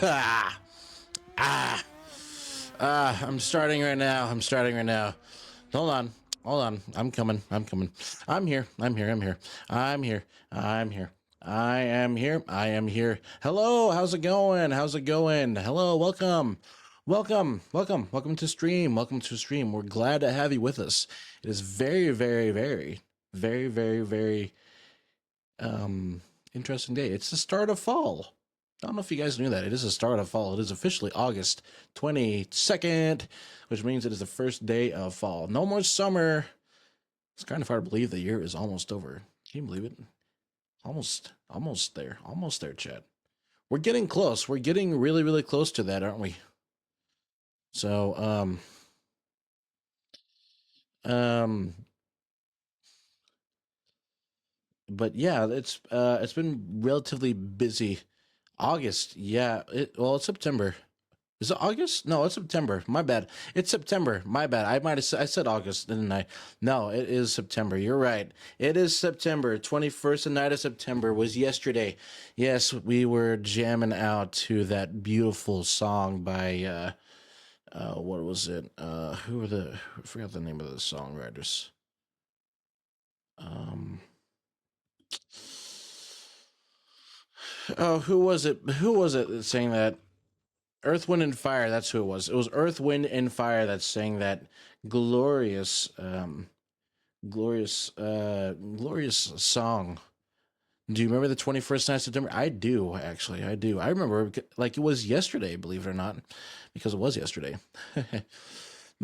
Ah, ah, I'm starting right now. Hold on. Hold on. I'm coming. I'm here. I am here. Hello. How's it going? Hello. Welcome to stream. We're glad to have you with us. It is very um interesting day. It's the start of fall. I don't know if you guys knew that. It is the start of fall. It is officially August 22nd, which means it is the first day of fall. No more summer. It's kind of hard to believe the year is almost over. Can you believe it? Almost there, Chad. We're getting close. We're getting really close to that, aren't we? So, um, but yeah, it's been relatively busy. August, yeah. It's September. Is it August? No, it's September. My bad. It's September. My bad. I said August, didn't I? No, it is September. You're right. It is September. 21st night of September was yesterday. Yes, we were jamming out to that beautiful song by what was it? Who were I forgot the name of the songwriters. Um Oh, who was it? Who was it that sang that? Earth, Wind, and Fire. That's who it was. It was Earth, Wind, and Fire that sang that glorious, glorious song. Do you remember the 21st night of September? I do, actually. I do. I remember like it was yesterday, believe it or not, because it was yesterday.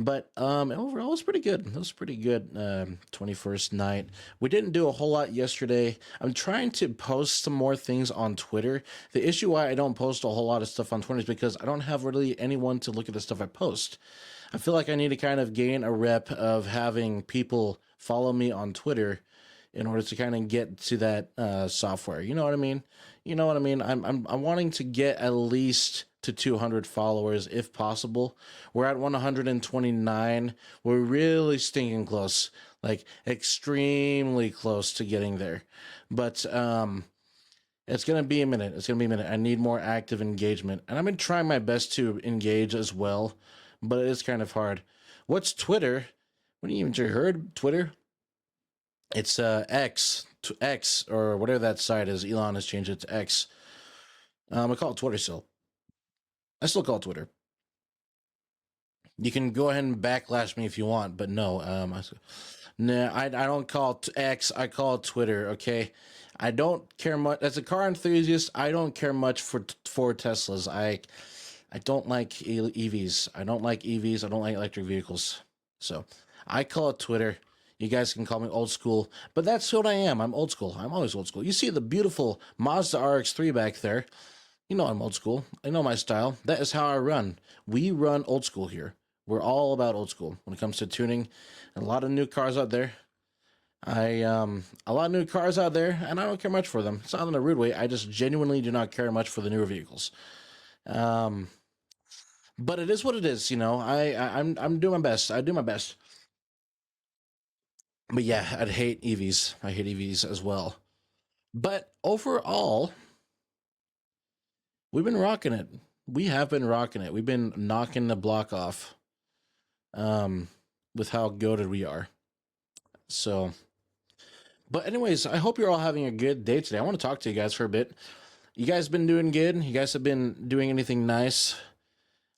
But overall, it was pretty good. It was pretty good. 21st night. We didn't do a whole lot yesterday. I'm trying to post some more things on Twitter. The issue why I don't post a whole lot of stuff on Twitter is because I don't have really anyone to look at the stuff I post. I feel like I need to kind of gain a rep of having people follow me on Twitter in order to kind of get to that software. You know what I mean? I'm wanting to get at least to 200 followers if possible. We're at 129. We're really stinking close, like extremely close to getting there. But it's gonna be a minute. I need more active engagement, and I've been trying my best to engage as well, but it is kind of hard. What's Twitter? What do you even heard? Twitter? It's X to X or whatever that site is. Elon has changed it to X. I call it Twitter still. I still call it Twitter. You can go ahead and backlash me if you want, but no. I don't call it X. I call it Twitter. Okay. I don't care much as a car enthusiast. I don't care much for Teslas. I don't like EVs. I don't like EVs. I don't like electric vehicles. So I call it Twitter. You guys can call me old school, but that's what I am. I'm old school. I'm always old school. You see the beautiful Mazda RX-3 back there. You know I'm old school. I know my style. That is how I run. We run old school here. We're all about old school when it comes to tuning. A lot of new cars out there. A lot of new cars out there, and I don't care much for them. It's not in a rude way. I just genuinely do not care much for the newer vehicles. Um, but it is what it is. I'm doing my best. I do my best. But yeah, I'd hate EVs. I hate EVs as well. But overall, we've been rocking it. We have been rocking it. We've been knocking the block off. Um, with how goaded we are. So, but anyways, I hope you're all having a good day today. I want to talk to you guys for a bit. You guys been doing good? You guys have been doing anything nice?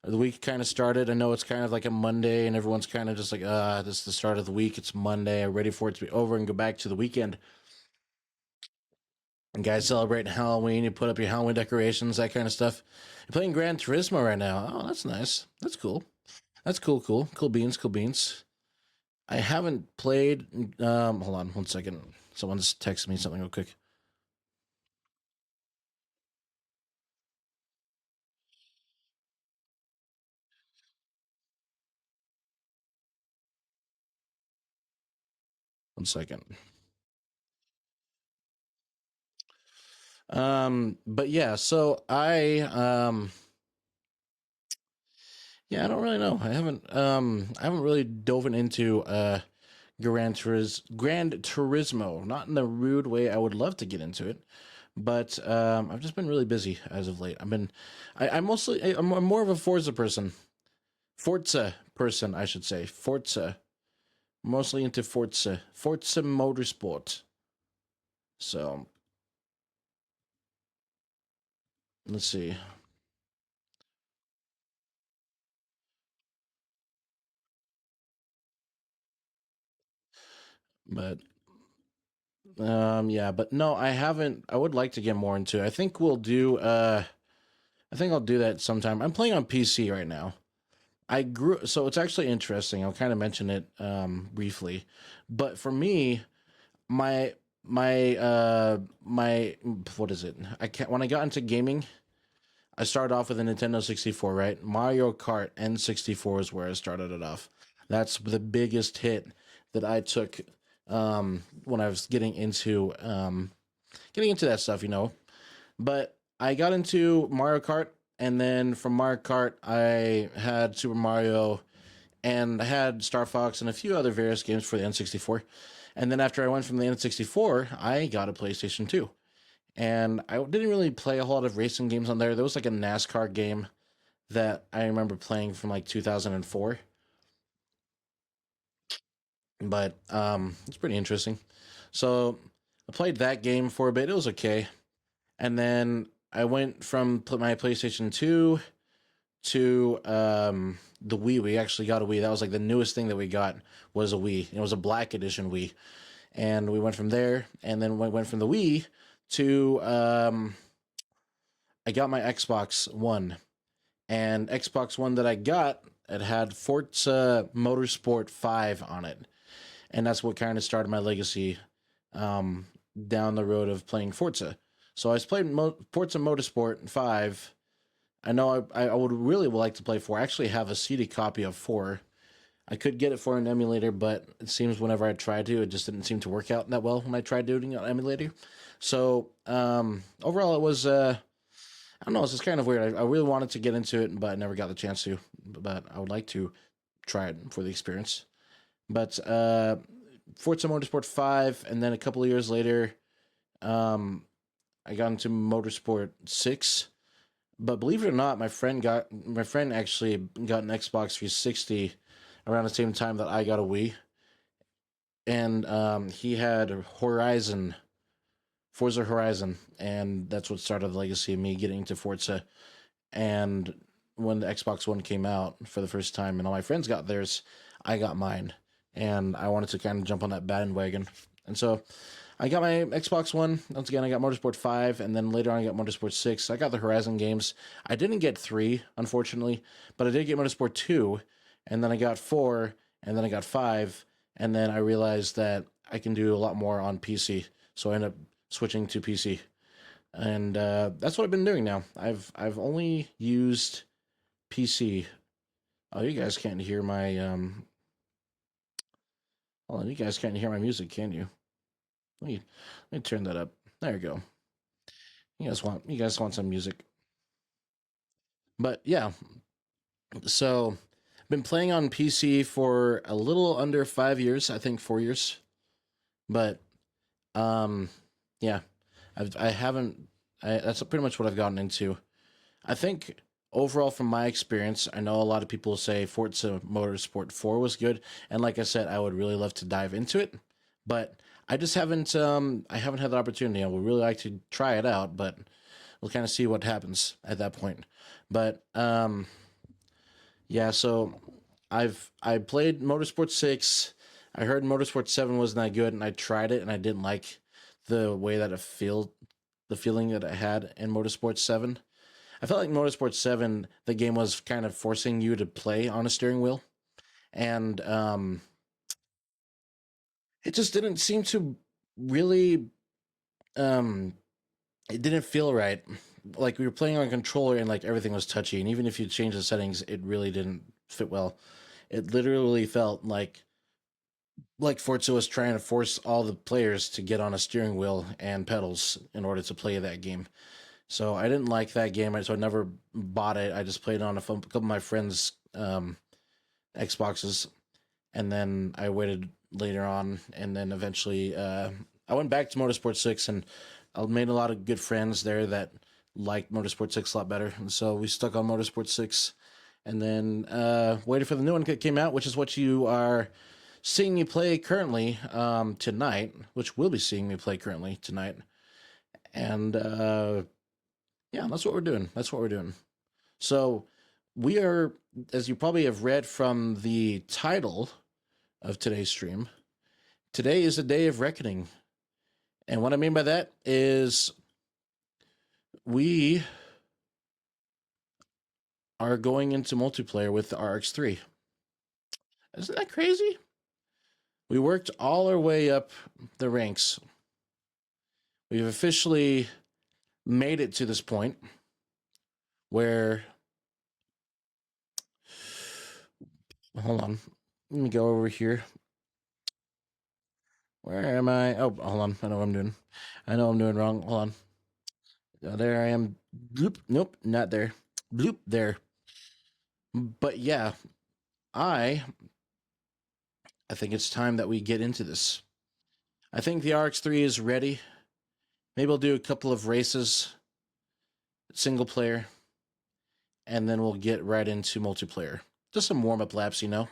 The week kind of started. I know it's kind of like a Monday, and everyone's kind of just like, this is the start of the week. It's Monday. I'm ready for it to be over and go back to the weekend. And guys celebrating Halloween. You put up your Halloween decorations, that kind of stuff. You're playing Gran Turismo right now. Oh, that's nice. That's cool. That's cool. Cool beans. I haven't played. Hold on 1 second. Someone's texting me something real quick. One second. But yeah, so yeah, I don't really know. I haven't really dove into Gran Turismo. Not in the rude way I would love to get into it, but I've just been really busy as of late. I'm more of a Forza person, I should say. Forza, mostly into Forza Motorsport. So let's see, but yeah, but no, I haven't. I would like to get more into it. I think we'll do. I think I'll do that sometime. I'm playing on PC right now. So it's actually interesting. I'll kind of mention it briefly, but for me, my my what is it? I can't. When I got into gaming, I started off with a Nintendo 64, right? Mario Kart N64 is where I started it off. That's the biggest hit that I took when I was getting into that stuff, you know. But I got into Mario Kart, and then from Mario Kart, I had Super Mario, and I had Star Fox, and a few other various games for the N64. And then after I went from the N64, I got a PlayStation 2. And I didn't really play a whole lot of racing games on there. There was like a NASCAR game that I remember playing from like 2004, but it's pretty interesting. So I played that game for a bit. It was okay. And then I went from my PlayStation 2 to the Wii. We actually got a Wii. That was like the newest thing that we got was a Wii. It was a black edition Wii. And we went from there. And then we went from the Wii to I got my Xbox One. And Xbox One that I got, it had Forza Motorsport 5 on it. And that's what kind of started my legacy um, down the road of playing Forza. So I was playing Forza Motorsport 5. I know I would really like to play 4. I actually have a CD copy of 4. I could get it for an emulator, but it seems whenever I tried to, it just didn't seem to work out that well when I tried doing it on emulator. So overall, it was I don't know. It's just kind of weird. I really wanted to get into it, but I never got the chance to. But I would like to try it for the experience. But Forza Motorsport 5, and then a couple of years later, um, I got into Motorsport 6. But believe it or not, my friend actually got an Xbox 360 around the same time that I got a Wii, and he had Forza Horizon, and that's what started the legacy of me getting into Forza. And when the Xbox One came out for the first time, and all my friends got theirs, I got mine, and I wanted to kind of jump on that bandwagon, and so I got my Xbox One. Once again, I got Motorsport 5, and then later on, I got Motorsport 6. I got the Horizon games. I didn't get 3, unfortunately, but I did get Motorsport 2, and then I got 4, and then I got 5, and then I realized that I can do a lot more on PC. So I ended up switching to PC. And that's what I've been doing now. I've only used PC. Oh, you guys can't hear my hold on, you guys can't hear my music, can you? Let me turn that up. There you go. You guys want some music. But yeah, so I've been playing on PC for a little under 5 years, I think 4 years. But um yeah, I haven't that's pretty much what I've gotten into. I think overall, from my experience, I know a lot of people say Forza Motorsport 4 was good, and like I said, I would really love to dive into it, but I just haven't. I haven't had the opportunity. I would really like to try it out, but we'll kind of see what happens at that point. But yeah, so I played Motorsport 6. I heard Motorsport 7 wasn't that good, and I tried it, and I didn't like the way that the feeling that I had in Motorsport 7. I felt like Motorsport 7, the game was kind of forcing you to play on a steering wheel. And it just didn't seem to really, um, it didn't feel right. Like we were playing on a controller and like everything was touchy. And even if you change the settings, it really didn't fit well. It literally felt like Forza was trying to force all the players to get on a steering wheel and pedals in order to play that game. So I didn't like that game, so I never bought it. I just played it on a couple of my friends' Xboxes, and then I waited later on, and then eventually I went back to Motorsport 6, and I made a lot of good friends there that liked Motorsport 6 a lot better. And so we stuck on Motorsport 6 and then waited for the new one that came out, which is what you are seeing me play currently tonight, which we'll be seeing me play currently tonight. And yeah, that's what we're doing. That's what we're doing. So we are, as you probably have read from the title of today's stream, today is a day of reckoning. And what I mean by that is we are going into multiplayer with the RX3. Isn't that crazy? We worked all our way up the ranks. We've officially made it to this point where, hold on, let me go over here. Where am I? Oh, hold on. I know what I'm doing. I know I'm doing wrong. Hold on. There I am. Bloop. Nope, not there. Bloop, there. But yeah, I think it's time that we get into this. I think the RX3 is ready. Maybe we'll do a couple of races, single player, and then we'll get right into multiplayer. Just some warm up laps, you know.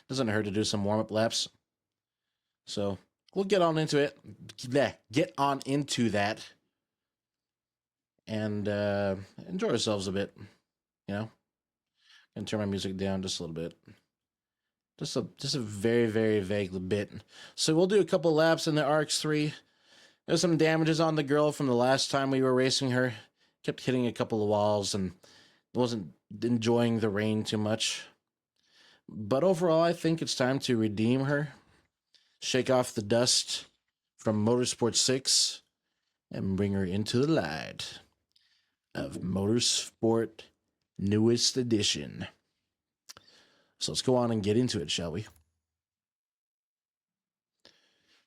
Doesn't hurt to do some warm up laps. So we'll get on into it. Get on into that, and enjoy ourselves a bit. You know, and turn my music down just a little bit. Just a very, very vague bit. So we'll do a couple laps in the RX3. There's some damages on the girl from the last time we were racing her. Kept hitting a couple of walls and wasn't enjoying the rain too much. But overall, I think it's time to redeem her, shake off the dust from Motorsport 6, and bring her into the light of Motorsport Newest Edition. So let's go on and get into it, shall we?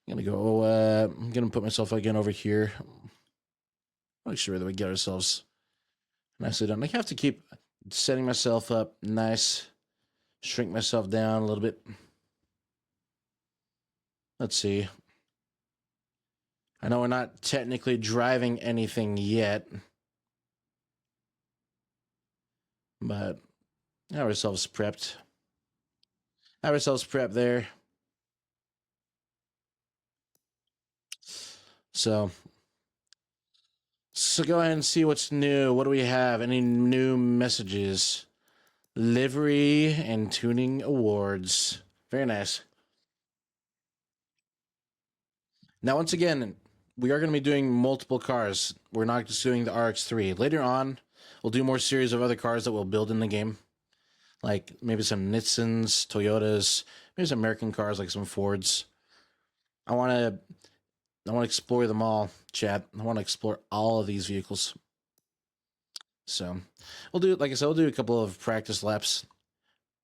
I'm gonna put myself again over here. Make sure that we get ourselves nicely done. I have to keep setting myself up nice, shrink myself down a little bit. Let's see. I know we're not technically driving anything yet, but have ourselves prepped. Have ourselves prepped there. So go ahead and see what's new. What do we have? Any new messages? Livery and tuning awards. Very nice. Now, once again, we are going to be doing multiple cars. We're not just doing the RX3. Later on, we'll do more series of other cars that we'll build in the game. Like maybe some Nissans, Toyotas, maybe some American cars like some Fords. I want to explore them all, chat. I want to explore all of these vehicles. So we'll do, like I said, we'll do a couple of practice laps,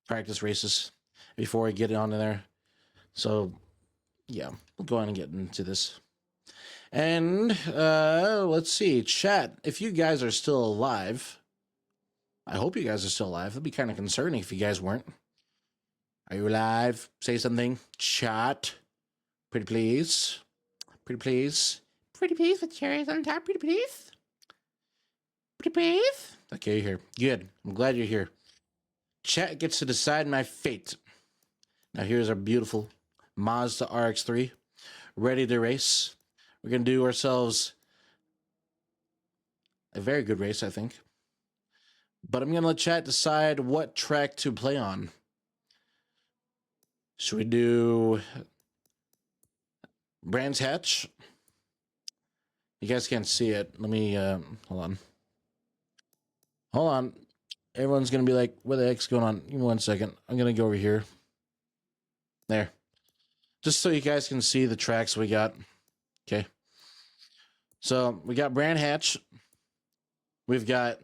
practice races before we get on in there. So yeah, we'll go on and get into this. And let's see, chat. If you guys are still alive, I hope you guys are still alive. That'd be kind of concerning if you guys weren't. Are you alive? Say something, chat. Pretty please. Pretty please. Pretty please with cherries on top. Pretty please. Pretty please. Okay, you're here. Good. I'm glad you're here. Chat gets to decide my fate. Now here's our beautiful Mazda RX-3, ready to race. We're going to do ourselves a very good race, I think. But I'm going to let chat decide what track to play on. Should we do Brands Hatch? You guys can't see it. Let me, hold on. Hold on. Everyone's going to be like, what the heck's going on? Give me 1 second. I'm going to go over here. There. Just so you guys can see the tracks we got. Okay. So we got Brand Hatch. We've got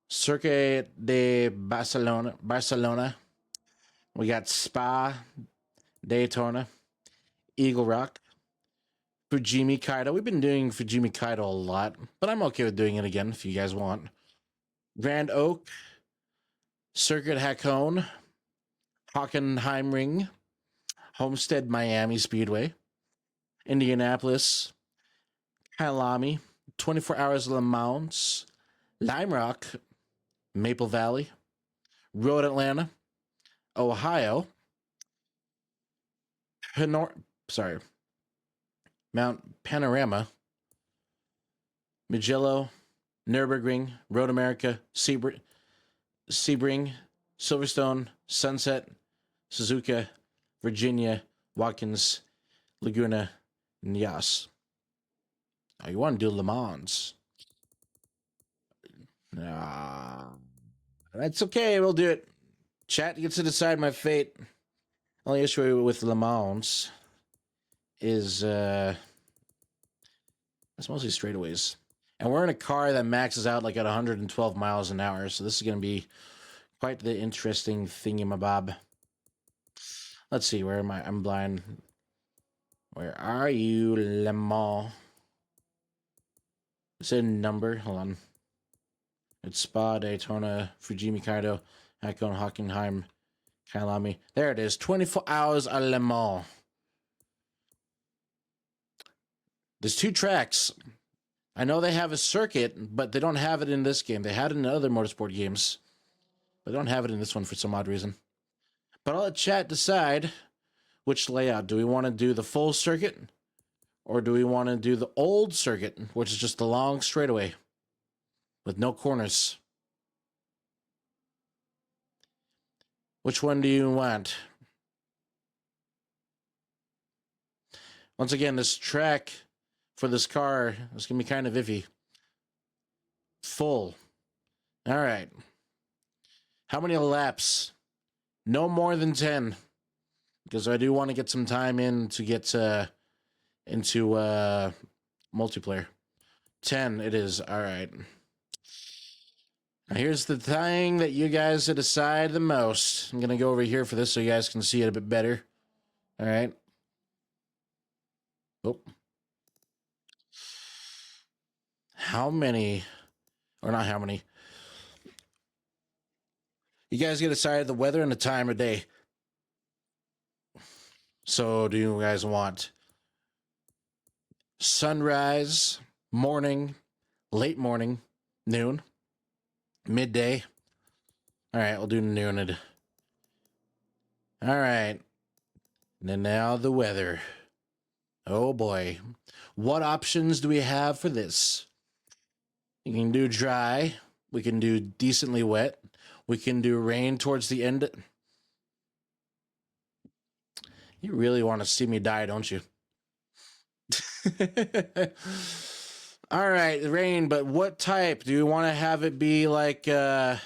Circuit de Barcelona. We got Spa, Daytona, Eagle Rock, Fujimi Kaido. We've been doing Fujimi Kaido a lot, but I'm okay with doing it again if you guys want. Grand Oak, Circuit Hakone, Hockenheimring, Homestead Miami Speedway, Indianapolis, Kyalami, 24 Hours Le Mans, Lime Rock, Maple Valley, Road Atlanta, Ohio, sorry, Mount Panorama, Mugello, Nürburgring, Road America, Sebring, Silverstone, Sunset, Suzuka, Virginia, Watkins, Laguna, and Yas. Oh, you want to do Le Mans? That's okay. We'll do it. Chat gets to decide my fate. Only issue with Le Mans is it's mostly straightaways. And we're in a car that maxes out like at 112 miles an hour. So this is going to be quite the interesting thingamabob. Let's see. Where am I? I'm blind. Where are you, Le Mans? It's a number. Hold on. It's Spa, Daytona, Fujimi Kaido, Hakone, Hockenheim, Kailami. There it is. 24 Hours à Le Mans. There's 2 tracks. I know they have a circuit, but they don't have it in this game. They had it in other motorsport games, but they don't have it in this one for some odd reason. But I'll let chat decide which layout. Do we want to do the full circuit, or do we want to do the old circuit, which is just the long straightaway with no corners? Which one do you want? Once again, this track for this car is going to be kind of iffy. Full. All right. How many laps? No more than 10. Because I do want to get some time in to get into multiplayer. 10 it is. All right. Now here's the thing that you guys decide the most. I'm going to go over here for this so you guys can see it a bit better. All right. Oh. How many, or not how many, you guys get to decide the weather and the time of day. So do you guys want sunrise, morning, late morning, noon, midday? All right, we'll do noon. All right. And then now the weather. Oh boy. What options do we have for this? You can do dry. We can do decently wet. We can do rain towards the end. You really want to see me die, don't you? All right, rain, but what type? Do you want to have it be like, do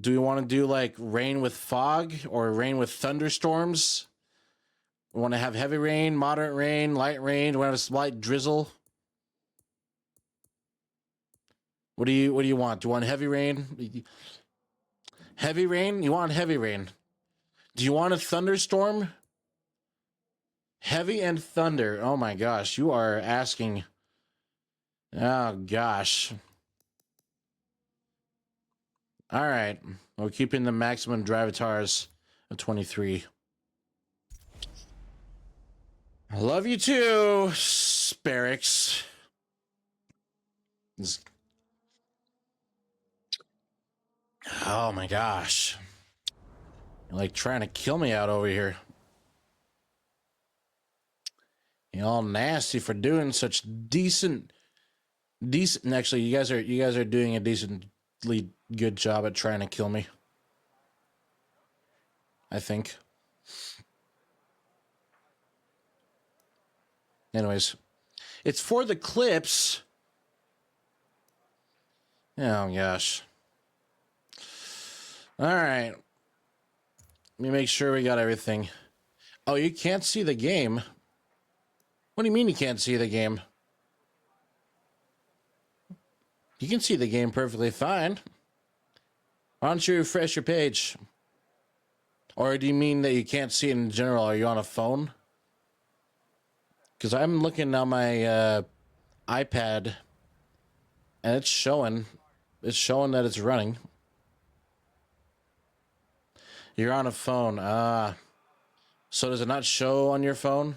we want to do like rain with fog or rain with thunderstorms? We want to have heavy rain, moderate rain, light rain? Do we have a slight drizzle? What do you want? Do you want heavy rain? Heavy rain? You want heavy rain. Do you want a thunderstorm? Heavy and thunder. Oh my gosh, you are asking. Oh gosh. All right. We're keeping the maximum drivatars of 23. I love you too, Sparix. Oh my gosh. You're like trying to kill me out over here. You're all nasty for doing such decent. Actually, you guys are doing a decently good job at trying to kill me. I think. Anyways, it's for the clips. Oh gosh. All right. Let me make sure we got everything. Oh, you can't see the game. What do you mean you can't see the game? You can see the game perfectly fine. Why don't you refresh your page? Or do you mean that you can't see it in general? Are you on a phone? Because I'm looking on my iPad, and it's showing that it's running. You're on a phone. So does it not show on your phone?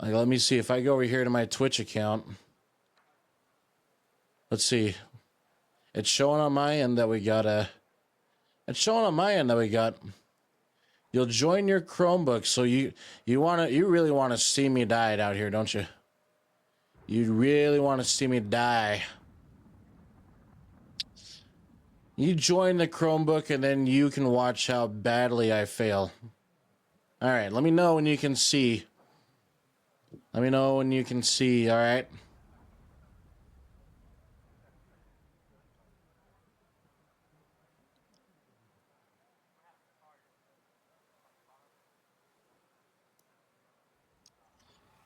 Like, let me see if I go over here to my Twitch account. Let's see. It's showing on my end that we got a. It's showing on my end that we got. You'll join your Chromebook, so you really want to see me die out here, don't you? You really want to see me die. You join the Chromebook, and then you can watch how badly I fail. All right, let me know when you can see. Let me know when you can see, all right?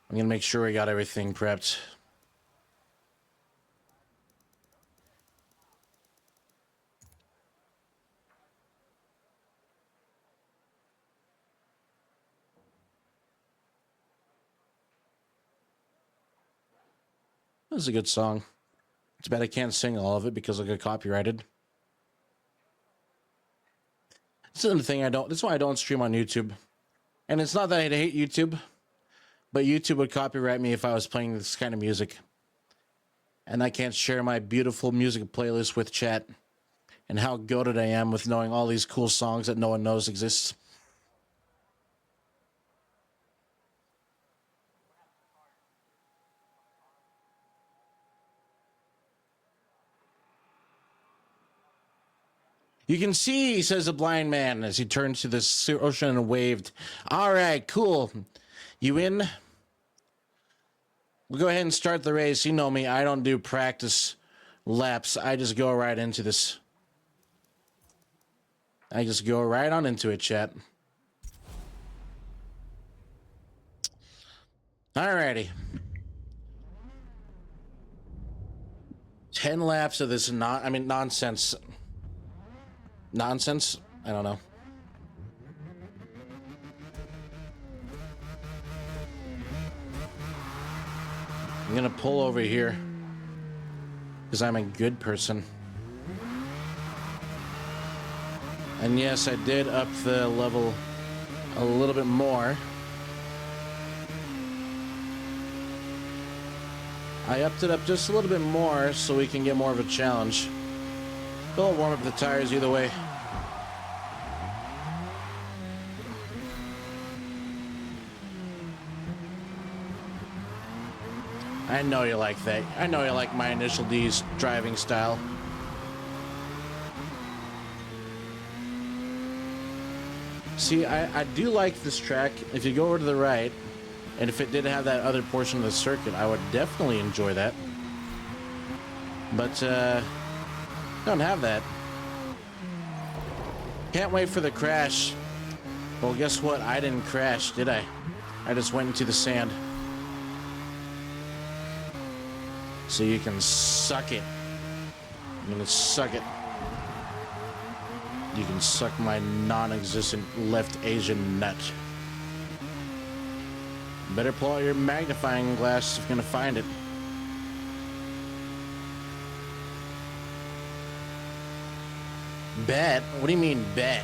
I'm going to make sure we got everything prepped. This is a good song. It's bad I can't sing all of it because I'll get copyrighted. This is the thing that's why I don't stream on YouTube. And it's not that I hate YouTube, but YouTube would copyright me if I was playing this kind of music. And I can't share my beautiful music playlist with chat. And how goated I am with knowing all these cool songs that no one knows exist. You can see, says the blind man as he turns to the ocean and waved. All right, cool. You in? We'll go ahead and start the race. You know me. I don't do practice laps. I just go right into this. I just go right on into it, chat. Alrighty. 10 laps of this nonsense. Nonsense? I don't know. I'm gonna pull over here because I'm a good person. And yes, I did up the level a little bit more. I upped it up just a little bit more so we can get more of a challenge. We'll warm up the tires either way. I know you like that. I know you like my Initial D's driving style. See, I do like this track. If you go over to the right, and if it did have that other portion of the circuit, I would definitely enjoy that. But, don't have that. Can't wait for the crash. Well, guess what? I didn't crash, did I? I just went into the sand. So you can suck it. I'm gonna suck it. You can suck my non-existent left Asian nut. Better pull out your magnifying glass if you're gonna find it. Bet? What do you mean, bet?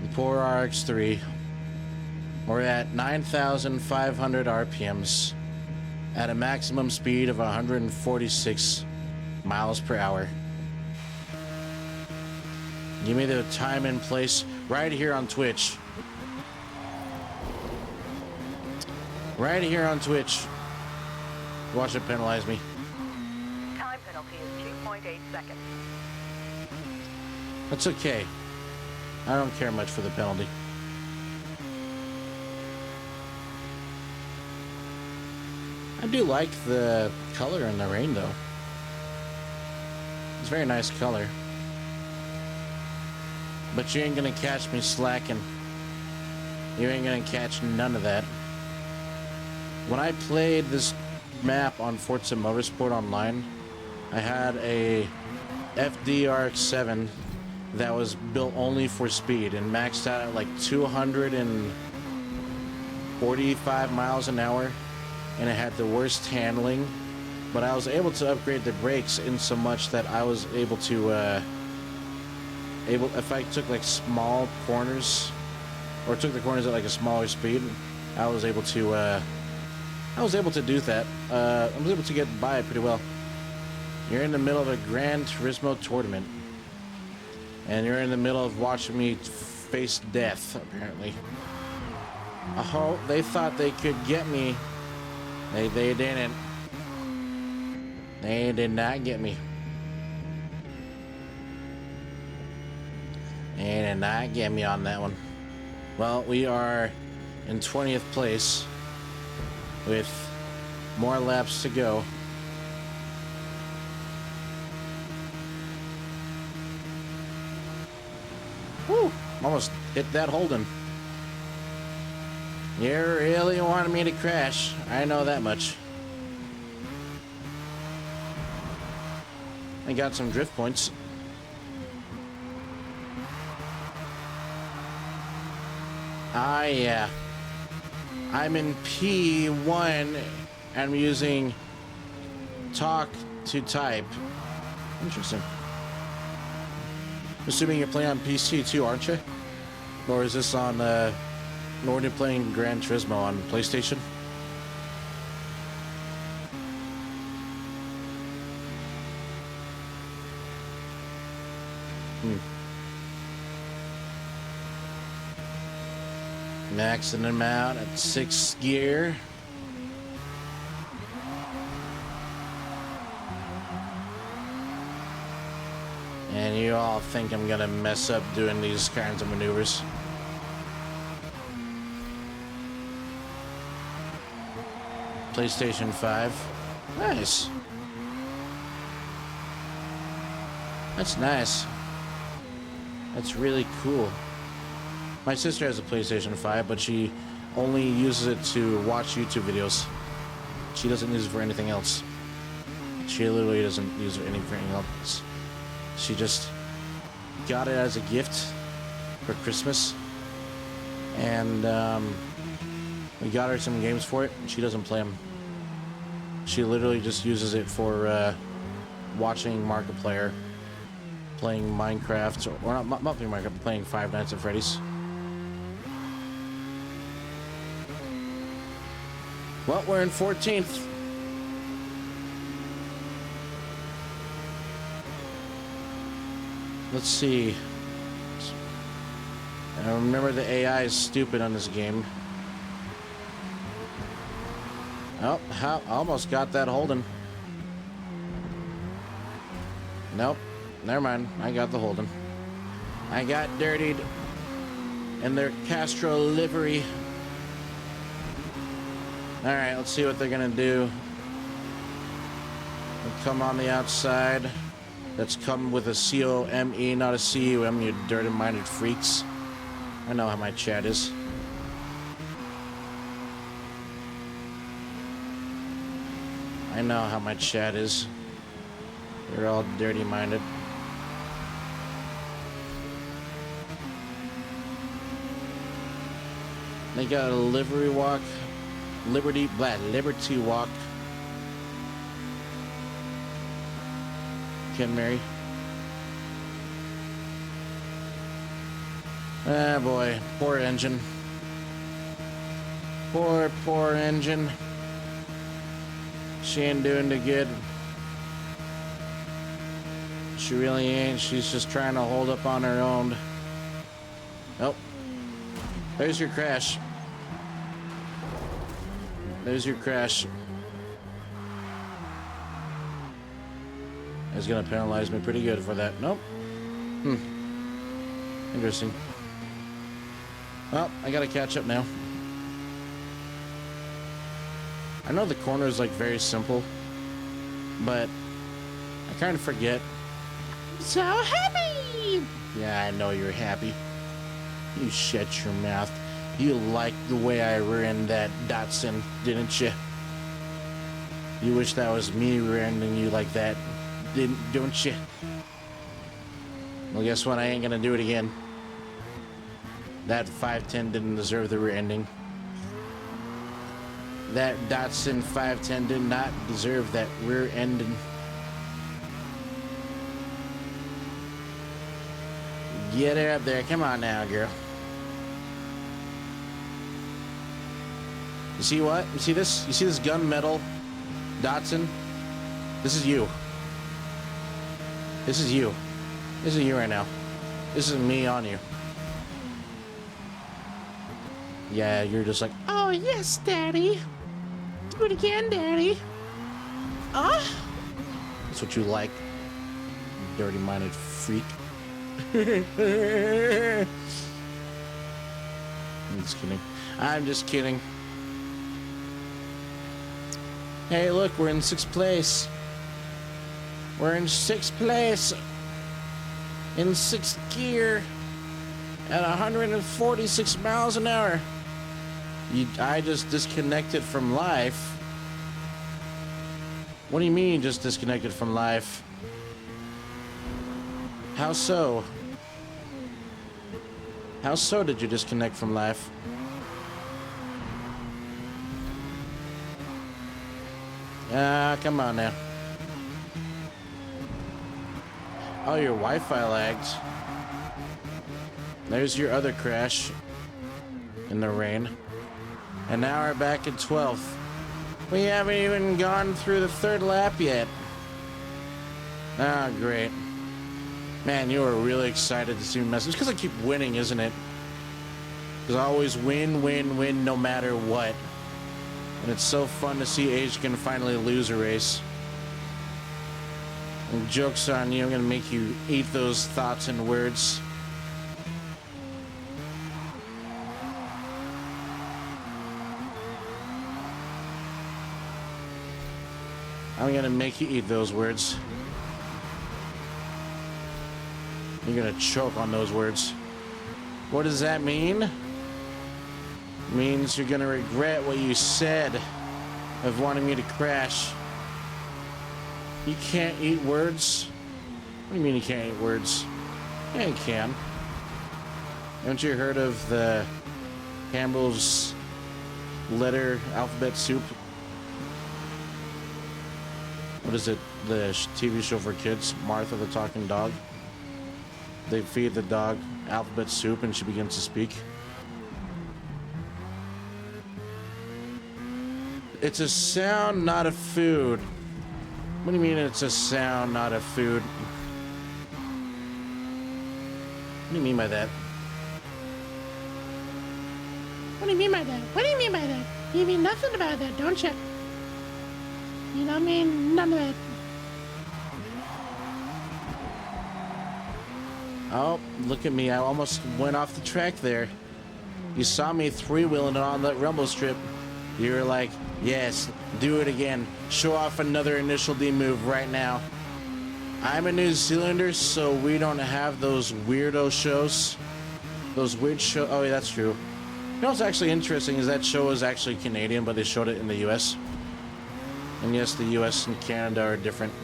The poor RX-3. We're at 9,500 RPMs at a maximum speed of 146 miles per hour. Give me the time and place right here on Twitch. Right here on Twitch. Watch it penalize me. Time penalty is 2.8 seconds. That's okay. I don't care much for the penalty. I do like the color in the rain, though. It's a very nice color. But you ain't gonna catch me slacking. You ain't gonna catch none of that. When I played this map on Forza Motorsport Online, I had a FDRX7 that was built only for speed and maxed out at like 245 miles an hour, and it had the worst handling, but I was able to upgrade the brakes in so much that I was able to if I took like small corners or took the corners at like a smaller speed, I was able to do that. I was able to get by pretty well. You're in the middle of a Gran Turismo tournament, and you're in the middle of watching me face death, apparently. Oh, they thought they could get me. They didn't. They did not get me. They did not get me on that one. Well, we are in 20th place with more laps to go. Woo! Almost hit that Holden. You really wanted me to crash. I know that much. I got some drift points. Ah, yeah. I'm in P1 and I'm using talk to type. Interesting. Assuming you're playing on PC too, aren't you? Or is this on, or you're playing Gran Turismo on PlayStation? Maxing them out at 6th gear. And you all think I'm gonna mess up doing these kinds of maneuvers. PlayStation 5. Nice. That's nice. That's really cool. My sister has a PlayStation 5, but she only uses it to watch YouTube videos. She doesn't use it for anything else. She literally doesn't use it for anything else. She just got it as a gift for Christmas. And we got her some games for it, and she doesn't play them. She literally just uses it for watching Markiplier, playing Minecraft, or not playing Minecraft, playing Five Nights at Freddy's. Well, we're in 14th. Let's see. I remember the AI is stupid on this game. Oh, almost got that Holden. Nope. Never mind. I got the Holden. I got dirtied in their Castro livery. Alright, let's see what they're gonna do. They'll come on the outside. That's come with a C-O-M-E, not a C-U-M, you dirty-minded freaks. I know how my chat is. I know how my chat is. They're all dirty-minded. They got a livery walk. Liberty walk. Ken Mary. Ah, boy. Poor engine. Poor engine. She ain't doing too good. She really ain't. She's just trying to hold up on her own. Oh. There's your crash. There's your crash. It's gonna penalize me pretty good for that. Nope. Interesting. Well, I gotta catch up now. I know the corner is like very simple, but I kind of forget. So happy! Yeah, I know you're happy. You shut your mouth. You liked the way I rear-ended that Datsun, didn't you? You wish that was me rear-ending you like that, don't you? Well, guess what? I ain't gonna do it again. That 510 didn't deserve the rear-ending. That Datsun 510 did not deserve that rear-ending. Get her up there. Come on now, girl. You see what? You see this? You see this gunmetal Datsun? This is you. This is you. This is you right now. This is me on you. Yeah, you're just like, oh yes, Daddy. Do it again, Daddy. That's what you like, dirty-minded freak. I'm just kidding. I'm just kidding. Hey, look, we're in 6th place. We're in 6th place. In 6th gear. At 146 miles an hour. I just disconnected from life. What do you mean you just disconnected from life? How so? How so did you disconnect from life? Come on now. Oh, your Wi-Fi lagged. There's your other crash in the rain. And now we're back at 12th. We haven't even gone through the 3rd lap yet. Ah, great. Man, you were really excited to see me mess. It's because I keep winning, isn't it? Because I always win, win, win, no matter what. And it's so fun to see H-Gun finally lose a race. And joke's on you, I'm going to make you eat those thoughts and words. I'm going to make you eat those words. You're going to choke on those words. What does that mean? It means you're going to regret what you said of wanting me to crash. You can't eat words? What do you mean you can't eat words? Yeah, you can. Haven't you heard of the Campbell's letter alphabet soup? What is it? The TV show for kids, Martha the Talking Dog. They feed the dog alphabet soup and she begins to speak. It's a sound, not a food. What do you mean it's a sound, not a food? What do you mean by that? What do you mean by that? What do you mean by that? You mean nothing about that, don't you? You know what I mean? None of that. Oh, look at me. I almost went off the track there. You saw me three-wheeling it on that rumble strip. You were like, yes, do it again. Show off another initial D move right now. I'm a New Zealander, so we don't have those weirdo shows. Those weird shows. Oh, yeah, that's true. You know what's actually interesting is that show is actually Canadian, but they showed it in the U.S. And yes, the U.S. and Canada are different.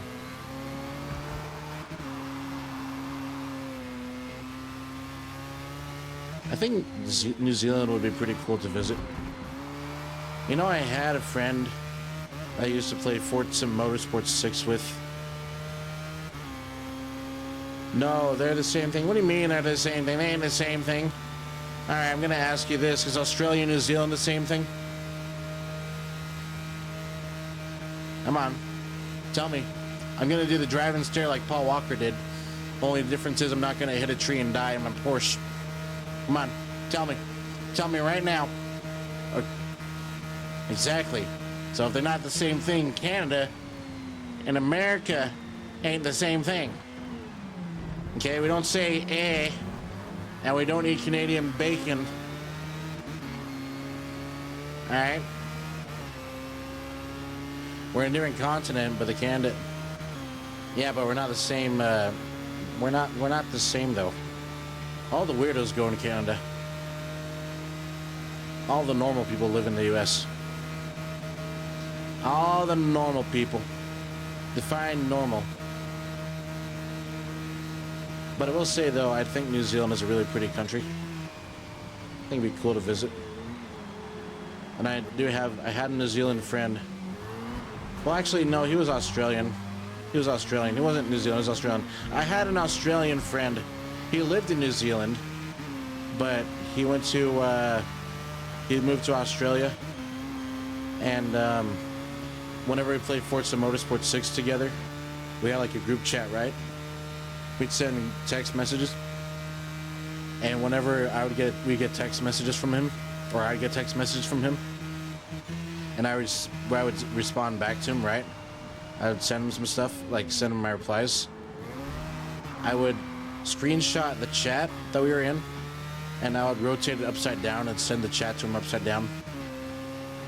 I think New Zealand would be pretty cool to visit. You know, I had a friend I used to play Forza Motorsport 6 with. No, they're the same thing. What do you mean they're the same thing? They ain't the same thing. Alright, I'm gonna ask you this. Is Australia and New Zealand the same thing? Come on. Tell me. I'm gonna do the driving stare like Paul Walker did. Only the difference is I'm not gonna hit a tree and die in my Porsche. Come on. Tell me. Tell me right now. Exactly. So if they're not the same thing, Canada and America ain't the same thing. Okay, we don't say eh, and we don't eat Canadian bacon. Alright? We're a different continent, but the Canada... Yeah, but we're not the same, we're not the same, though. All the weirdos go in Canada. All the normal people live in the U.S. All the normal people. Define normal. But I will say, though, I think New Zealand is a really pretty country. I think it'd be cool to visit. And I had a New Zealand friend. Well, actually, no, he was Australian. He was Australian. He wasn't New Zealand, he was Australian. I had an Australian friend. He lived in New Zealand, but he went to, he moved to Australia. And whenever we played Forza Motorsport 6 together, we had like a group chat, right? We'd send text messages. And whenever we get text messages from him, or I'd get text messages from him, and I would respond back to him, right? I would send him some stuff, like send him my replies. I would screenshot the chat that we were in, and I would rotate it upside down and send the chat to him upside down.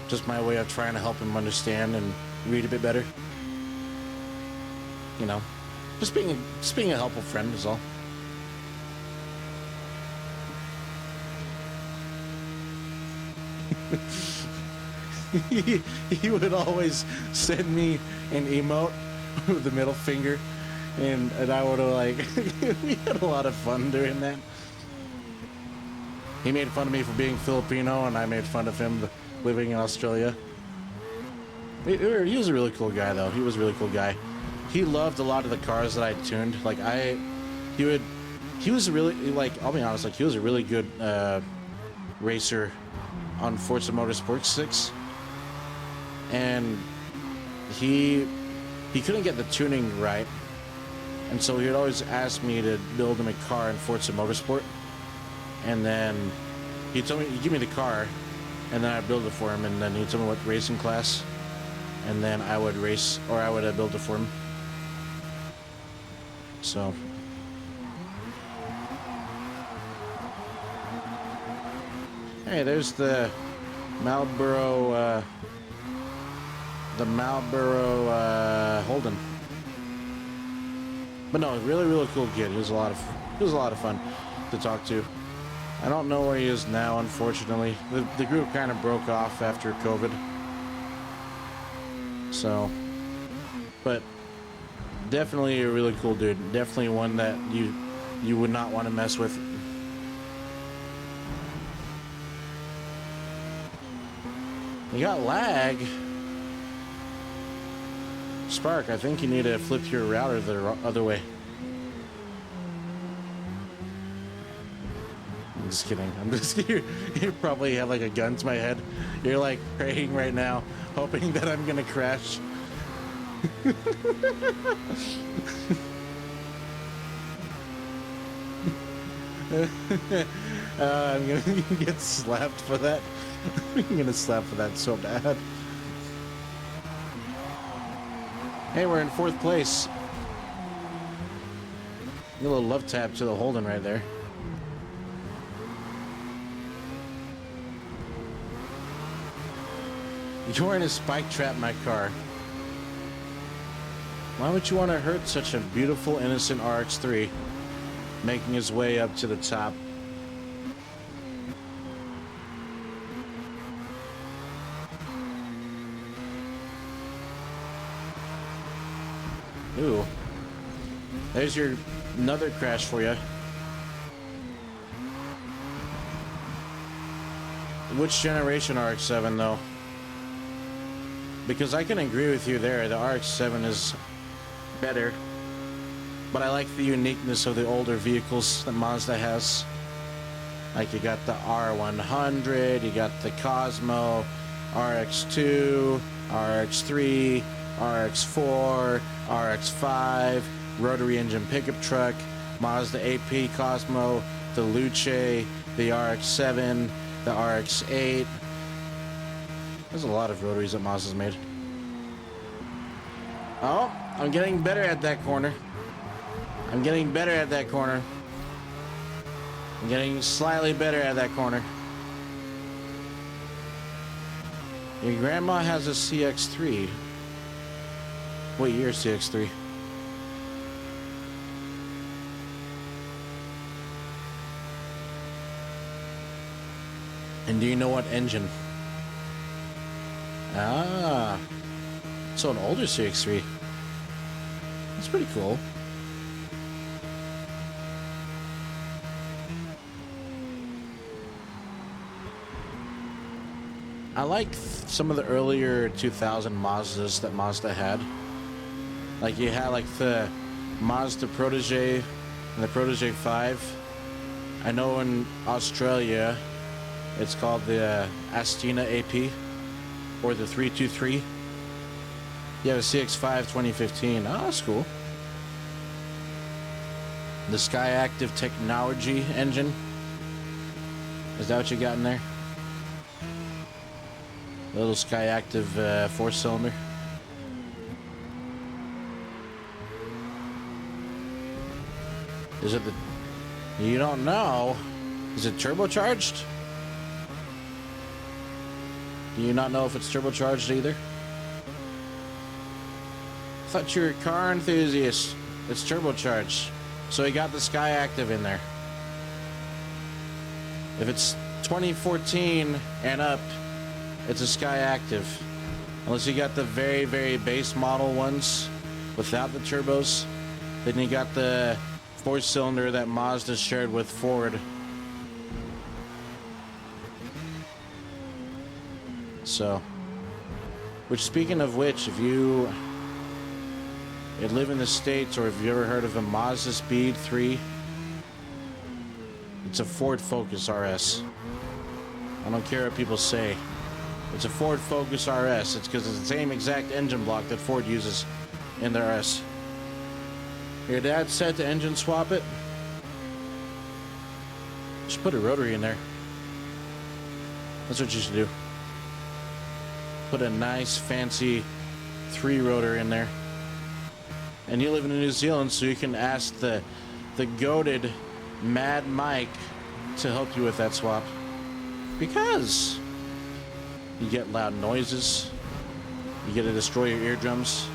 Just my way of trying to help him understand and read a bit better. You know, just being a helpful friend is all. He would always send me an emote with the middle finger, and I would have like we had a lot of fun doing that. He made fun of me for being Filipino, and I made fun of him living in Australia. He was a really cool guy, though. He was a really cool guy. He loved a lot of the cars that I tuned. Like he was really, like, I'll be honest, like he was a really good racer on Forza Motorsport 6, and he couldn't get the tuning right, and so he'd always ask me to build him a car in Forza Motorsport, and then he'd give me the car, and then I'd build it for him, and then he'd tell me what racing class, and then I would race, or I would build it for him. So hey, there's the Marlboro Holden. But no, really cool kid. He was a lot of fun to talk to. I don't know where he is now, unfortunately. The group kind of broke off after COVID. So, but definitely a really cool dude. Definitely one that you would not want to mess with. You got lag. Spark, I think you need to flip your router the other way. I'm just kidding. You probably have like a gun to my head. You're like praying right now, hoping that I'm gonna crash. I'm gonna get slapped for that. I'm gonna slap for that so bad. Hey, we're in 4th place. A little love tap to the Holden right there. You're trying to spike trap my car. Why would you want to hurt such a beautiful, innocent RX-3 making his way up to the top? Ooh. There's another crash for you. Which generation RX-7 though? Because I can agree with you there, the RX-7 is better, but I like the uniqueness of the older vehicles that Mazda has. Like you got the R100, you got the Cosmo, RX-2, RX-3, RX-4, RX-5, rotary engine pickup truck, Mazda AP Cosmo, the Luce, the RX-7, the RX-8. There's a lot of rotaries that Mazda's made. Oh, I'm getting better at that corner. I'm getting better at that corner. I'm getting slightly better at that corner. Your grandma has a CX-3. What year CX-3? And do you know what engine? Ah, so an older CX-3. That's pretty cool. I like some of the earlier 2000 Mazdas that Mazda had. Like you had like the Mazda Protege and the Protege 5. I know in Australia it's called the Astina AP. or the 323. You have a CX-5 2015. Oh, that's cool. The Sky Active Technology engine. Is that what you got in there? A little Sky Active 4-cylinder. Is it the... You don't know. Is it turbocharged? Do you not know if it's turbocharged either? I thought you were a car enthusiast. It's turbocharged. So he got the Sky Active in there. If it's 2014 and up, it's a Sky Active. Unless you got the very, very base model ones without the turbos, then you got the 4-cylinder that Mazda shared with Ford. So, which, speaking of which, if you live in the States, or if you ever heard of a Mazda Speed 3, it's a Ford Focus RS. I don't care what people say. It's a Ford Focus RS. It's because it's the same exact engine block that Ford uses in their RS. Your dad said to engine swap it. Just put a rotary in there. That's what you should do. Put a nice fancy 3-rotor in there. And you live in New Zealand, so you can ask the goated Mad Mike to help you with that swap. Because you get loud noises, you get to destroy your eardrums,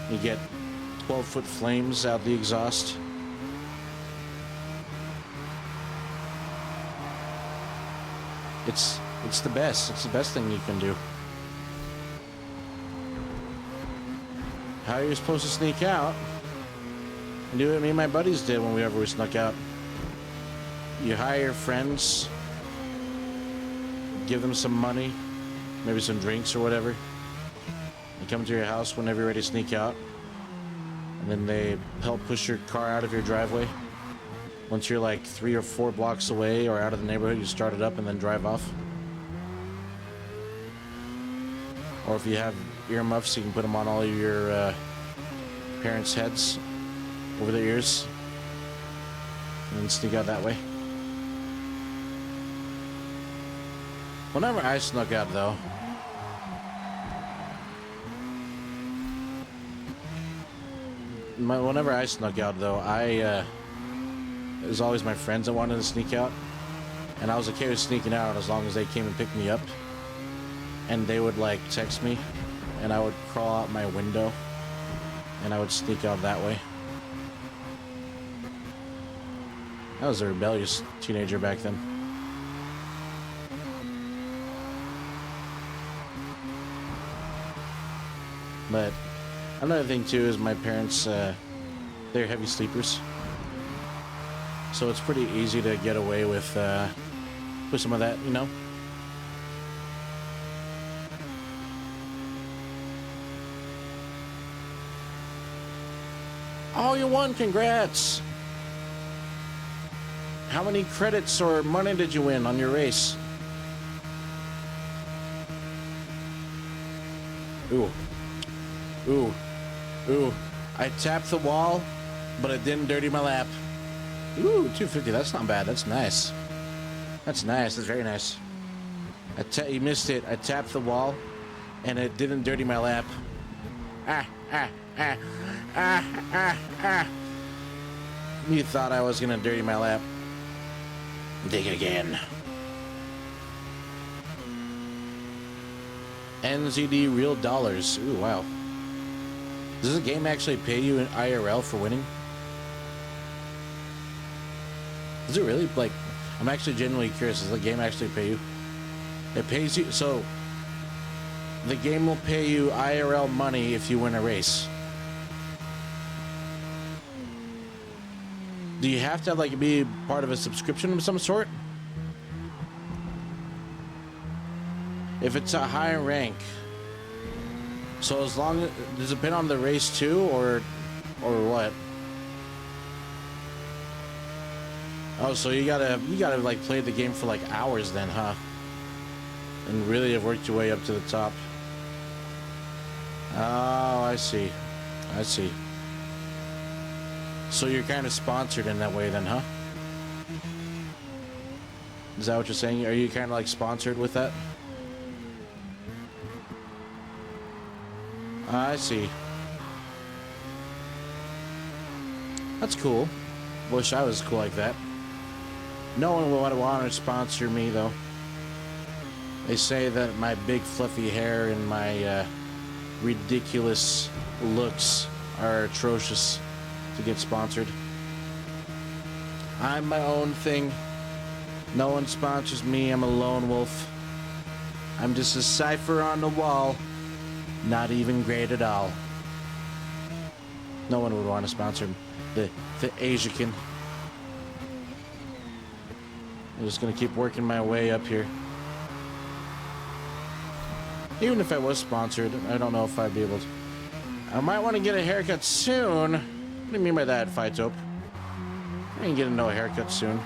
you get 12-foot flames out the exhaust. It's the best. It's the best thing you can do. How are you supposed to sneak out? Do what me and my buddies did whenever we snuck out. You hire your friends, give them some money, maybe some drinks or whatever. They come to your house whenever you're ready to sneak out. And then they help push your car out of your driveway. Once you're like 3 or 4 blocks away or out of the neighborhood, you start it up and then drive off. Or if you have earmuffs, you can put them on all of your parents' heads over their ears and then sneak out that way. Whenever I snuck out, though, it was always my friends that wanted to sneak out, and I was okay with sneaking out as long as they came and picked me up, and they would like text me, and I would crawl out my window and I would sneak out that way. I was a rebellious teenager back then. But another thing too is my parents, they're heavy sleepers. So it's pretty easy to get away with some of that, you know? Oh, you won, congrats! How many credits or money did you win on your race? Ooh. Ooh. Ooh. I tapped the wall, but it didn't dirty my lap. Ooh, 250, that's not bad, that's nice. That's nice, that's very nice. You missed it, I tapped the wall, and it didn't dirty my lap. You thought I was gonna dirty my lap. Dig again. NZD real dollars. Ooh, wow. Does the game actually pay you in IRL for winning? Does it really? Like, I'm actually genuinely curious. Does the game actually pay you? It pays you, so the game will pay you IRL money if you win a race. Do you have to like be part of a subscription of some sort? If it's a high rank, so as long as, does it depend on the race too, or what? Oh, so you gotta like play the game for like hours then, huh? and really have worked your way up to the top. Oh, I see. I see. So you're kind of sponsored in that way then, huh? Is that what you're saying? Are you kind of like sponsored with that? I see. That's cool. Wish I was cool like that. No one would want to sponsor me, though. They say that my big fluffy hair and my ridiculous looks are atrocious to get sponsored. I'm my own thing. No one sponsors me. I'm a lone wolf. I'm just a cipher on the wall. Not even great at all. No one would want to sponsor the Asian. I'm just gonna keep working my way up here. Even if I was sponsored, I don't know if I'd be able to. I might want to get a haircut soon. What do you mean by that, Phytope? I ain't getting no haircut soon.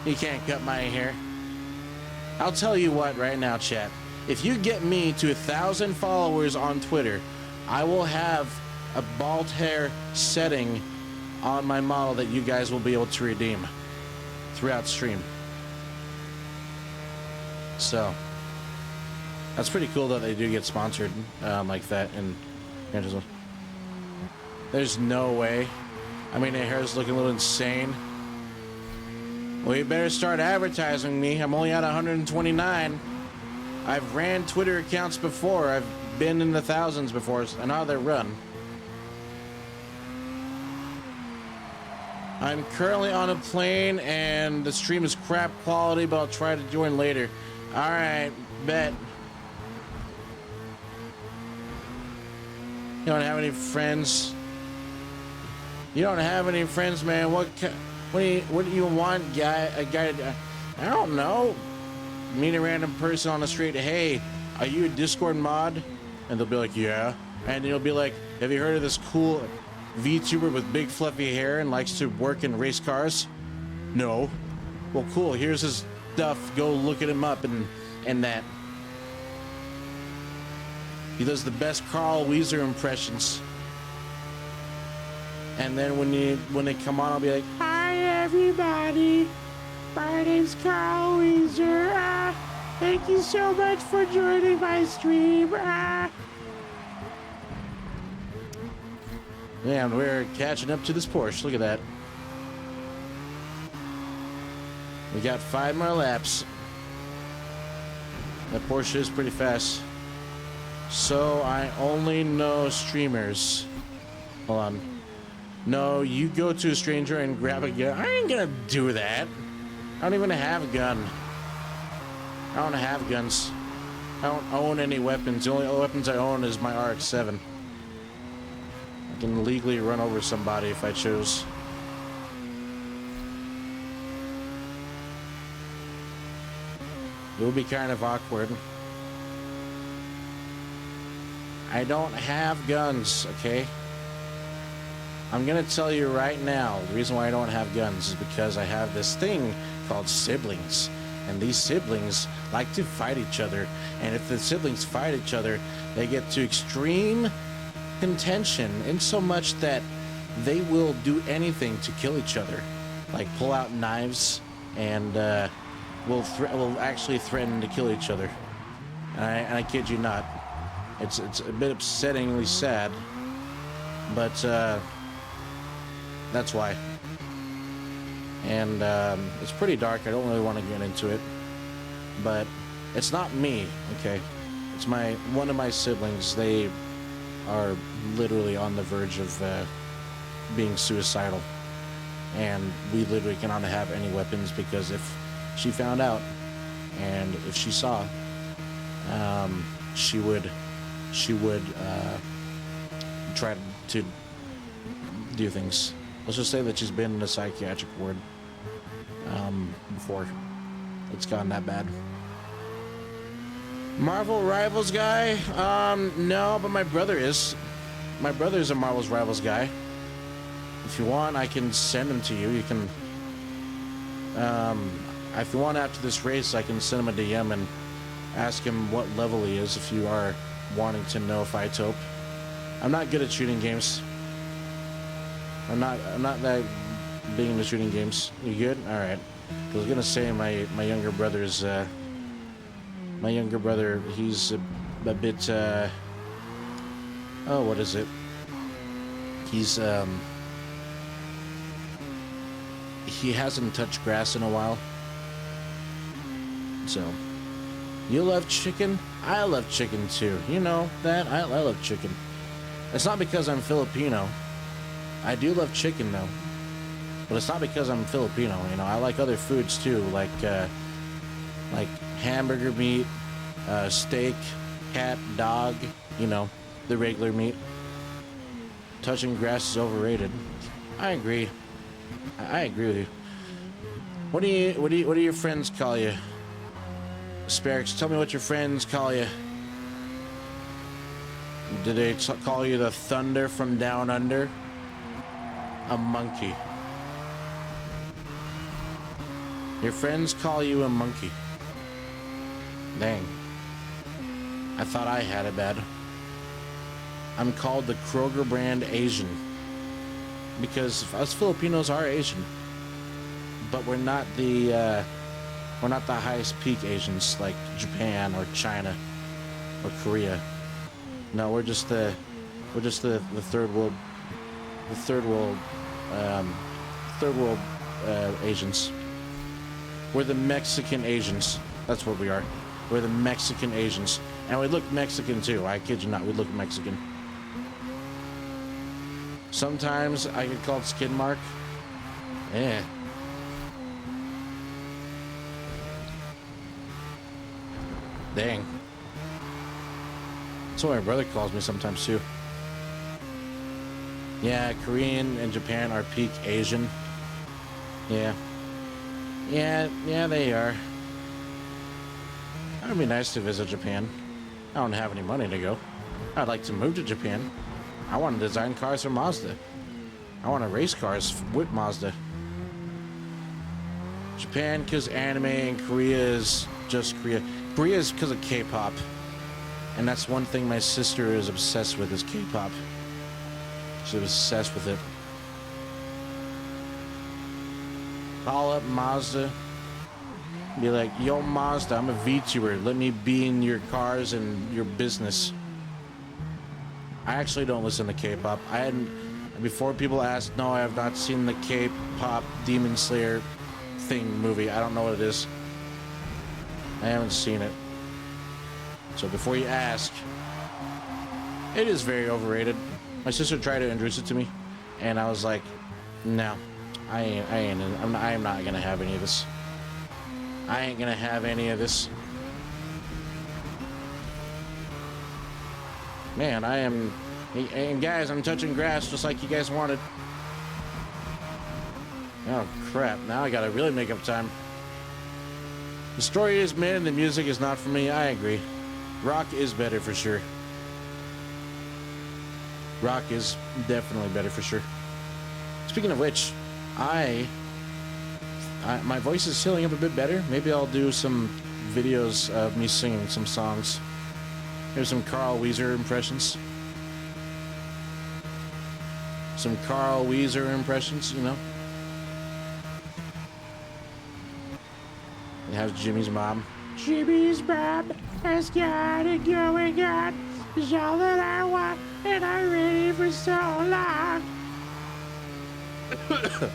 You can't cut my hair. I'll tell you what right now, chat. If you get me to 1,000 followers on Twitter, I will have a bald hair setting on my model that you guys will be able to redeem throughout stream. So that's pretty cool that they do get sponsored like that. And there's no way. I mean, their hair's looking a little insane. Well, you better start advertising me. I'm only at 129. I've ran Twitter accounts before. I've been in the thousands before. I know how they run. I'm currently on a plane and the stream is crap quality, but I'll try to join later. All right, bet. You don't have any friends? You don't have any friends, man. What do you want, guy? A guy? I don't know. Meet a random person on the street. Hey, are you a Discord mod? And they'll be like, yeah. And you'll be like, have you heard of this cool VTuber with big fluffy hair and likes to work in race cars? No. Well, cool. Here's his stuff. Go look at him up and that. He does the best Carl Weezer impressions. And then when they come on, I'll be like, hi everybody. My name's Carl Weezer. Thank you so much for joining my stream. Man, we're catching up to this Porsche. Look at that. We got 5 more laps. That Porsche is pretty fast. So I only know streamers. Hold on. No, you go to a stranger and grab a gun. I ain't gonna do that. I don't even have a gun. I don't have guns. I don't own any weapons. The only weapons I own is my RX-7. I can legally run over somebody if I choose. It would be kind of awkward. I don't have guns, okay? I'm gonna tell you right now, the reason why I don't have guns is because I have this thing called siblings. And these siblings like to fight each other. And if the siblings fight each other, they get to extreme contention in so much that they will do anything to kill each other. Like pull out knives and will actually threaten to kill each other. And I kid you not. It's a bit upsettingly sad. But that's why. And it's pretty dark. I don't really want to get into it, but it's not me, okay? It's one of my siblings. They are literally on the verge of being suicidal, and we literally cannot have any weapons because if she found out and if she saw, she would try to do things. Let's just say that she's been in a psychiatric ward before. It's gotten that bad. Marvel Rivals guy? No, but my brother is. My brother's a Marvel's Rivals guy. If you want, I can send him to you. You can, if you want after this race, I can send him a DM and ask him what level he is if you are wanting to know if I taupe. I'm not good at shooting games. I'm not that big into shooting games. You good? All right. I was gonna say my younger brother's my younger brother. He's a bit. Oh, what is it? He's he hasn't touched grass in a while. So, you love chicken? I love chicken too. You know that? I love chicken. It's not because I'm Filipino. I do love chicken though. But it's not because I'm Filipino, you know. I like other foods too, like hamburger meat, steak, cat, dog, you know, the regular meat. Touching grass is overrated. I agree. I agree with you. What do your friends call you? Sparix, tell me what your friends call you. Do they call you the thunder from down under? A monkey. Your friends call you a monkey. Dang. I thought I had it bad. I'm called the Kroger brand Asian. Because us Filipinos are Asian. But we're not the highest peak Asians like Japan or China or Korea. No, we're just the third world Asians. We're the Mexican Asians. That's what we are. We're the Mexican Asians. And we look Mexican too. I kid you not, we look Mexican. Sometimes I get called skid mark. Yeah. Dang. That's what my brother calls me sometimes too. Yeah, Korean and Japan are peak Asian. Yeah, they are. It would be nice to visit Japan. I don't have any money to go. I'd like to move to Japan. I want to design cars for Mazda. I want to race cars with Mazda. Japan because anime, and Korea is just Korea. Korea is because of K-pop. And that's one thing my sister is obsessed with is K-pop. She's obsessed with it. Call up Mazda. Be like, yo Mazda, I'm a VTuber. Let me be in your cars and your business. I actually don't listen to K-pop. I hadn't, before people asked, no, I have not seen the K-pop Demon Slayer thing movie. I don't know what it is. I haven't seen it. So before you ask, it is very overrated. My sister tried to introduce it to me, and I was like, no, I'm not gonna have any of this. I ain't gonna have any of this. Man, I am, and guys, I'm touching grass just like you guys wanted. Oh crap, now I gotta really make up time. The story is mid and the music is not for me. I agree. Rock is better for sure. Rock is definitely better for sure. Speaking of which, my voice is healing up a bit better. Maybe I'll do some videos of me singing some songs. Here's some Carl Weezer impressions. Some Carl Weezer impressions, you know. It has Jimmy's mom. Jimmy's mom has got it going on. It's all that I want, and I'm ready for so long.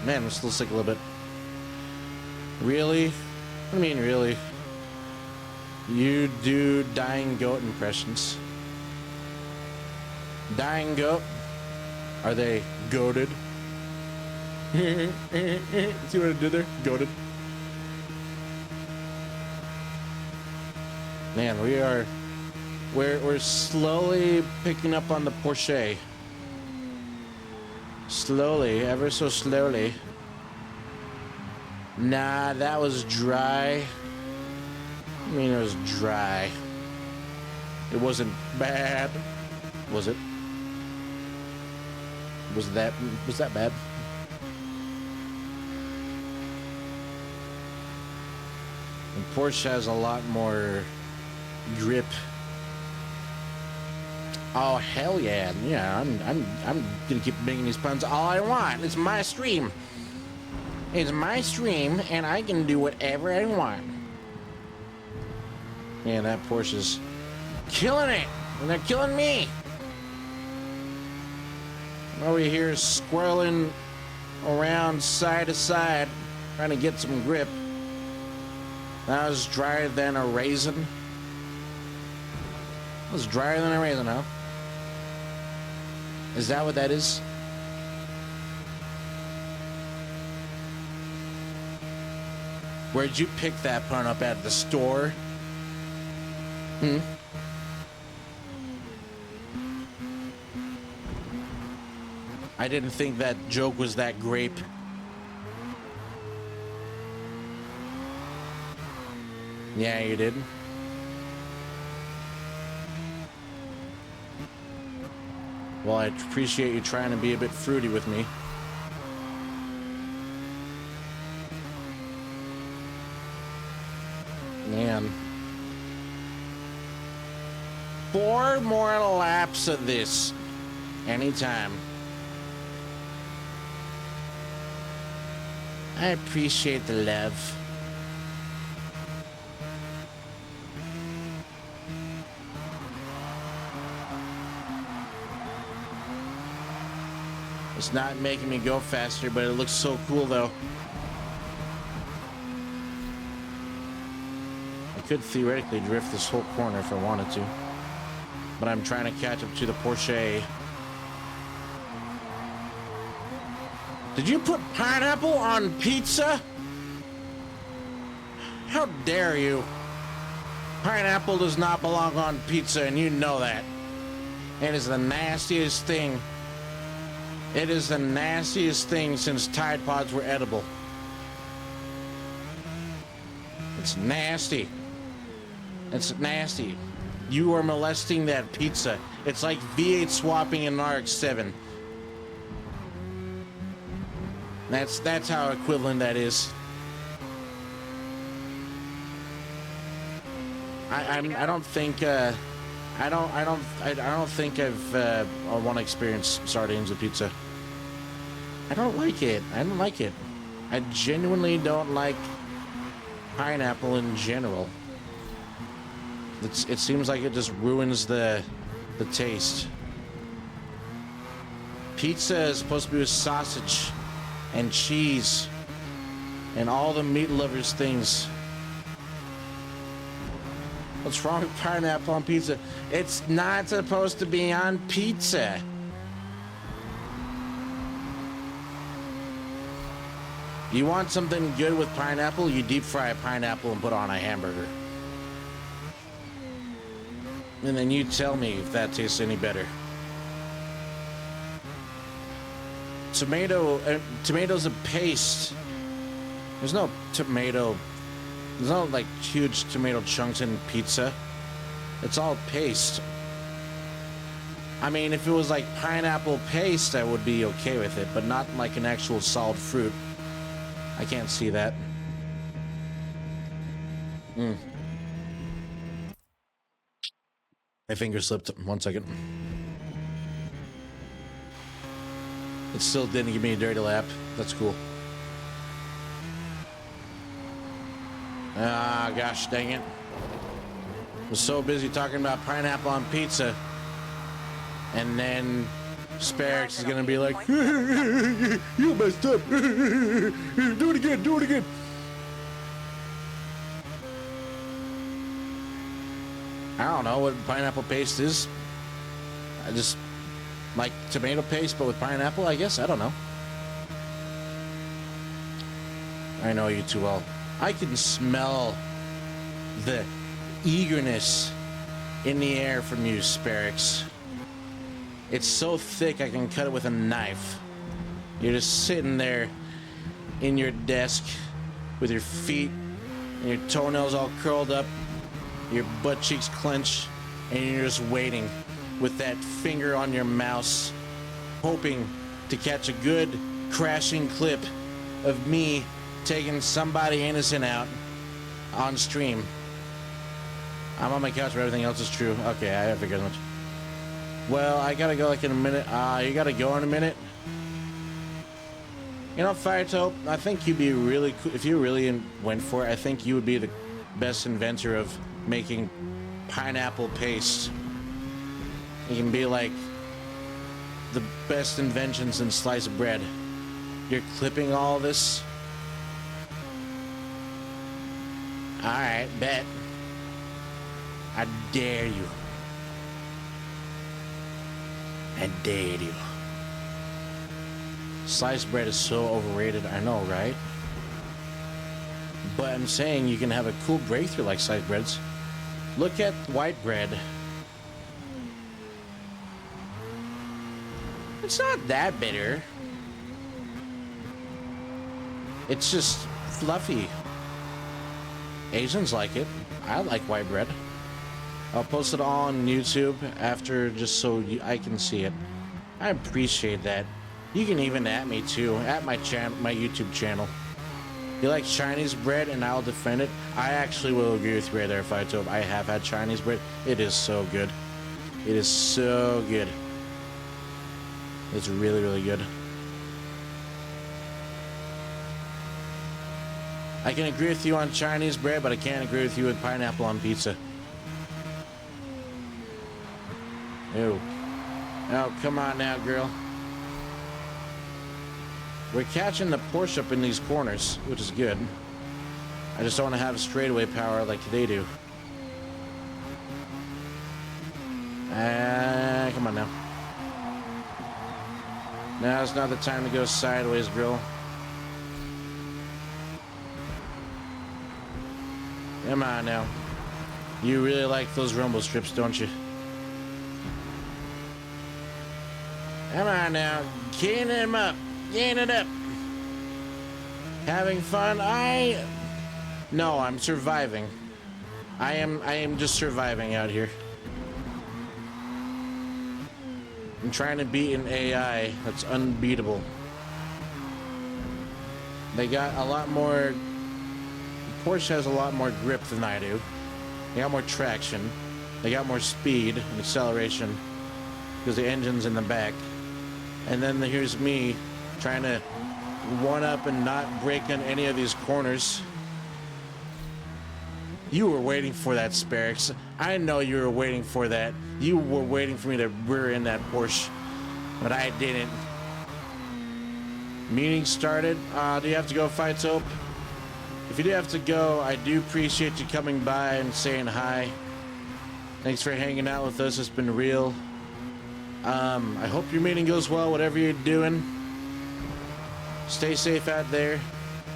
Man, I'm still sick a little bit. Really? I mean, really? You do dying goat impressions. Dying goat? Are they goated? See what I did there? Goated. Man, we're slowly picking up on the Porsche. Slowly, ever so slowly. Nah, that was dry. I mean, it was dry. It wasn't bad, was it? Was that bad? And Porsche has a lot more grip. Oh hell yeah, yeah! I'm gonna keep making these puns all I want. It's my stream. It's my stream, and I can do whatever I want. Yeah, that Porsche's killing it, and they're killing me. Over here, squirreling around side to side, trying to get some grip. That was drier than a raisin. It was drier than a raisin, huh? Is that what that is? Where'd you pick that pun up at the store? I didn't think that joke was that grape. Yeah, you did. Well, I appreciate you trying to be a bit fruity with me. Man. 4 more laps of this. Anytime. I appreciate the love. It's not making me go faster, but it looks so cool though. I could theoretically drift this whole corner if I wanted to, but I'm trying to catch up to the Porsche. Did you put pineapple on pizza? How dare you? Pineapple does not belong on pizza, and you know that. It is the nastiest thing. It is the nastiest thing since Tide Pods were edible. It's nasty. It's nasty. You are molesting that pizza. It's like V8 swapping an RX-7. That's how equivalent that is. I don't think I want to experience sardines with pizza. I don't like it. I don't like it. I genuinely don't like pineapple in general. It seems like it just ruins the taste. Pizza is supposed to be with sausage and cheese and all the meat lovers things. What's wrong with pineapple on pizza? It's not supposed to be on pizza. You want something good with pineapple? You deep fry a pineapple and put on a hamburger. And then you tell me if that tastes any better. Tomato's a paste. There's no tomato. There's no like huge tomato chunks in pizza. It's all paste. I mean, if it was like pineapple paste, I would be okay with it, but not like an actual solid fruit. I can't see that. My finger slipped. 1 second. It still didn't give me a dirty lap. That's cool. Ah, gosh dang it. I was so busy talking about pineapple on pizza. And then Sparix is gonna be like, you messed up. Do it again, do it again. I don't know what pineapple paste is. I just like tomato paste, but with pineapple, I guess. I don't know. I know you too well. I can smell the eagerness in the air from you, Sparix. It's so thick I can cut it with a knife. You're just sitting there in your desk with your feet and your toenails all curled up, your butt cheeks clenched, and you're just waiting with that finger on your mouse, hoping to catch a good crashing clip of me taking somebody innocent out on stream. I'm on my couch where everything else is true. Okay, I figured as much. Well, I gotta go like in a minute. You gotta go in a minute. You know, Firetope, I think you'd be really cool. If you really went for it, I think you would be the best inventor of making pineapple paste. You can be like the best inventions in sliced bread. You're clipping all this? Alright, bet. I dare you. I dare you. Sliced bread is so overrated, I know, right? But I'm saying you can have a cool breakthrough like sliced breads. Look at white bread. It's not that bitter. It's just fluffy. Asians like it. I like white bread. I'll post it on YouTube after just so I can see it. I appreciate that. You can even at me too, at my channel, my YouTube channel. You like Chinese bread and I'll defend it. I actually will agree with you right there, Firetope. I have had Chinese bread. It is so good. It is so good. It's really, really good. I can agree with you on Chinese bread, but I can't agree with you with pineapple on pizza. Ew. Oh, come on now, girl. We're catching the Porsche up in these corners, which is good. I just don't want to have straightaway power like they do. Come on now. Now's not the time to go sideways, girl. Come on now. You really like those rumble strips, don't you? Come on now. Gain him up. Gain it up. Having fun? No, I'm surviving. I am just surviving out here. I'm trying to beat an AI that's unbeatable. They got a lot more... Porsche has a lot more grip than I do. They got more traction. They got more speed and acceleration because the engine's in the back. And then here's me trying to one up and not break on any of these corners. You were waiting for that, Sparix. I know you were waiting for that. You were waiting for me to rear in that Porsche, but I didn't. Meeting started. Do you have to go, Firetope? If you do have to go, I do appreciate you coming by and saying hi. Thanks for hanging out with us. It's been real. I hope your meeting goes well, whatever you're doing. Stay safe out there.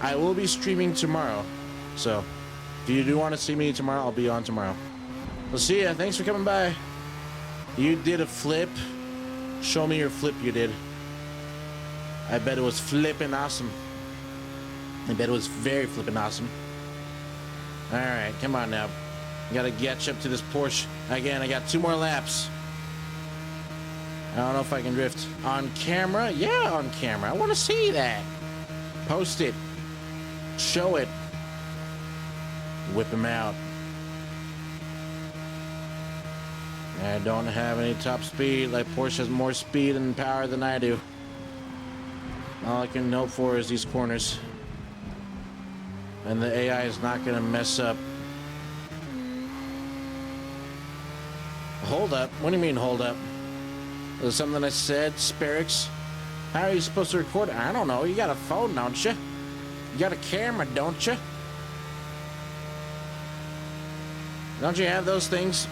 I will be streaming tomorrow, so if you do want to see me tomorrow, I'll be on tomorrow. We'll see ya. Thanks for coming by. You did a flip. Show me your flip you did. I bet it was flipping awesome. I bet it was very flipping awesome. Alright, come on now. Gotta catch up to this Porsche. Again, I got 2 more laps. I don't know if I can drift. On camera? Yeah, on camera. I want to see that. Post it. Show it. Whip him out. I don't have any top speed. Like Porsche has more speed and power than I do. All I can hope for is these corners. And the AI is not going to mess up. Hold up. What do you mean, hold up? Is it something I said, Sparix? How are you supposed to record it? I don't know. You got a phone, don't you? You got a camera, don't you? Don't you have those things?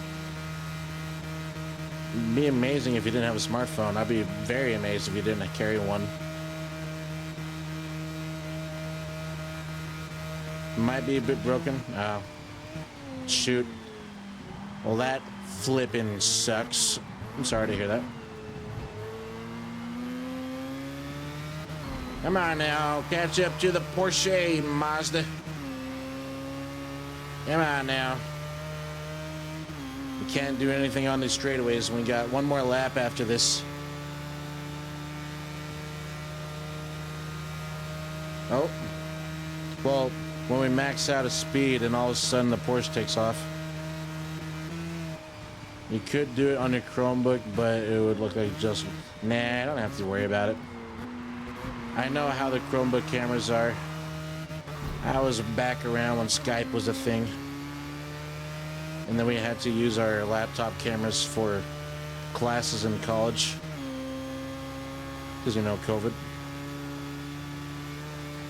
It'd be amazing if you didn't have a smartphone. I'd be very amazed if you didn't carry one. Might be a bit broken. Oh. Shoot. Well, that flipping sucks. I'm sorry to hear that. Come on now. Catch up to the Porsche, Mazda. Come on now. We can't do anything on these straightaways. We got 1 more lap after this. Oh. Well, when we max out a speed and all of a sudden the Porsche takes off. You could do it on your Chromebook, but it would look like just... Nah, I don't have to worry about it. I know how the Chromebook cameras are. I was back around when Skype was a thing. And then we had to use our laptop cameras for classes in college. Because, you know, COVID.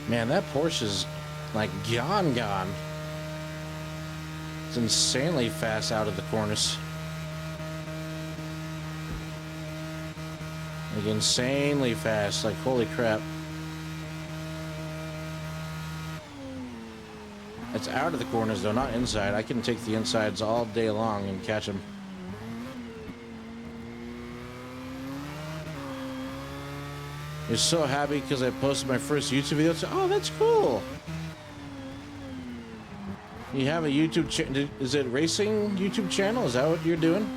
Man, that Porsche's like gone. It's insanely fast out of the corners. Like insanely fast, like holy crap. It's out of the corners though, not inside. I can take the insides all day long and catch them. You're so happy because I posted my first YouTube video. Oh, that's cool. You have a YouTube channel. Is it racing YouTube channel? Is that what you're doing?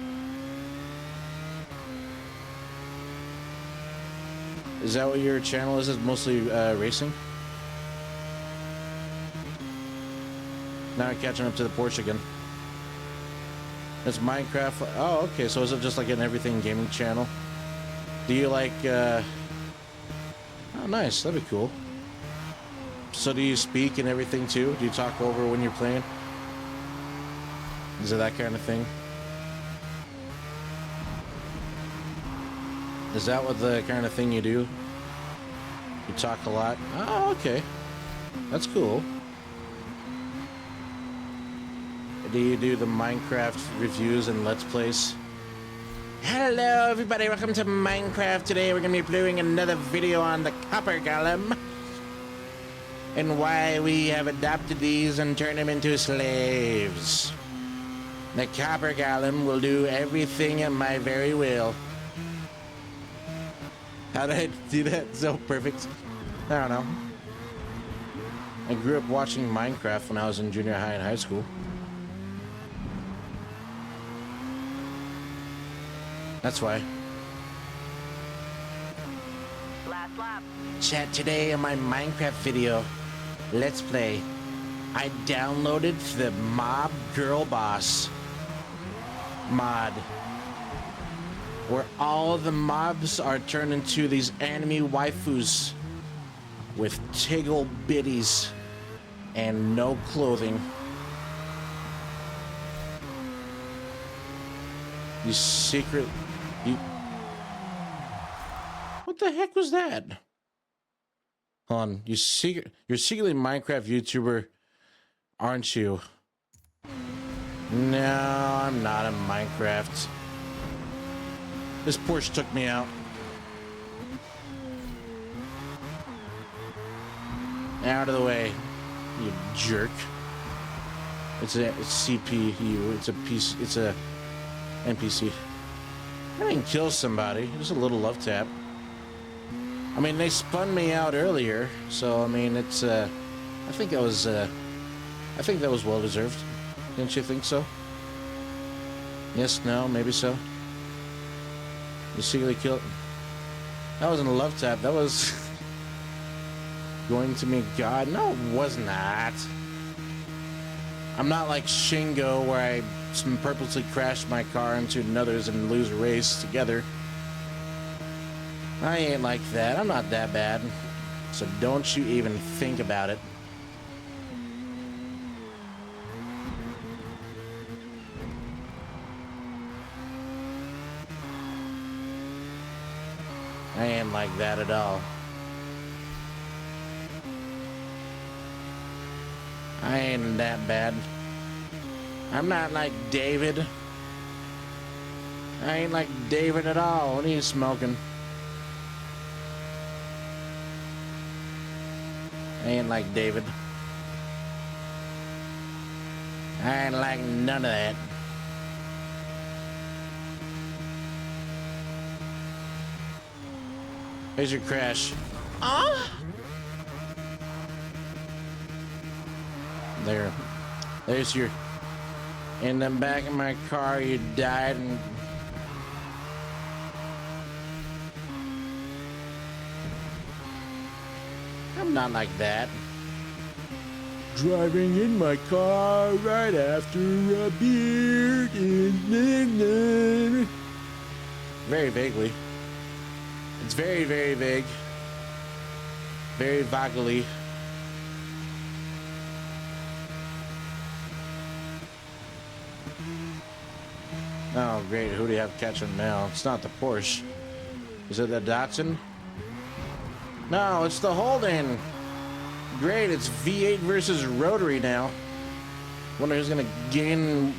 Is that what your channel is? Is mostly racing? Now I'm catching up to the Porsche again. It's Minecraft. Oh, okay. So is it just like an everything gaming channel? Do you like... Oh, nice. That'd be cool. So do you speak and everything too? Do you talk over when you're playing? Is it that kind of thing? Is that what the kind of thing you do? You talk a lot? Oh, okay. That's cool. Do you do the Minecraft reviews and Let's Plays? Hello everybody, welcome to Minecraft. Today we're going to be doing another video on the copper golem. And why we have adopted these and turned them into slaves. The copper golem will do everything at my very will. How did I do that so perfect? I don't know. I grew up watching Minecraft when I was in junior high and high school. That's why. Last lap. Chat, today on my Minecraft video, Let's Play, I downloaded the Mob Girl Boss mod, where all the mobs are turned into these anime waifus with tiggle bitties and no clothing. You secret... What the heck was that? Hold on, you're secretly a Minecraft YouTuber, aren't you? No, I'm not a Minecraft. This Porsche took me out. Out of the way, you jerk. It's CPU. It's a piece. It's a NPC. I didn't kill somebody. Just a little love tap. I mean, they spun me out earlier, so I mean, it's. I think that was well deserved. Didn't you think so? Yes, no, maybe so. You secretly killed... That wasn't a love tap. That was... going to meet God. No, it was not. I'm not like Shingo, where I purposely crashed my car into another's and lose a race together. I ain't like that. I'm not that bad. So don't you even think about it. I ain't like that at all. I ain't that bad. I'm not like David. I ain't like David at all. What are you smoking? I ain't like David. I ain't like none of that. Here's your crash. There's your... In the back of my car, you died and... I'm not like that. driving in my car right after a beer. Very vaguely. It's very, very vague. Very vaguely. Oh, great. Who do you have catching now? It's not the Porsche. Is it the Datsun? No, it's the Holden. Great. It's V8 versus rotary now. Wonder who's going to gain.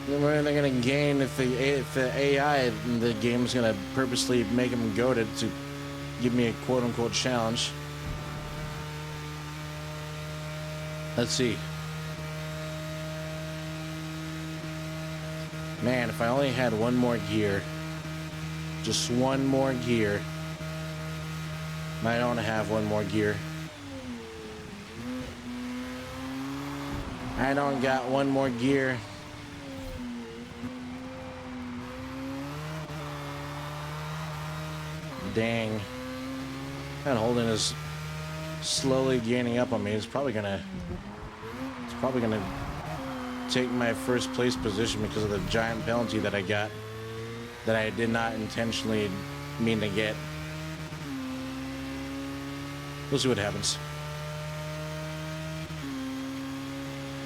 What are they going to gain if the AI in the game is going to purposely make them goaded to give me a quote-unquote challenge? Let's see. Man, if I only had one more gear. Just one more gear. I don't have one more gear. I don't got one more gear. Dang. That Holden is slowly gaining up on me. It's probably gonna take my first place position because of the giant penalty that I got that I did not intentionally mean to get. We'll see what happens.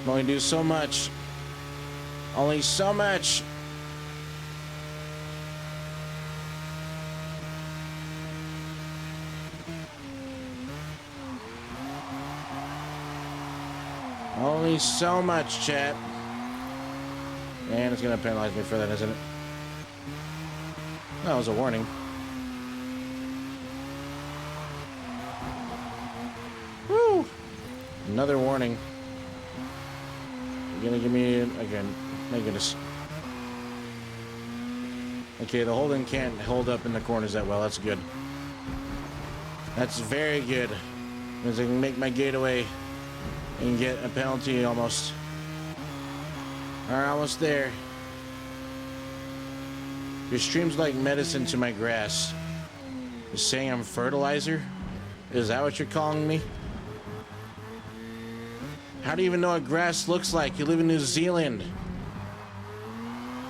Only do so much. Only so much. Only so much, chat. And it's gonna penalize me for that, isn't it? That was a warning. Woo! Another warning. You're gonna give me again. My goodness. Okay, the Holden can't hold up in the corners that well. That's good. That's very good. Because I can make my getaway and get a penalty almost. Alright, almost there. Your stream's like medicine to my grass. You're saying I'm fertilizer? Is that what you're calling me? How do you even know what grass looks like? You live in New Zealand.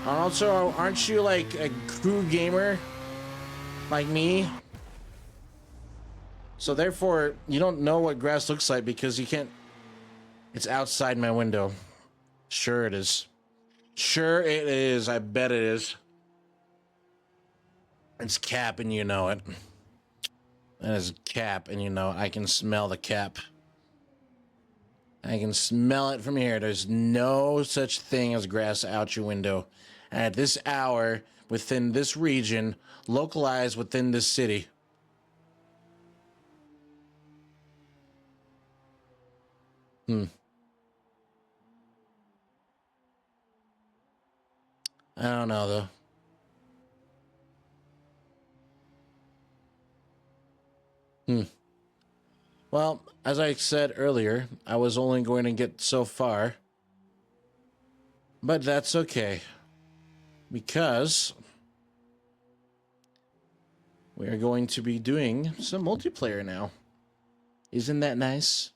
And also, aren't you like a crew gamer? Like me? So therefore, you don't know what grass looks like because you can't... It's outside my window. Sure it is. Sure it is. I bet it is. It's cap and you know it. That is cap and you know it. I can smell the cap. I can smell it from here. There's no such thing as grass out your window. At this hour, within this region, localized within this city. I don't know, though. Well, as I said earlier, I was only going to get so far. But that's okay. Because we are going to be doing some multiplayer now. Isn't that nice?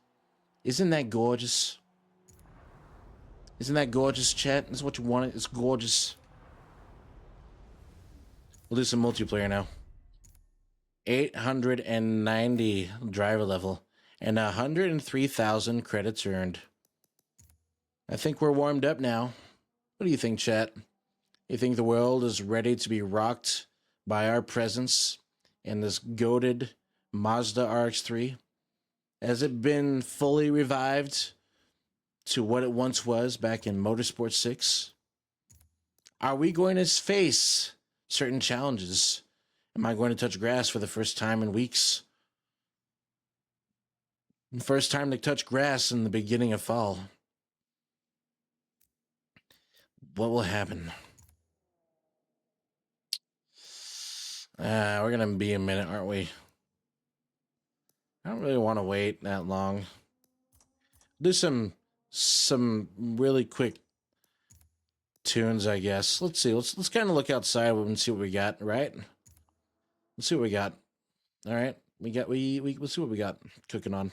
Isn't that gorgeous? Isn't that gorgeous, chat? That's what you wanted. It's gorgeous. We'll do some multiplayer now. 890 driver level and 103,000 credits earned. I think we're warmed up now. What do you think, chat? You think the world is ready to be rocked by our presence in this goated Mazda RX-3? Has it been fully revived to what it once was back in Motorsport 6? Are we going to face certain challenges? Am I going to touch grass for the first time in weeks? First time to touch grass in the beginning of fall. What will happen? We're going to be a minute, aren't we? I don't really want to wait that long. Do some really quick tunes, I guess. Let's see. Let's kind of look outside and see what we got, right? Let's see what we got. All right. Let's see what we got cooking on.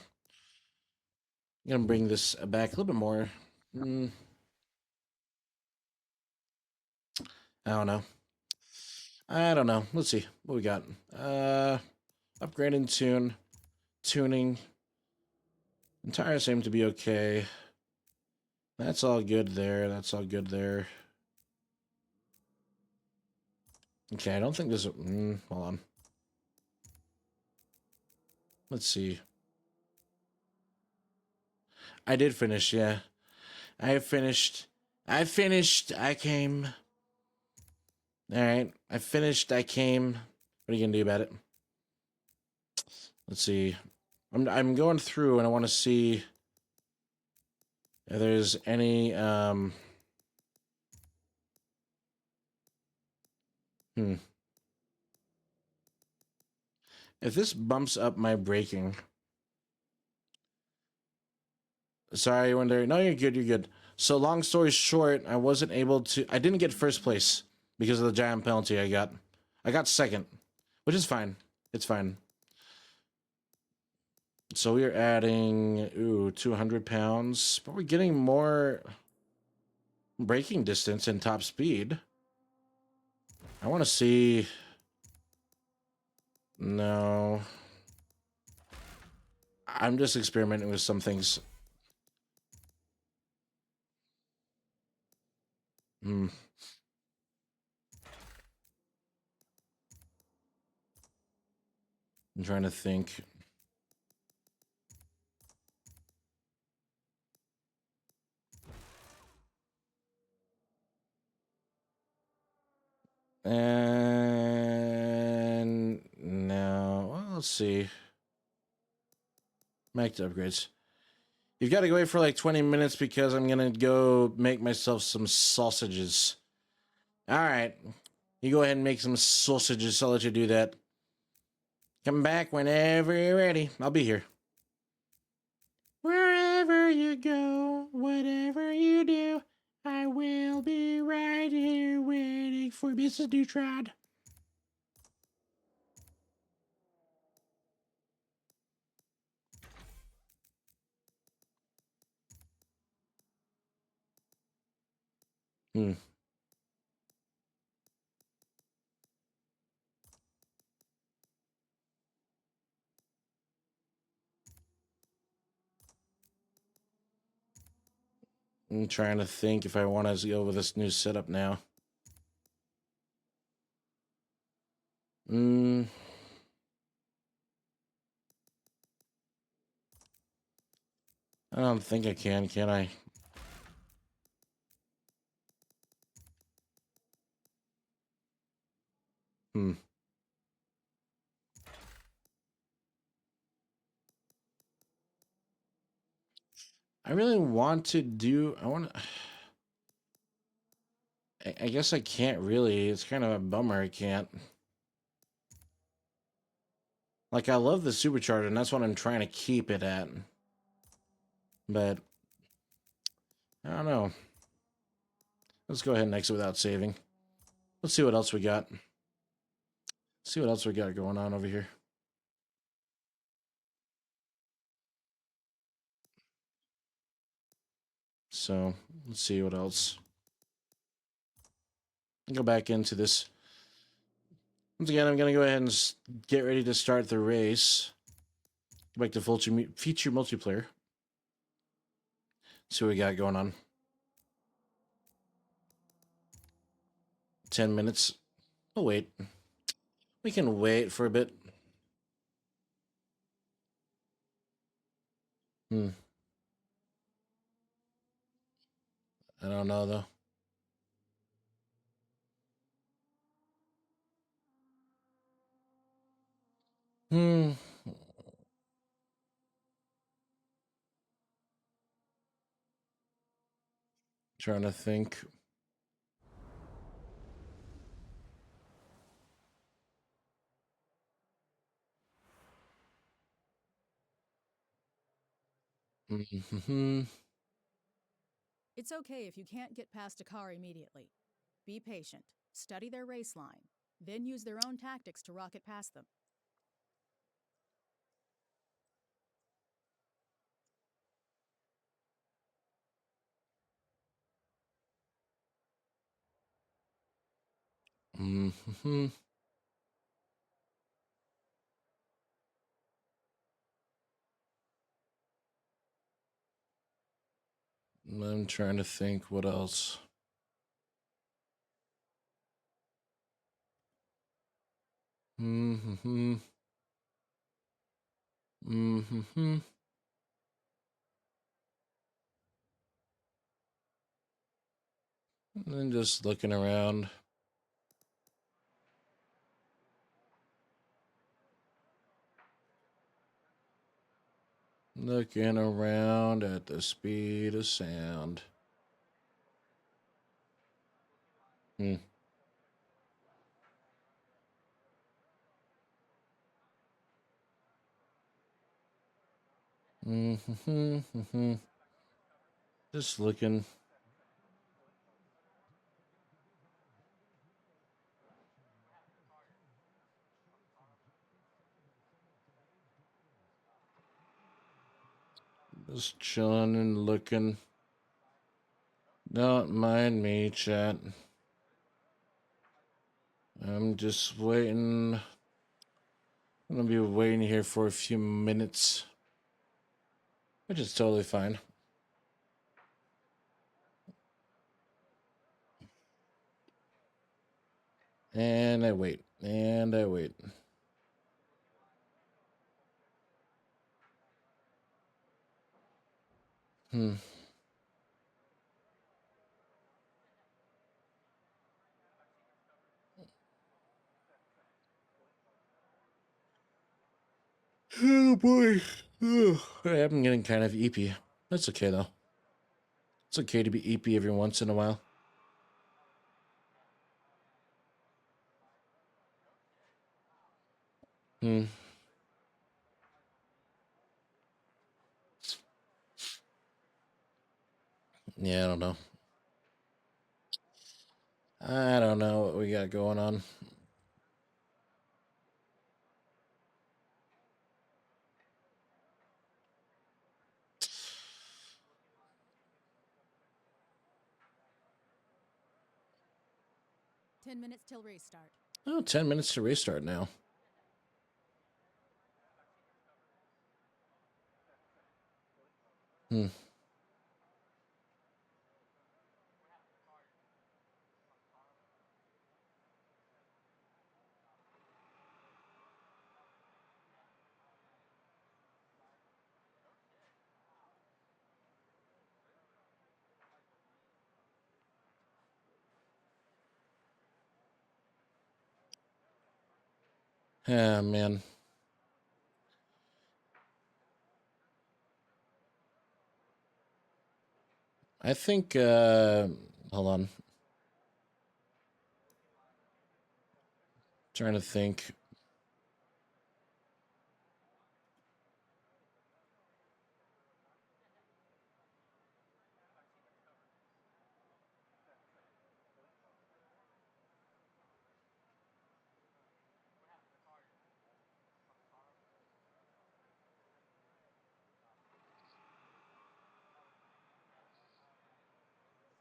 I'm gonna bring this back a little bit more. I don't know. I don't know. Let's see what we got. Upgrade and tuning. Tires seem to be okay. That's all good there. That's all good there. Okay, I don't think there's a... hold on. Let's see. I did finish, yeah. I finished. I came. Alright. I finished. I came. What are you gonna do about it? Let's see. I'm going through and I want to see if there's any... If this bumps up my braking... Sorry, when they're... No, you're good, you're good. So, long story short, I wasn't able to... I didn't get first place because of the giant penalty I got. I got second, which is fine. It's fine. So we are adding, 200 pounds, but we're getting more braking distance and top speed. I want to see... No. I'm just experimenting with some things. I'm trying to think. And now, well, let's see. Back to upgrades. You've got to go away for like 20 minutes because I'm going to go make myself some sausages. All right. You go ahead and make some sausages. I'll let you do that. Come back whenever you're ready. I'll be here. Wherever you go, whatever you do, I will be right here waiting for Mrs. Neutron. I'm trying to think if I want to go with this new setup now. I don't think I can I? I really want to do... I guess I can't really. It's kind of a bummer I can't. Like, I love the supercharger, and that's what I'm trying to keep it at. But, I don't know. Let's go ahead and exit without saving. Let's see what else we got. See what else we got going on over here. So, let's see what else. Go back into this. Once again, I'm going to go ahead and get ready to start the race. Go back to feature multiplayer. See what we got going on. 10 minutes. Oh, wait. We can wait for a bit. I don't know, though. Trying to think. It's okay if you can't get past a car immediately. Be patient, study their race line, then use their own tactics to rocket past them. Mm-hmm. I'm trying to think what else. Mm-hmm. Mm-hmm. And just looking around. Looking around at the speed of sound. Hmm. Mm-hmm. Mm-hmm. Just looking. Just chilling and looking. Don't mind me, chat. I'm just waiting. I'm gonna be waiting here for a few minutes, which is totally fine. And I wait. And I wait. Hmm. Oh boy. Ugh. I'm getting kind of eepy. That's okay though. It's okay to be eepy every once in a while. Hmm. Yeah, I don't know. I don't know what we got going on. Ten minutes till restart. Oh, 10 minutes to restart now. Hmm. Ah, man. I think, hold on. Trying to think.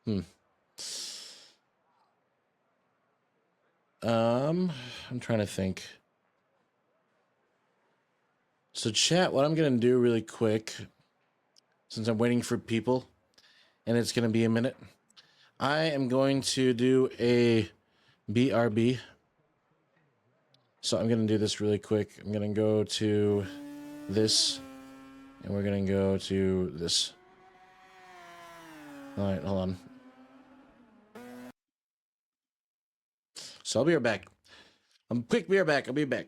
Hmm. I'm trying to think. So, chat, what I'm going to do really quick, since I'm waiting for people, and it's going to be a minute, I am going to do a BRB. So, I'm going to do this really quick. I'm going to go to this, and we're going to go to this. All right, hold on. So, I'll be right back. Quick, be right back. I'll be back.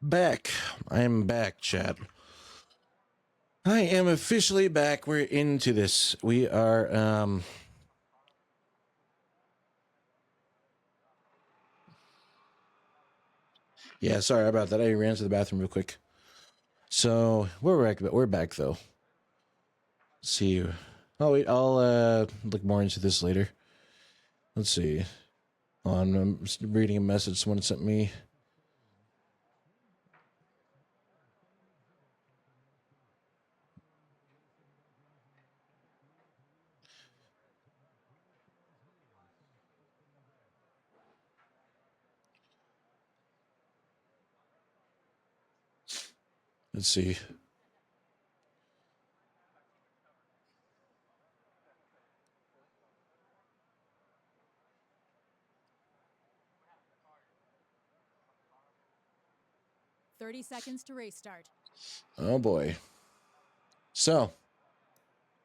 back. I am back, chat. I am officially back. We're into this. We are, yeah, sorry about that. I ran to the bathroom real quick. So, we're back, though. Let's see. Oh, wait, I'll, look more into this later. Let's see. I'm reading a message someone sent me. Let's see. "30 seconds to race start." Oh boy. So,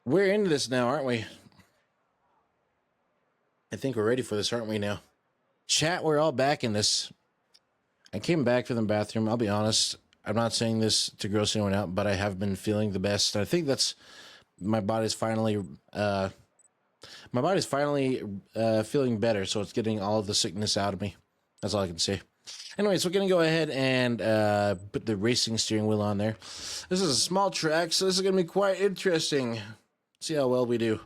we're into this now, aren't we? I think we're ready for this, aren't we now? Chat, we're all back in this. I came back from the bathroom. I'll be honest. I'm not saying this to gross anyone out, but I have been feeling the best. I think that's my body's finally feeling better, so it's getting all of the sickness out of me. That's all I can say. Anyways, we're going to go ahead and put the racing steering wheel on there. This is a small track, so this is going to be quite interesting. See how well we do.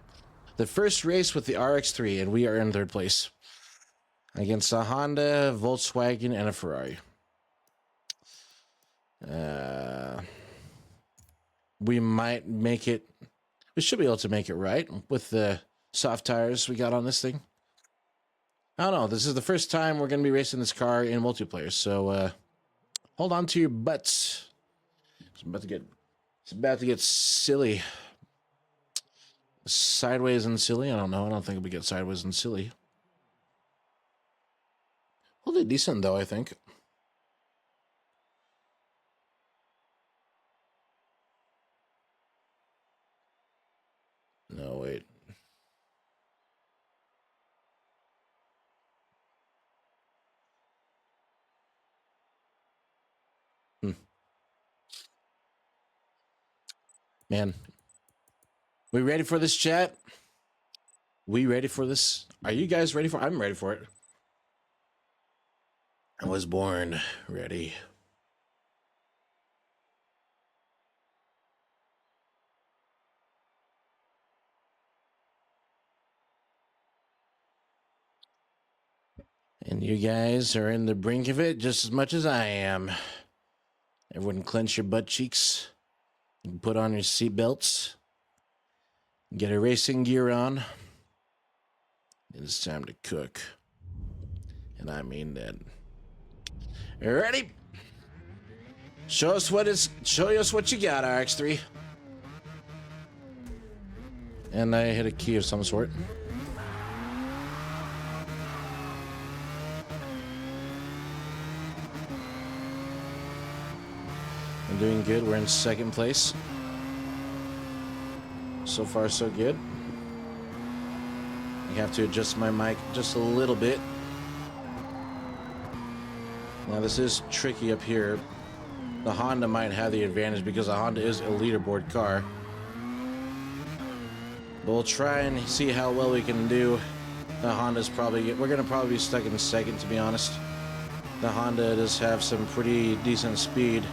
The first race with the RX-3, and we are in third place. Against a Honda, Volkswagen, and a Ferrari. We might make it... We should be able to make it right with the soft tires we got on this thing. I don't know. This is the first time we're going to be racing this car in multiplayer, so hold on to your butts. It's about to get silly. Sideways and silly? I don't know. I don't think we get sideways and silly. Well, they're decent, though, I think. No, wait. Man. We ready for this, chat? We ready for this? Are you guys ready for it? I'm ready for it. I was born ready. And you guys are in the brink of it just as much as I am. Everyone clench your butt cheeks. Put on your seatbelts. Get a racing gear on. It's time to cook. And I mean that. Ready? Show us what you got, RX-3. And I hit a key of some sort. I'm doing good. We're in second place. So far, so good. I have to adjust my mic just a little bit. Now, this is tricky up here. The Honda might have the advantage because the Honda is a leaderboard car. But we'll try and see how well we can do. The Honda's we're going to probably be stuck in second, to be honest. The Honda does have some pretty decent speed.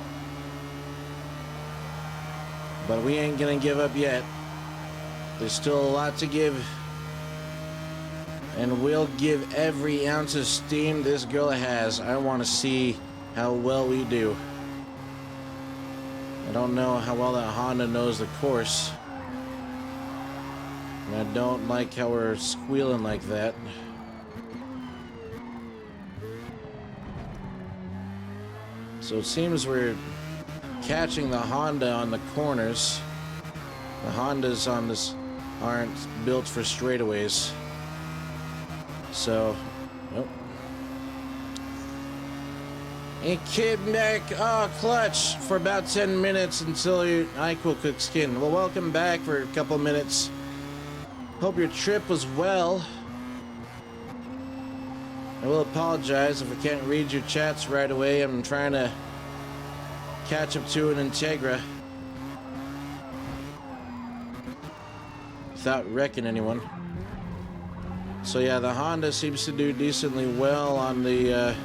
But we ain't going to give up yet. There's still a lot to give. And we'll give every ounce of steam this girl has. I want to see how well we do. I don't know how well that Honda knows the course. And I don't like how we're squealing like that. So it seems we're catching the Honda on the corners. The Hondas on this aren't built for straightaways. So, nope. And came back, clutch for about 10 minutes until your NyQuil cooked skin. Well, welcome back for a couple minutes. Hope your trip was well. I will apologize if I can't read your chats right away. I'm trying to catch up to an Integra without wrecking anyone. So yeah, the Honda seems to do decently well on the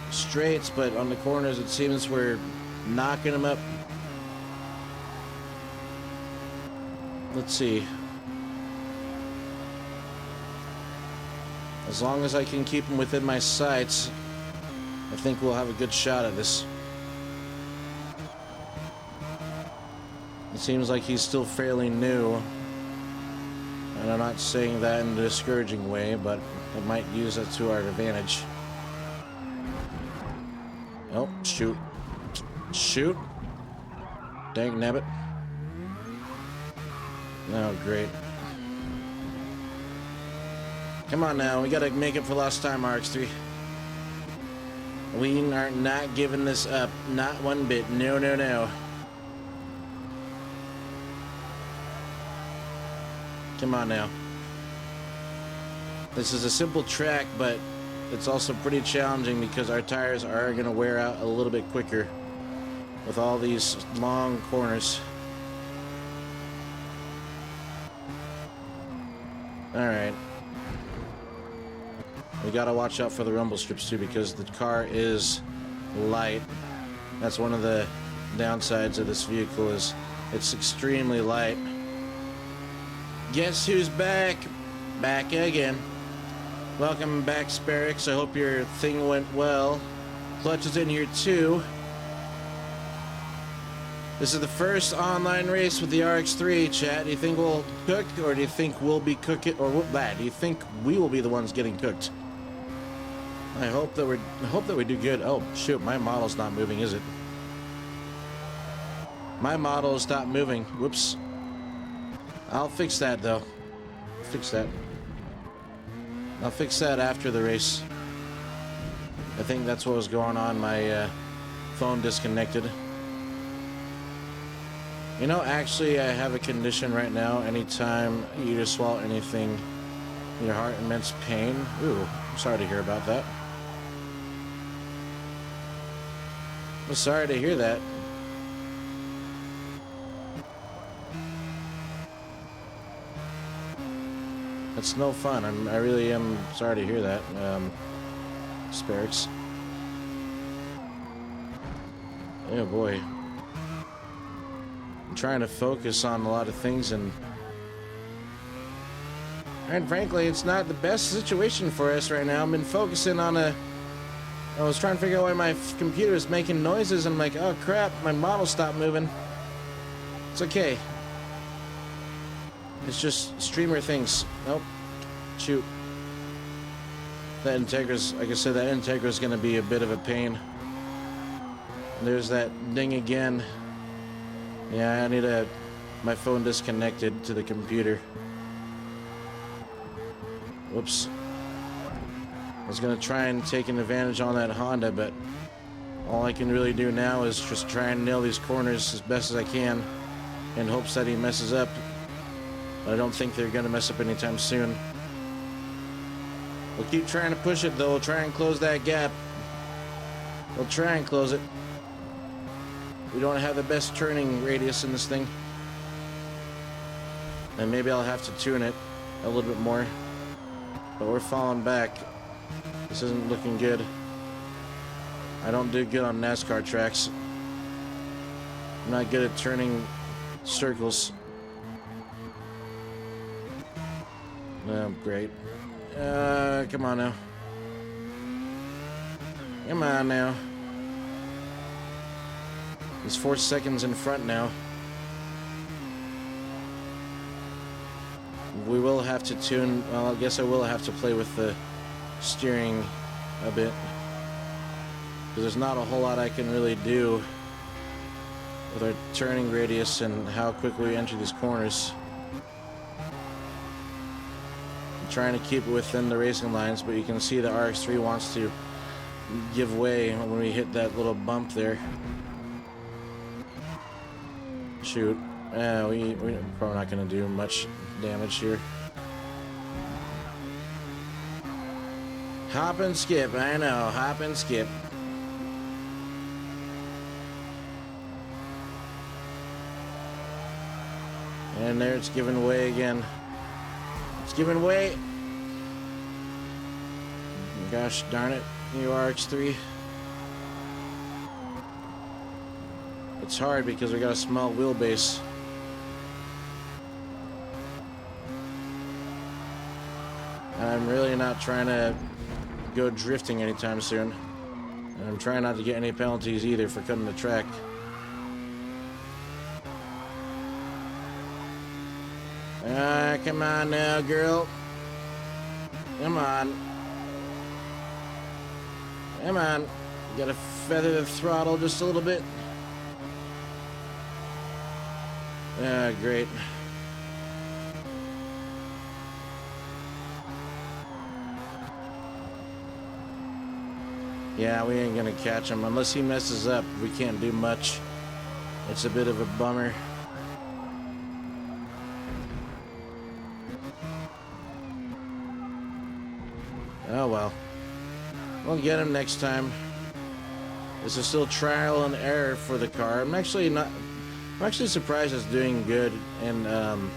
straights, but on the corners it seems we're knocking them up. Let's see. As long as I can keep him within my sights, I think we'll have a good shot at this. It seems like he's still fairly new. And I'm not saying that in a discouraging way, but I might use it to our advantage. Oh, shoot. Shoot. Dang nabbit. Oh, great. Come on now, we gotta make it for last time, RX3. We are not giving this up, not one bit. No, no, no. Come on now. This is a simple track, but it's also pretty challenging because our tires are gonna wear out a little bit quicker with all these long corners. All right. We gotta watch out for the rumble strips too because the car is light. That's one of the downsides of this vehicle is it's extremely light. Guess who's back? Back again. Welcome back, Sparix. I hope your thing went well. Clutch is in here too. This is the first online race with the RX3, chat. Do you think we'll cook, or do you think we'll be cooking, or do you think we will be the ones getting cooked? I hope that we do good. Oh shoot, my model's not moving, is it? My model stopped moving. Whoops. I'll fix that though. Fix that. I'll fix that after the race. I think that's what was going on. My phone disconnected. You know, actually, I have a condition right now. Anytime you just swallow anything, your heart immense pain. Ooh, I'm sorry to hear about that. I'm sorry to hear that. It's no fun. I really am sorry to hear that, Sparix. Oh boy. I'm trying to focus on a lot of things, and frankly, it's not the best situation for us right now. I've been focusing on I was trying to figure out why my computer is making noises, and I'm like, oh crap, my model stopped moving. It's okay. It's just streamer things. Nope. Shoot. That Integra's, like I said, that Integra's gonna be a bit of a pain. There's that ding again. Yeah, I need my phone disconnected to the computer. Whoops. I was gonna try and take an advantage on that Honda, but all I can really do now is just try and nail these corners as best as I can in hopes that he messes up. But I don't think they're gonna mess up anytime soon. We'll keep trying to push it though. We'll try and close that gap. We'll try and close it. We don't have the best turning radius in this thing. And maybe I'll have to tune it a little bit more. But we're falling back. This isn't looking good. I don't do good on NASCAR tracks. I'm not good at turning circles. Oh, great. Come on now. Come on now. He's 4 seconds in front now. We will have to tune. Well, I guess I will have to play with the steering a bit. Because there's not a whole lot I can really do with our turning radius and how quickly we enter these corners. I'm trying to keep it within the racing lines, but you can see the RX3 wants to give way when we hit that little bump there. Shoot. We're probably not going to do much damage here. Hop and skip. I know. Hop and skip. And there it's giving way again. It's giving way. Gosh darn it, you RX-3. It's hard because we got a small wheelbase. And I'm really not trying to go drifting anytime soon. And I'm trying not to get any penalties either for cutting the track. Come on now, girl. Come on. Come on. You gotta feather the throttle just a little bit. Great. Yeah, we ain't gonna catch him unless he messes up. We can't do much. It's a bit of a bummer. Oh well. We'll get him next time. This is still trial and error for the car. I'm actually surprised it's doing good in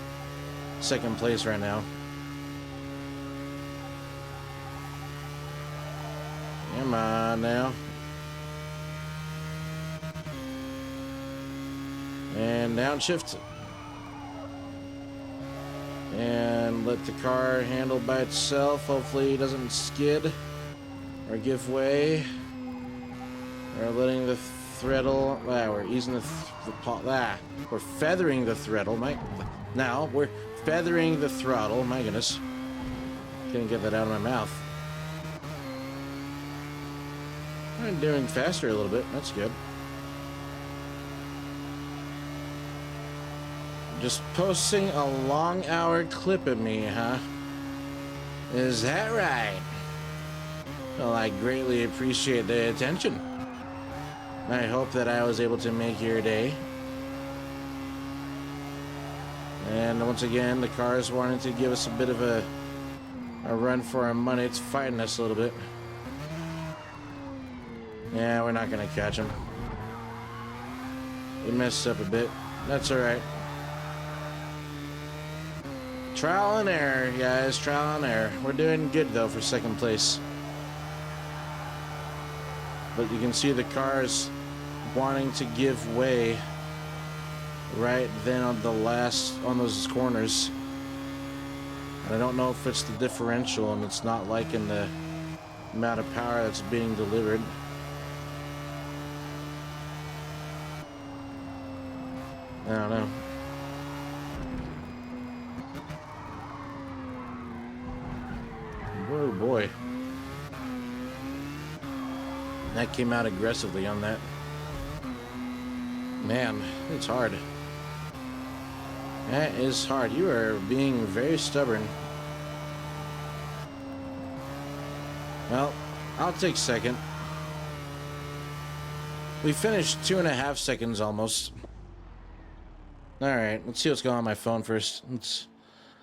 second place right now. Come on now. And downshift. And let the car handle by itself. Hopefully it doesn't skid or give way. We're letting the throttle. We're easing we're feathering the throttle. Now we're feathering the throttle. My goodness. Couldn't get that out of my mouth. I'm doing faster a little bit. That's good. Just posting a long-hour clip of me, huh? Is that right? Well, I greatly appreciate the attention. I hope that I was able to make your day. And once again, the car is wanting to give us a bit of a run for our money. It's fighting us a little bit. Yeah, we're not gonna catch him. We messed up a bit. That's alright. Trial and error, guys. Trial and error. We're doing good, though, for second place. But you can see the cars wanting to give way right then on those corners. And I don't know if it's the differential and it's not liking the amount of power that's being delivered. I don't know. Oh boy. That came out aggressively on that. Man, it's hard. That is hard. You are being very stubborn. Well, I'll take second. We finished 2.5 seconds almost. Alright, let's see what's going on my phone first.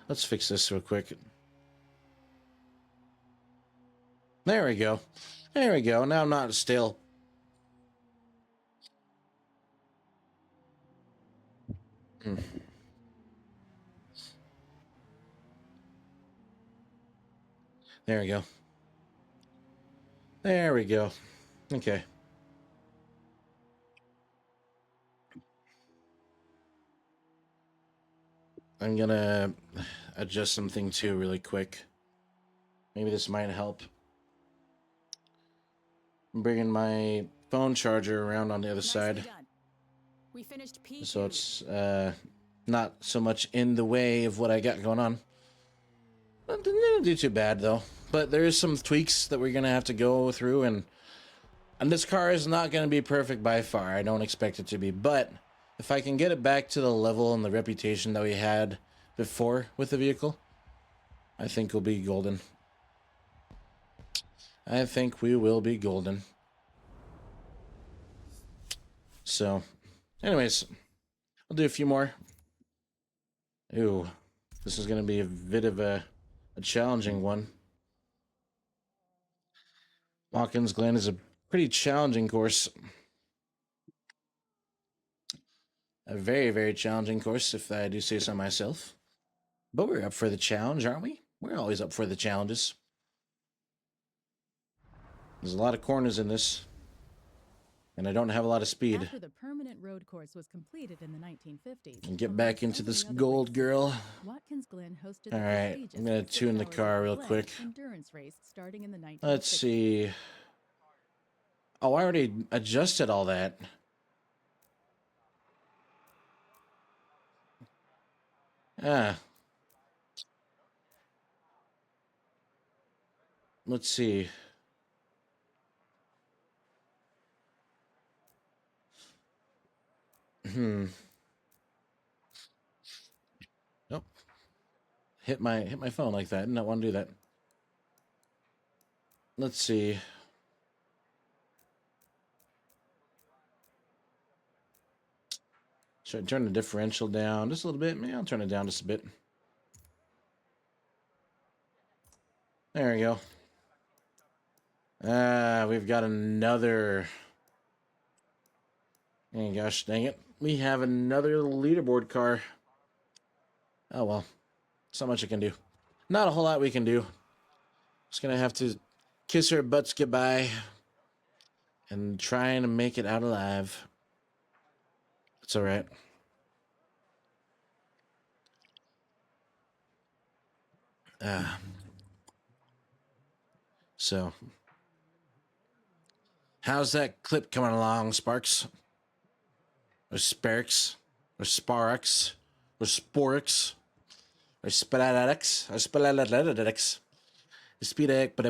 Let's fix this real quick. There we go. There we go. Now I'm not still. There we go. There we go. Okay. I'm gonna adjust something too really quick. Maybe this might help. I'm bringing my phone charger around on the other side. Done. We finished P2. So it's not so much in the way of what I got going on. It didn't do too bad though. But there is some tweaks that we're gonna have to go through, and this car is not gonna be perfect by far. I don't expect it to be, but if I can get it back to the level and the reputation that we had before with the vehicle, I think we'll be golden. I think we will be golden. So, anyways, I'll do a few more. Ooh, this is going to be a bit of a challenging one. Watkins Glen is a pretty challenging course. A very, very challenging course, if I do say so myself. But we're up for the challenge, aren't we? We're always up for the challenges. There's a lot of corners in this, and I don't have a lot of speed. After the permanent road course was completed in the 1950s, And get among back so into this many other gold races, girl. Watkins Glen hosted All the right, prestigious I'm gonna tune the 6 car hour real Glen quick. endurance race starting in the 1960s. Let's see. Oh, I already adjusted all that. Ah. Let's see. Nope. Hit my phone like that. I did not want to do that. Let's see. Should I turn the differential down just a little bit? Maybe I'll turn it down just a bit. There we go. We've got another. Oh gosh, dang it. We have another leaderboard car. Oh well. So much I can do. Not a whole lot we can do. Just gonna have to kiss our butts goodbye and trying to make it out alive. It's alright. So, how's that clip coming along, Sparks? Or Sparks? Or Sparks? Or Sporix? Or Spaladics? Or Spaladics? Speedek, but I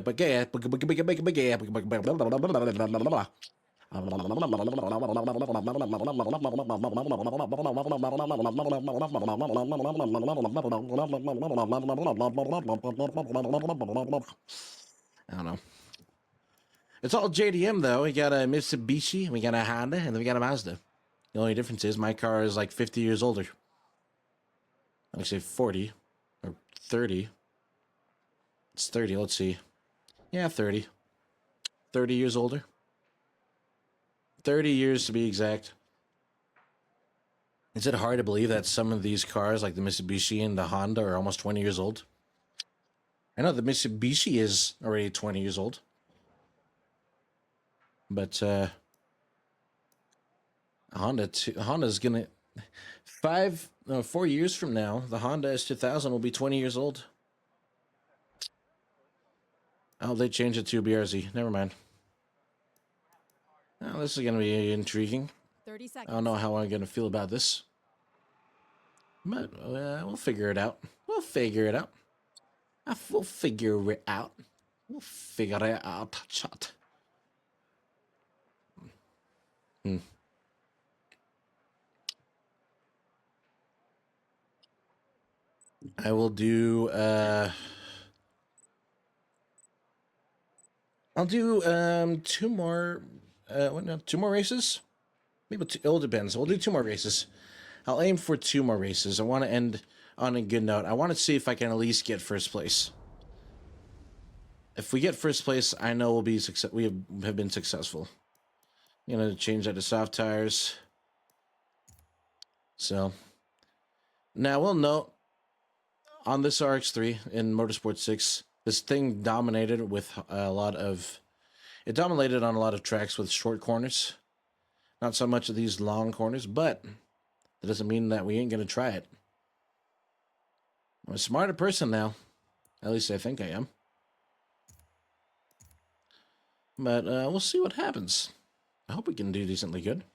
don't know. It's all JDM though. We got a Mitsubishi, we got a Honda, and then we got a Mazda. The only difference is my car is like 50 years older. I'd say 40 or 30. It's 30. Let's see. Yeah, 30. 30 years older. 30 years to be exact. Is it hard to believe that some of these cars, like the Mitsubishi and the Honda, are almost 20 years old? I know the Mitsubishi is already 20 years old. But Honda's gonna 4 years from now, the Honda S2000 will be 20 years old. Oh, they changed it to BRZ. Never mind. Oh, this is gonna be intriguing. 30 seconds. I don't know how I'm gonna feel about this, but we'll figure it out. We'll figure it out. We'll figure it out. We'll figure it out. Chat. I will do. I'll do two more. Two more races. Maybe it all depends. We'll do two more races. I'll aim for two more races. I want to end on a good note. I want to see if I can at least get first place. If we get first place, I know we'll be we have been successful. I'm gonna change that to soft tires. So now we'll note on this RX3 in Motorsport 6, this thing dominated with it dominated on a lot of tracks with short corners. Not so much of these long corners, but that doesn't mean that we ain't gonna try it. I'm a smarter person now. At least I think I am. But we'll see what happens. I hope we can do decently good.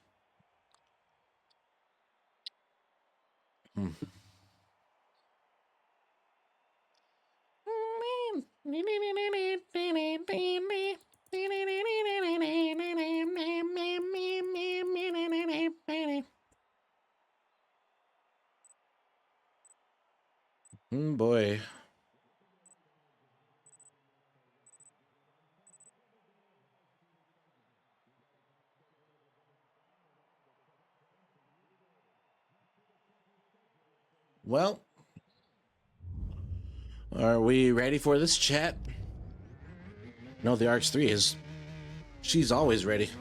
Boy. Well, are we ready for this, chat? No, the RX3 is. She's always ready.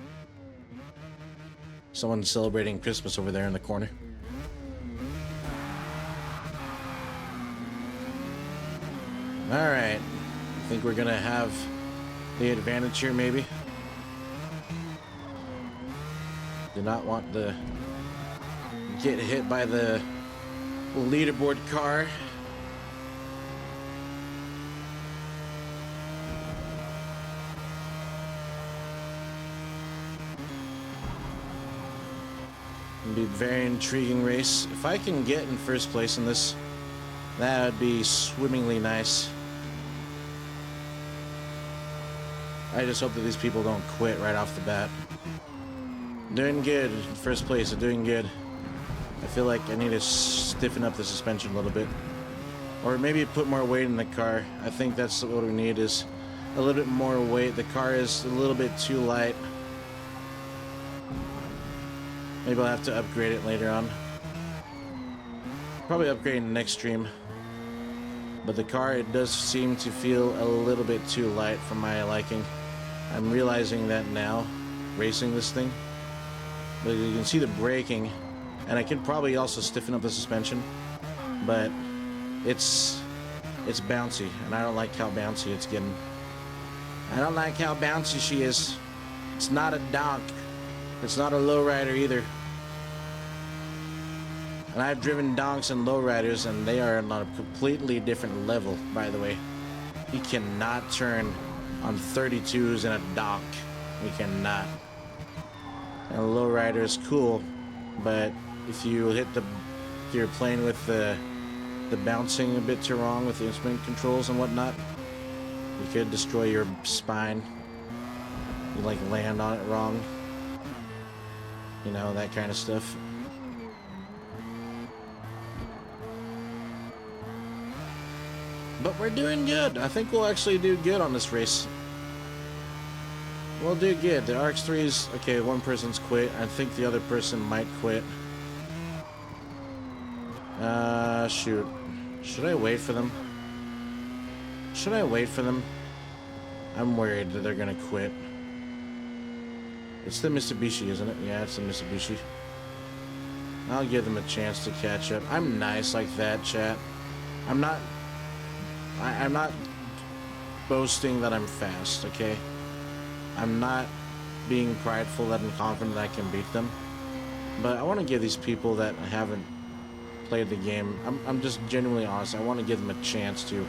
Someone's celebrating Christmas over there in the corner. All right. I think we're gonna have the advantage here, maybe. Do not want to get hit by the leaderboard car. It'll be a very intriguing race. If I can get in first place in this, that would be swimmingly nice. I just hope that these people don't quit right off the bat. Doing good. First place, I'm doing good. I feel like I need to stiffen up the suspension a little bit. Or maybe put more weight in the car. I think that's what we need, is a little bit more weight. The car is a little bit too light. Maybe I'll have to upgrade it later on. Probably upgrade in the next stream. But the car, it does seem to feel a little bit too light for my liking. I'm realizing that now, racing this thing. But you can see the braking, and I could probably also stiffen up the suspension. But it's bouncy, and I don't like how bouncy it's getting. I don't like how bouncy she is. It's not a donk. It's not a lowrider either. And I've driven donks and lowriders, and they are on a completely different level, by the way. You cannot turn on 32s in a donk. You cannot. And a lowrider is cool, but if you hit the... if you're playing with the bouncing a bit too wrong with the instrument controls and whatnot, you could destroy your spine. You like land on it wrong. You know, that kind of stuff. But we're doing good. I think we'll actually do good on this race. We'll do good. The RX-3's... okay, one person's quit. I think the other person might quit. Shoot. Should I wait for them? Should I wait for them? I'm worried that they're gonna quit. It's the Mitsubishi, isn't it? Yeah, it's the Mitsubishi. I'll give them a chance to catch up. I'm nice like that, chat. I'm not boasting that I'm fast, okay? I'm not being prideful that I'm confident that I can beat them. But I want to give these people that haven't played the game, I'm just genuinely honest, I want to give them a chance to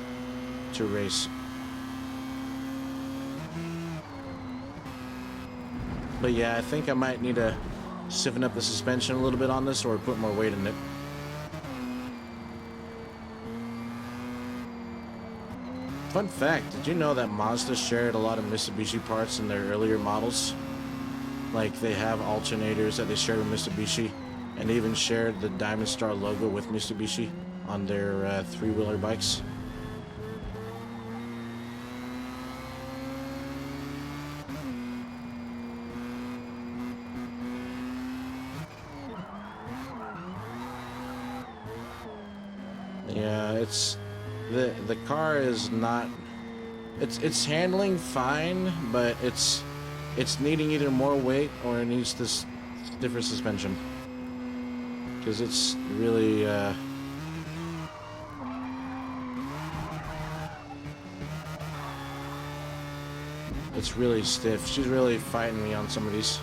race. But yeah, I think I might need to stiffen up the suspension a little bit on this, or put more weight in it. Fun fact, did you know that Mazda shared a lot of Mitsubishi parts in their earlier models? Like, they have alternators that they shared with Mitsubishi, and they even shared the Diamond Star logo with Mitsubishi on their three-wheeler bikes. Yeah, it's... The car is not... It's handling fine, but it's needing either more weight or it needs this different suspension. Because it's really... it's really stiff. She's really fighting me on some of these.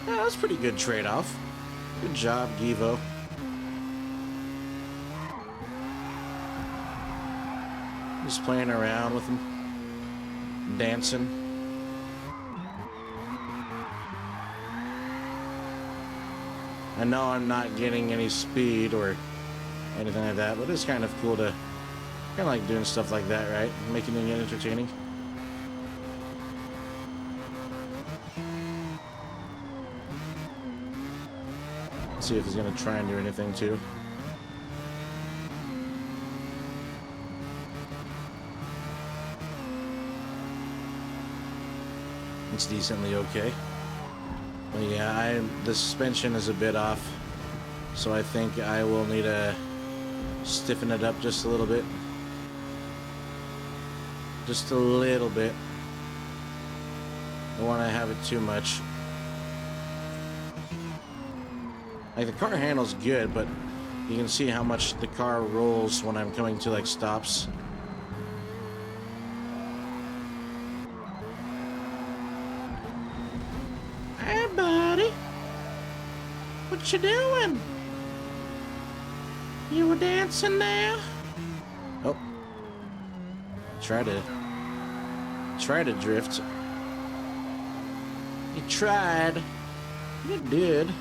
Yeah, that's a pretty good trade-off. Good job, Givo. Just playing around with him. Dancing. I know I'm not getting any speed or anything like that, but it's kind of cool to kind of like doing stuff like that, right? Making it entertaining. Let's see if he's gonna try and do anything too. It's decently okay. But yeah, the suspension is a bit off, so I think I will need to stiffen it up just a little bit. Just a little bit. Don't want to have it too much. Like, the car handles good, but you can see how much the car rolls when I'm coming to, like, stops. Hey, buddy. What you doing? You were dancing now? Oh. Try to drift. You tried. You did.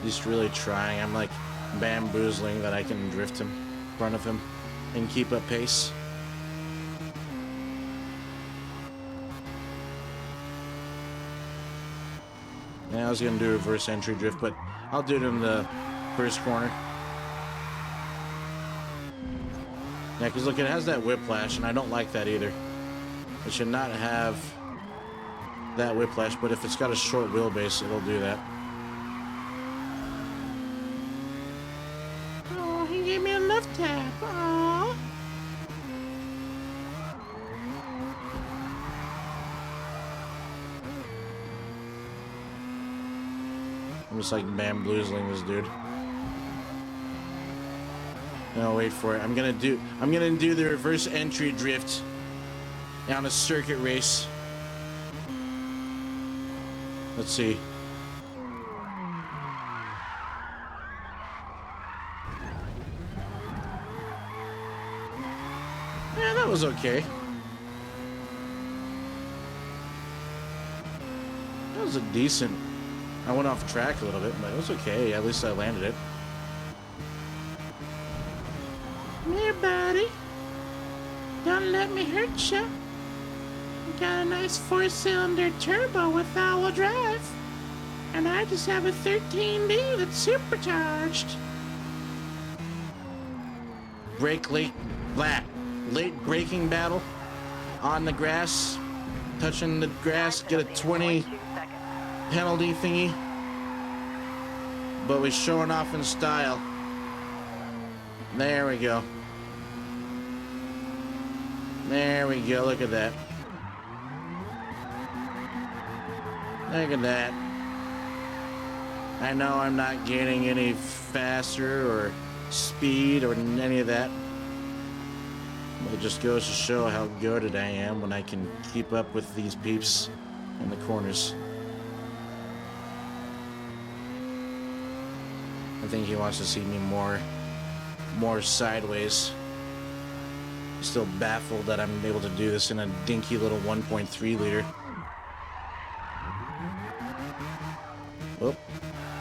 Just really trying. I'm like bamboozling that I can drift him in front of him and keep up pace. Yeah, I was gonna do a reverse entry drift, but I'll do it in the first corner. Yeah, because look, it has that whiplash, and I don't like that either. It should not have that whiplash, but if it's got a short wheelbase, it'll do that. Oh, he gave me a left tap. Aw. I'm just like bamboozling this dude. No, wait for it. I'm gonna do the reverse entry drift down a circuit race. Let's see. Yeah, that was okay. That was a decent. I went off track a little bit, but it was okay. At least I landed it. Come here, buddy. Don't let me hurt you. Got a nice 4-cylinder turbo with all-wheel drive. And I just have a 13D that's supercharged. Brake late braking battle on the grass, touching the grass, get a 20 penalty thingy, but we're showing off in style. There we go. There we go. Look at that. Look at that. I know I'm not getting any faster or speed or any of that. But it just goes to show how goated I am when I can keep up with these peeps in the corners. I think he wants to see me more sideways. Still baffled that I'm able to do this in a dinky little 1.3 liter. Oh,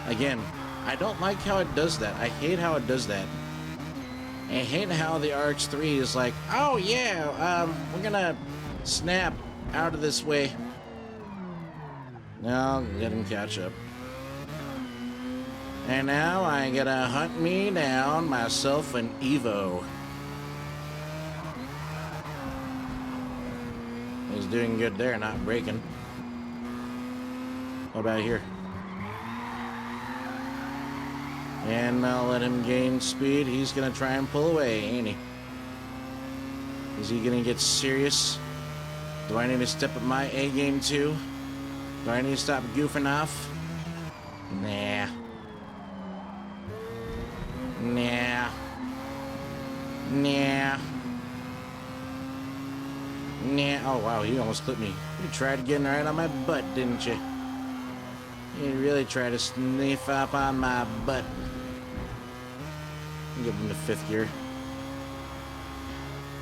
again, I don't like how it does that. I hate how it does that. I hate how the RX-3 is like, oh yeah, we're gonna snap out of this way. Now, let him catch up. And now I gotta hunt me down myself an Evo. He's doing good there, not braking. What about here? And I'll let him gain speed. He's gonna try and pull away, ain't he? Is he gonna get serious? Do I need to step up my A game too? Do I need to stop goofing off? Nah. Nah. Nah. Nah. Oh, wow, he almost clipped me. You tried getting right on my butt, didn't you? You really tried to sniff up on my butt. Give him the 5th gear.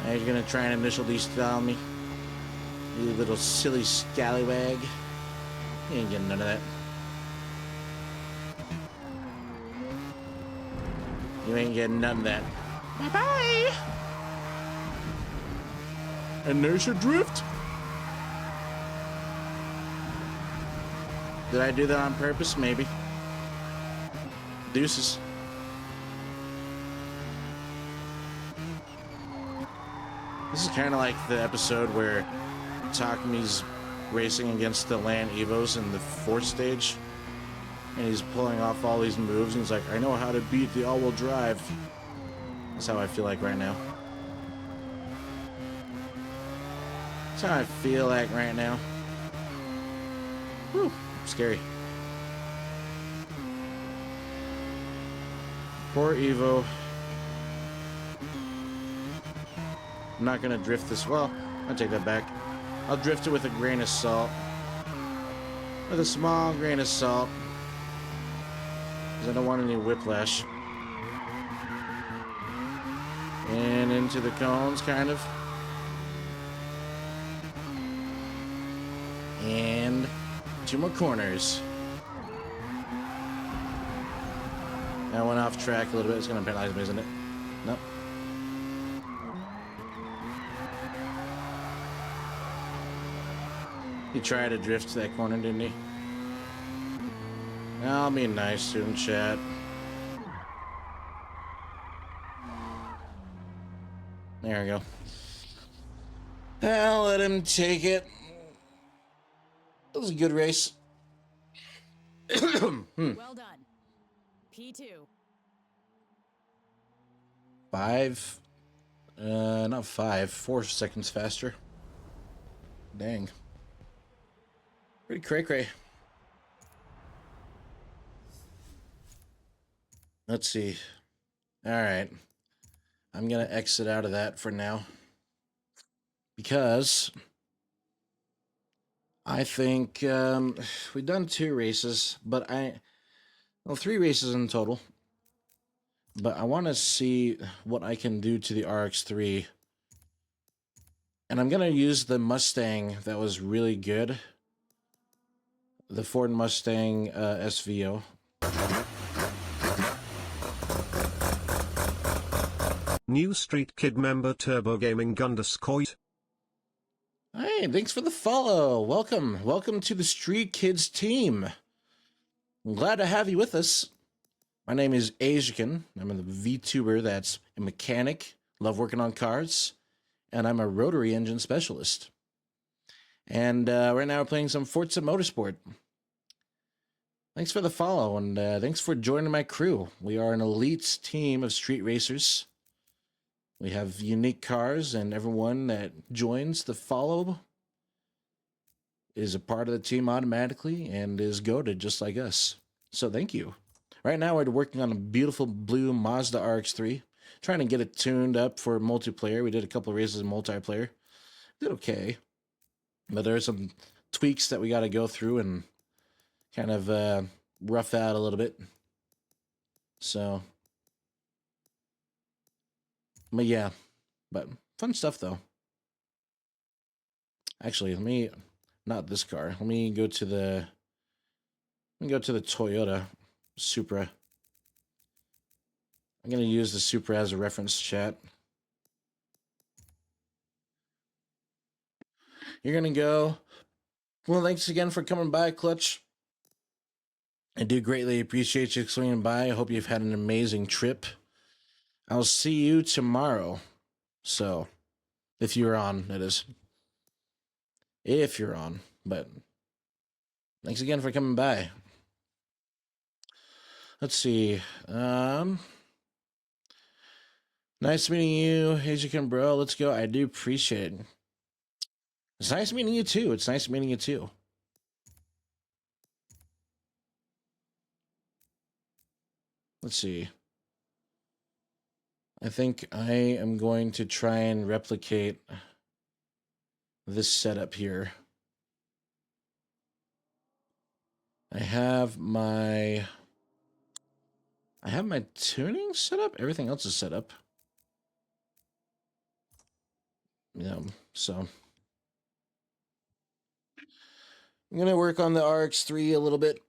Now he's gonna try and initial D-style me. You little silly scallywag. You ain't getting none of that. You ain't getting none of that. Bye-bye. Inertia drift? Did I do that on purpose? Maybe. Deuces. This is kind of like the episode where Takami's racing against the Land Evos in the 4th stage. And he's pulling off all these moves. And he's like, I know how to beat the all-wheel drive. That's how I feel like right now. That's how I feel like right now. Whew, scary. Poor Evo. I'm not gonna drift this. Well, I'll take that back. I'll drift it with a grain of salt. With a small grain of salt. Because I don't want any whiplash. And into the cones, kind of. And 2 more corners. I went off track a little bit. It's going to penalize me, isn't it? Nope. He tried to drift to that corner, didn't he? I'll be nice to him, chat. There we go. I'll let him take it. That was a good race. Well done. P2. 5. Not 5. 4 seconds faster. Dang. Pretty cray-cray. Let's see. All right. I'm going to exit out of that for now. Because I think we've done 2 races, but well, 3 races in total. But I want to see what I can do to the RX-3. And I'm going to use the Mustang that was really good. The Ford Mustang SVO. New Street Kid member Turbo Gaming _ Hey, thanks for the follow. Welcome. Welcome to the Street Kids team. I'm glad to have you with us. My name is Asian. I'm a VTuber that's a mechanic, love working on cars, and I'm a rotary engine specialist. And right now we're playing some Forza Motorsport. Thanks for the follow, and thanks for joining my crew. We are an elite team of street racers. We have unique cars, and everyone that joins the follow is a part of the team automatically and is goated just like us. So thank you. Right now we're working on a beautiful blue Mazda RX-3, trying to get it tuned up for multiplayer. We did a couple of races in multiplayer. Did okay. But there are some tweaks that we got to go through and kind of rough out a little bit. So, but yeah, but fun stuff though. Actually, let me, not this car. Let me go to the Toyota Supra. I'm going to use the Supra as a reference, chat. You're going to go. Well, thanks again for coming by, Clutch. I do greatly appreciate you swinging by. I hope you've had an amazing trip. I'll see you tomorrow. So, if you're on, it is. If you're on. But thanks again for coming by. Let's see. Nice meeting you, Asian bro. Let's go. I do appreciate it. It's nice meeting you too. It's nice meeting you too. Let's see. I think I am going to try and replicate this setup here. I have my tuning set up. Everything else is set up. Yeah, so I'm gonna work on the RX-3 a little bit.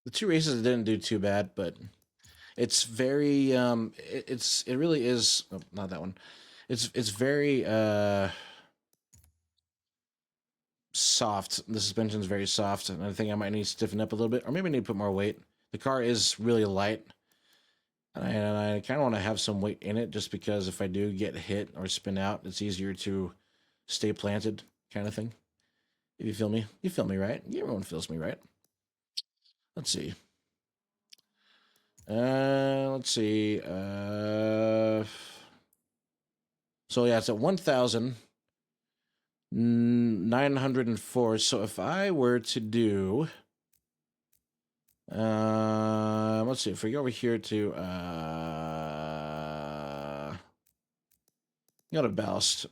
The 2 races didn't do too bad, but it's very it really is, oh, not that one. It's very soft. The suspension's very soft, and I think I might need to stiffen up a little bit, or maybe I need to put more weight. The car is really light, and I kind of want to have some weight in it, just because if I do get hit or spin out, it's easier to stay planted, kind of thing. If you feel me, right? Everyone feels me, right? Let's see. Let's see. So yeah, it's at 1,000. 904. So if I were to do, let's see, if we go over here to, go to ballast.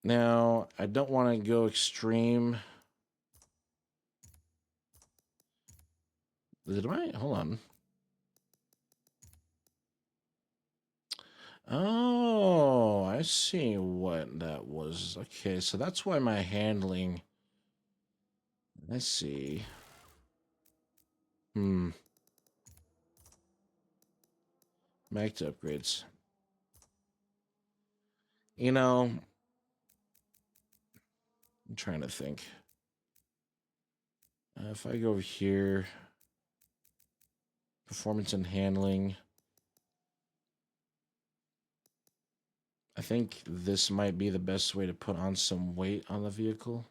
Now, I don't want to go extreme. Did I? Hold on. Oh, I see what that was. Okay, so that's why my handling. I see. Back to upgrades. You know, I'm trying to think. If I go over here, performance and handling. I think this might be the best way to put on some weight on the vehicle.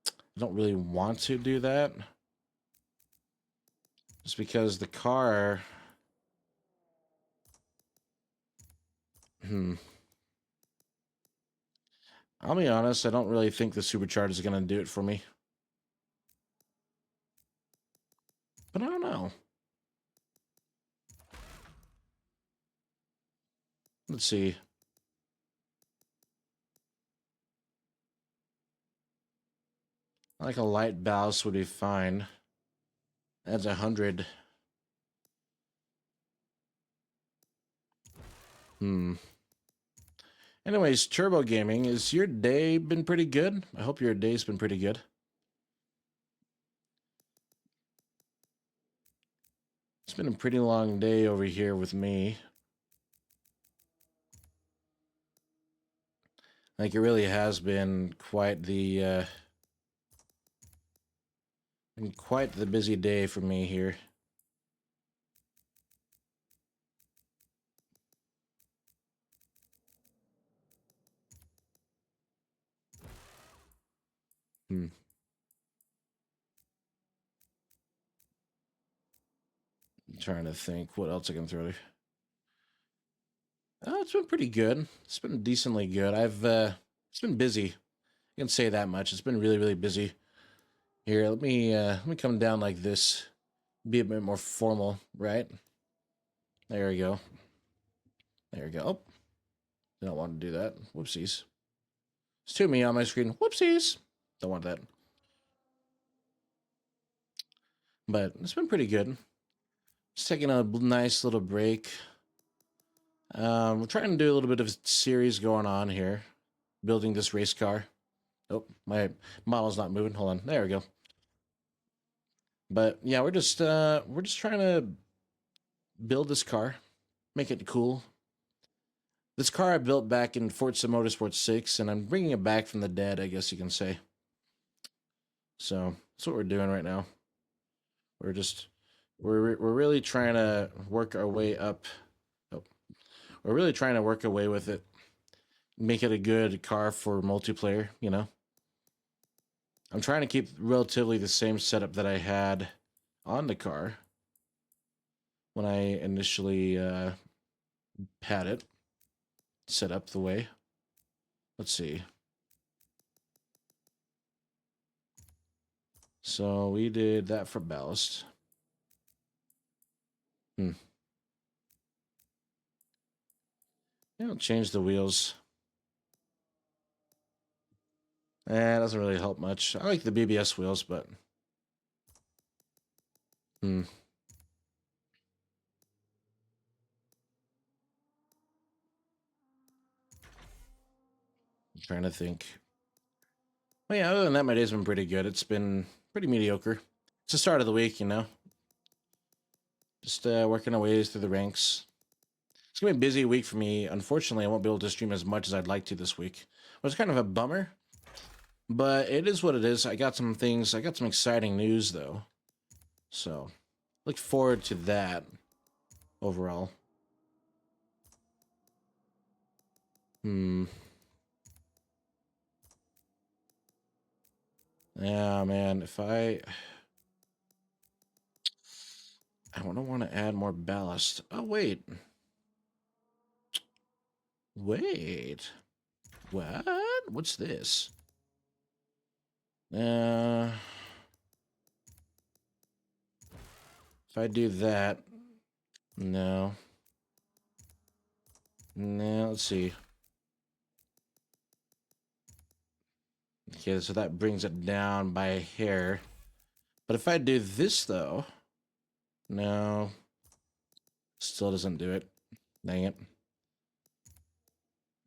I don't really want to do that. Just because the car... I'll be honest, I don't really think the supercharger is going to do it for me. But I don't know. Let's see. I like a light ballast would be fine. Adds 100. Anyways, Turbo Gaming, has your day been pretty good? I hope your day's been pretty good. It's been a pretty long day over here with me. Like, it really has been quite the busy day for me here. I'm trying to think what else I can throw there. Oh, it's been pretty good. It's been decently good. It's been busy. I can say that much. It's been really, really busy. Here, let me come down like this. Be a bit more formal, right? There we go. There we go. Oh, don't want to do that. Whoopsies. It's too me on my screen. Whoopsies. Don't want that. But it's been pretty good. Just taking a nice little break. We're trying to do a little bit of a series going on here. Building this race car. Oh, my model's not moving. Hold on. There we go. But yeah, we're just trying to build this car, make it cool. This car I built back in Forza Motorsport 6, and I'm bringing it back from the dead, I guess you can say. So that's what we're doing right now. We're really trying to work our way up. Oh, we're really trying to work our way with it, make it a good car for multiplayer. You know, I'm trying to keep relatively the same setup that I had on the car when I initially had it set up the way. Let's see. So we did that for ballast. Yeah, I'll change the wheels. It doesn't really help much. I like the BBS wheels, but I'm trying to think. Well, yeah, other than that, my day's been pretty good. It's been pretty mediocre. It's the start of the week, you know. Just working our ways through the ranks. It's gonna be a busy week for me. Unfortunately, I won't be able to stream as much as I'd like to this week. Well, it's kind of a bummer, but it is what it is. I got some exciting news though. So, look forward to that overall. Yeah, man, I don't want to add more ballast. Oh, wait. Wait. What? What's this? If I do that, no. No, let's see. Okay, so that brings it down by a hair. But if I do this, though, no. Still doesn't do it. Dang it.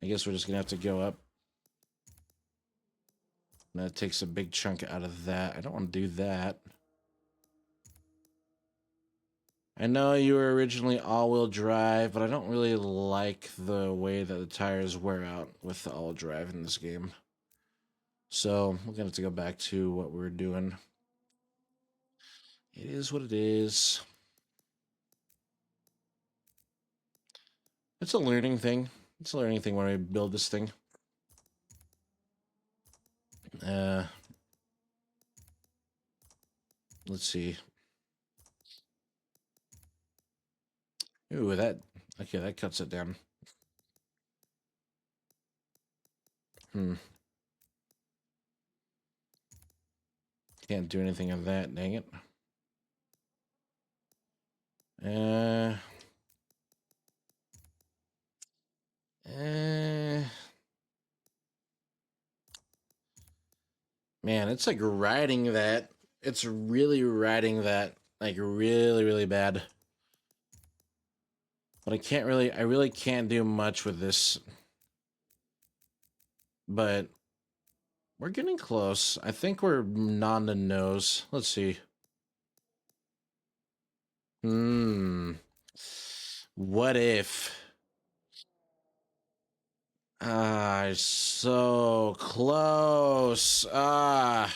I guess we're just going to have to go up. That takes a big chunk out of that. I don't want to do that. I know you were originally all-wheel drive, but I don't really like the way that the tires wear out with the all-wheel drive in this game. So we're going to have to go back to what we were doing. It is what it is. It's a learning thing. It's a learning thing when we build this thing. Let's see. Ooh, okay, that cuts it down. Can't do anything of that, dang it. Man, it's like riding that. It's really riding that, like really, really bad. But I really can't do much with this. But we're getting close. I think we're on the nose. Let's see. What if? So close. Why?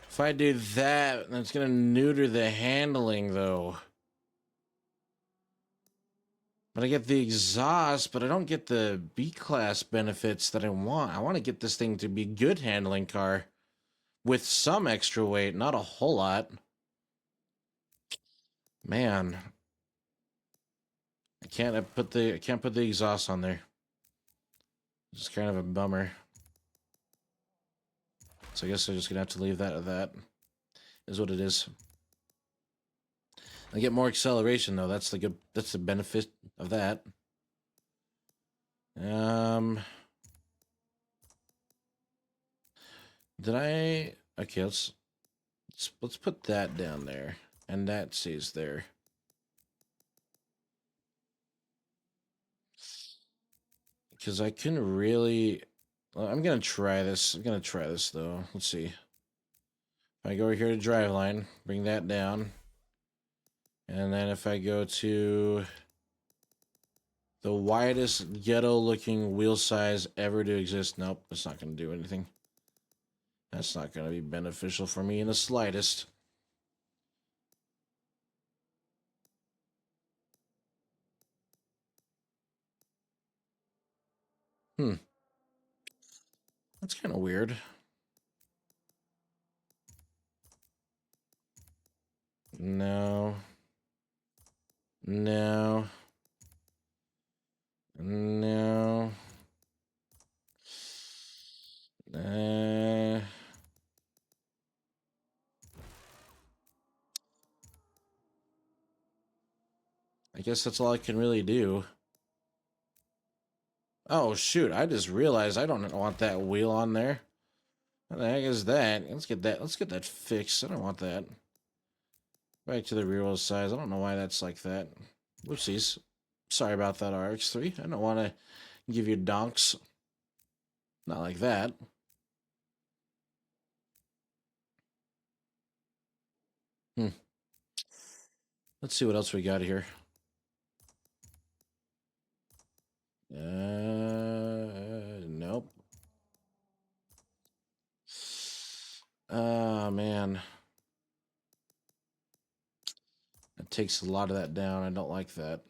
If I do that, that's gonna neuter the handling, though. But I get the exhaust, but I don't get the B-class benefits that I want. I want to get this thing to be good handling car with some extra weight, not a whole lot. Man, I can't put the exhaust on there. It's kind of a bummer. So I guess I'm just gonna have to leave that at that. Is what it is. I get more acceleration though. That's the benefit of that. Did I? Okay, let's put that down there, and that stays there. Because I couldn't really. Well, I'm gonna try this. I'm gonna try this though. Let's see. If I go over here to driveline, bring that down, and then if I go to the widest ghetto-looking wheel size ever to exist, nope, it's not gonna do anything. That's not gonna be beneficial for me in the slightest. That's kind of weird. No. No. No. I guess that's all I can really do. Oh, shoot. I just realized I don't want that wheel on there. What the heck is that? Let's get that fixed. I don't want that. Back to the rear wheel size. I don't know why that's like that. Whoopsies. Sorry about that, RX3. I don't want to give you donks. Not like that. Let's see what else we got here. Nope. Oh, man. It takes a lot of that down. I don't like that.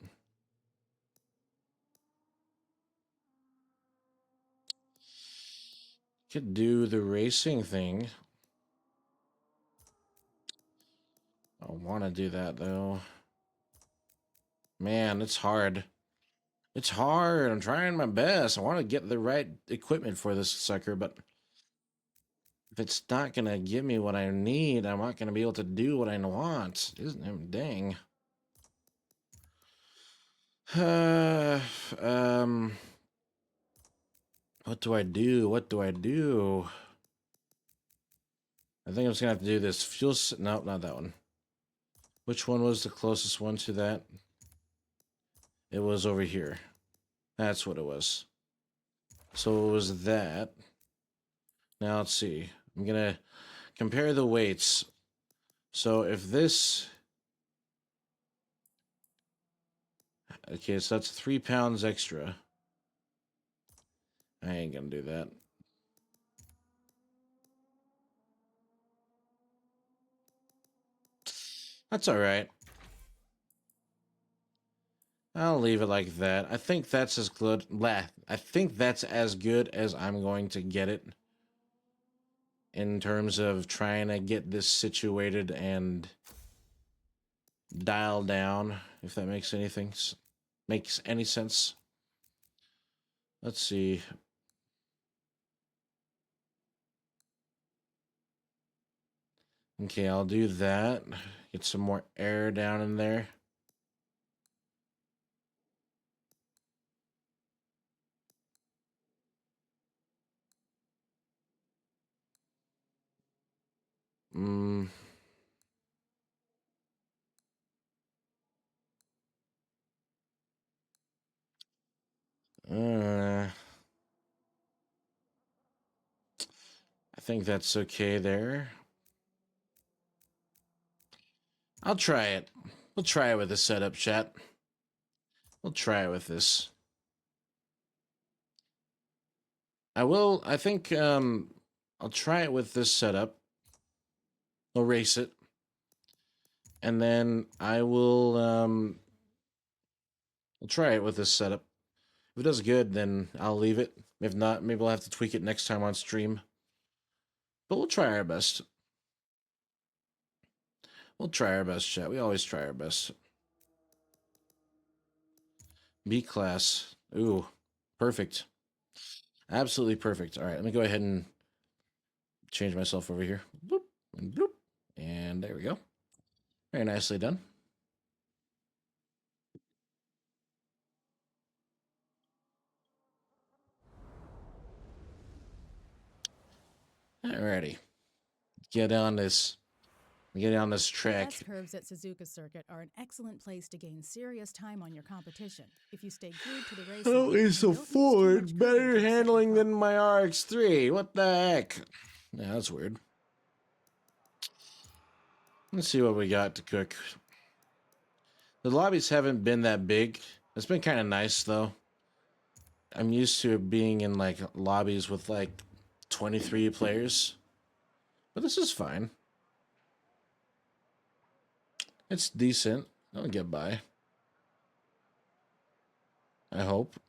Could do the racing thing. I want to do that though. Man, it's hard. It's hard. I'm trying my best. I want to get the right equipment for this sucker, but if it's not gonna give me what I need, I'm not gonna be able to do what I want. Isn't it? Dang. What do I do? What do I do? I think I'm just gonna have to do this. No, not that one. Which one was the closest one to that? It was over here. That's what it was. So it was that. Now let's see. I'm gonna compare the weights. So if this, okay, so that's 3 pounds extra. I ain't gonna do that. That's all right. I'll leave it like that. I think that's as good. I think that's as good as I'm going to get it in terms of trying to get this situated and dialed down. If that makes any sense. Let's see. Okay, I'll do that. Get some more air down in there. Mm. I think that's okay there. I'll try it. We'll try it with this setup, chat. We'll try it with this. I think I'll try it with this setup. I'll race it. And then I'll try it with this setup. If it does good, then I'll leave it. If not, maybe I'll have to tweak it next time on stream. But we'll try our best. We'll try our best, chat. We always try our best. B class. Ooh, perfect. Absolutely perfect. All right, let me go ahead and change myself over here. Bloop and bloop. And there we go. Very nicely done. Alrighty. Get on this track. The S-curves at Suzuka Circuit are an excellent place to gain serious time on your competition. If you stay glued to the race line, How is and a don't use too Ford much better curving to upset your handling car. than my RX-3? What the heck? Yeah, that's weird. Let's see what we got to cook. The lobbies haven't been that big. It's been kind of nice, though. I'm used to being in, like, lobbies with, like, 23 players. But this is fine. It's decent. I'll get by. I hope.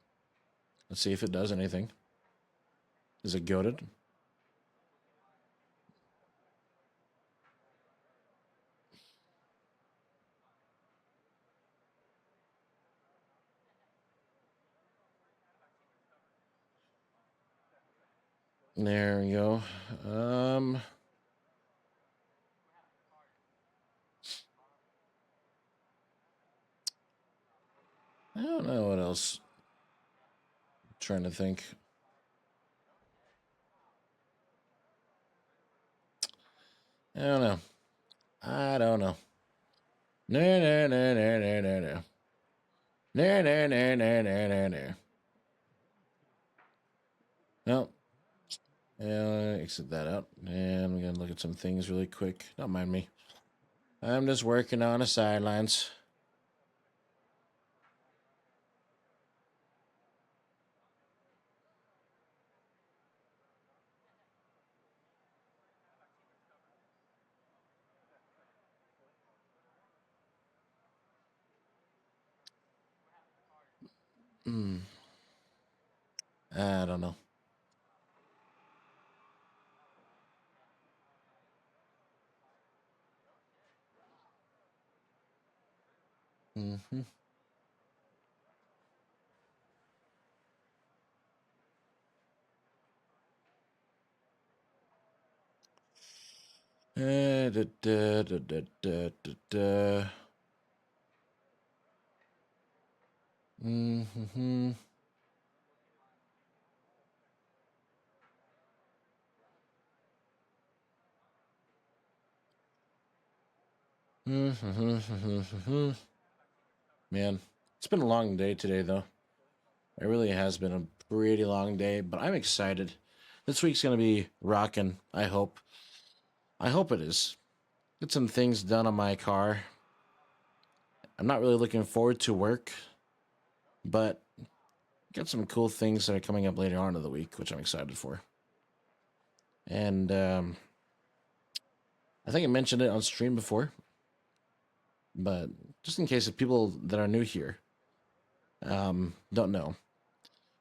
Let's see if it does anything. Is it goated? There we go. I don't know what else. I'm trying to think. I don't know. I don't know. No, no, no, no, no, no, no. No, no, no, no, no, no, no. No. Yeah, exit that out. And we're going to look at some things really quick. Don't mind me. I'm just working on the sidelines. I don't know. Mm-hmm. Da, da, da, da, da, da, da. Mm-hmm. Mm-hmm. Man, it's been a long day today, though. It really has been a pretty long day, but I'm excited. This week's gonna be rocking. I hope. I hope it is. Get some things done on my car. I'm not really looking forward to work, but got some cool things that are coming up later on in the week, which I'm excited for. And I think I mentioned it on stream before, but just in case of people that are new here don't know.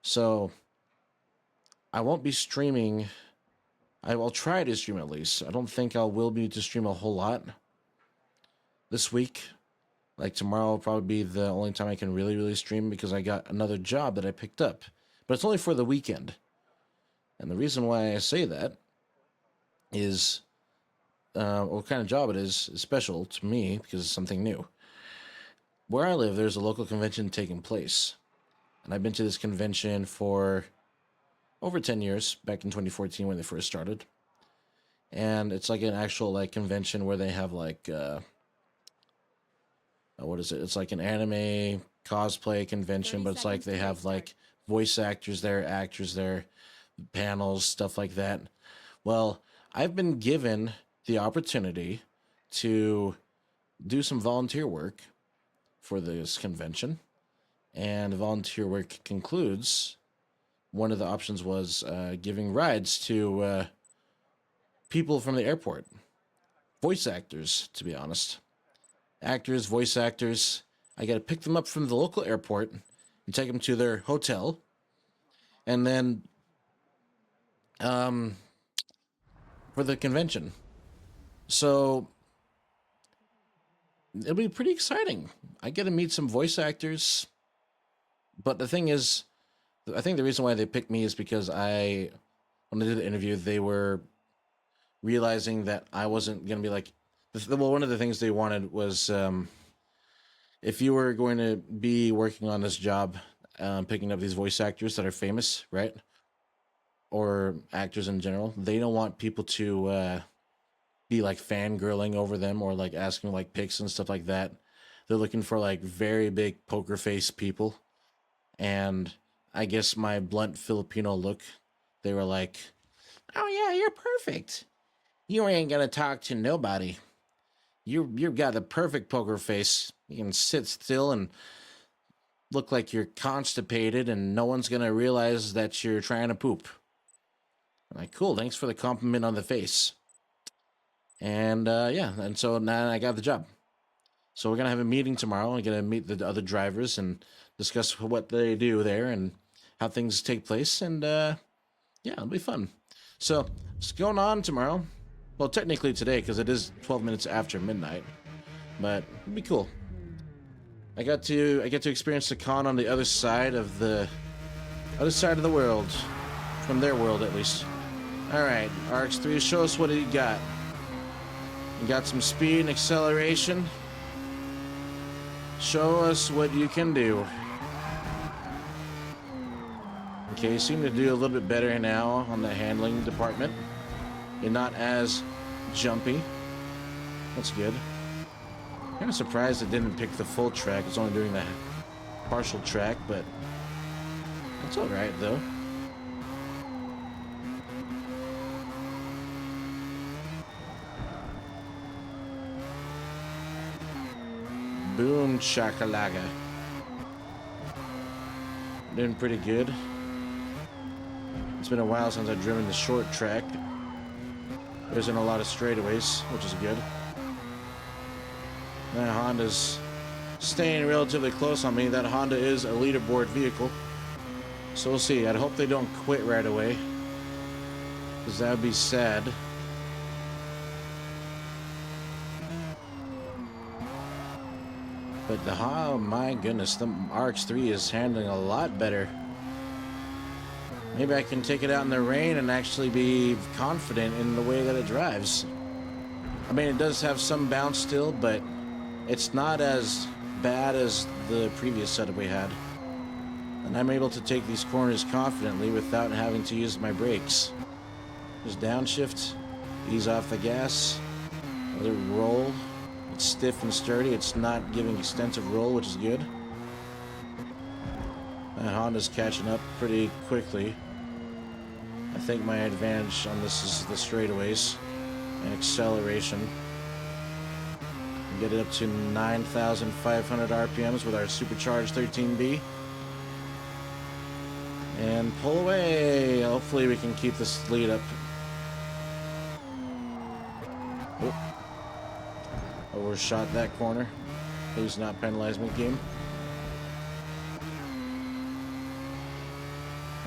So I won't be streaming. I will try to stream at least. I don't think I will be to stream a whole lot this week. Like tomorrow will probably be the only time I can really stream because I got another job that I picked up. But it's only for the weekend. And the reason why I say that is what kind of job it is special to me because it's something new. Where I live, there's a local convention taking place. And I've been to this convention for over 10 years, back in 2014 when they first started. And it's like an actual like convention where they have like what is it? It's like an anime cosplay convention, but it's like they have like voice actors there, actors there, panels, stuff like that. Well, I've been given the opportunity to do some volunteer work for this convention, and volunteer work concludes. One of the options was giving rides to people from the airport, voice actors, to be honest. Actors, voice actors. I got to pick them up from the local airport and take them to their hotel. And then for the convention. So it'll be pretty exciting. I get to meet some voice actors. But the thing is, I think the reason why they picked me is because when I did the interview, they were realizing that I wasn't going to be like, well, one of the things they wanted was if you were going to be working on this job, picking up these voice actors that are famous, right? Or actors in general, they don't want people to be like fangirling over them or like asking like pics and stuff like that. They're looking for like very big poker face people. And I guess my blunt Filipino look, they were like, "Oh yeah, you're perfect. You ain't gonna talk to nobody. You've got the perfect poker face. You can sit still and look like you're constipated, and no one's gonna realize that you're trying to poop." I'm like, cool, thanks for the compliment on the face. And yeah, and so now I got the job. So we're gonna have a meeting tomorrow. I'm gonna meet the other drivers and discuss what they do there and how things take place. And yeah, it'll be fun. So what's going on tomorrow? Well, technically today, because it is 12 minutes after midnight, but it'll be cool. I get to experience the con on the other side of the world, from their world at least. All right, RX3, show us what you got. You got some speed and acceleration. Show us what you can do. Okay, you seem to do a little bit better now on the handling department. You're not as jumpy. That's good. I'm kind of surprised it didn't pick the full track. It's only doing the partial track, but that's all right though. Boom shakalaka. Doing pretty good. It's been a while since I've driven the short track. There isn't a lot of straightaways, which is good. That Honda's staying relatively close on me. That Honda is a leaderboard vehicle. So we'll see. I hope they don't quit right away, because that would be sad. But oh my goodness, the RX-3 is handling a lot better. Maybe I can take it out in the rain and actually be confident in the way that it drives. I mean, it does have some bounce still, but it's not as bad as the previous setup we had. And I'm able to take these corners confidently without having to use my brakes. Just downshift, ease off the gas, let it roll. It's stiff and sturdy. It's not giving extensive roll, which is good. That Honda's catching up pretty quickly. I think my advantage on this is the straightaways and acceleration. Get it up to 9,500 RPMs with our supercharged 13B. And pull away. Hopefully we can keep this lead up. Oh. Overshot that corner. Please not penalize me, game.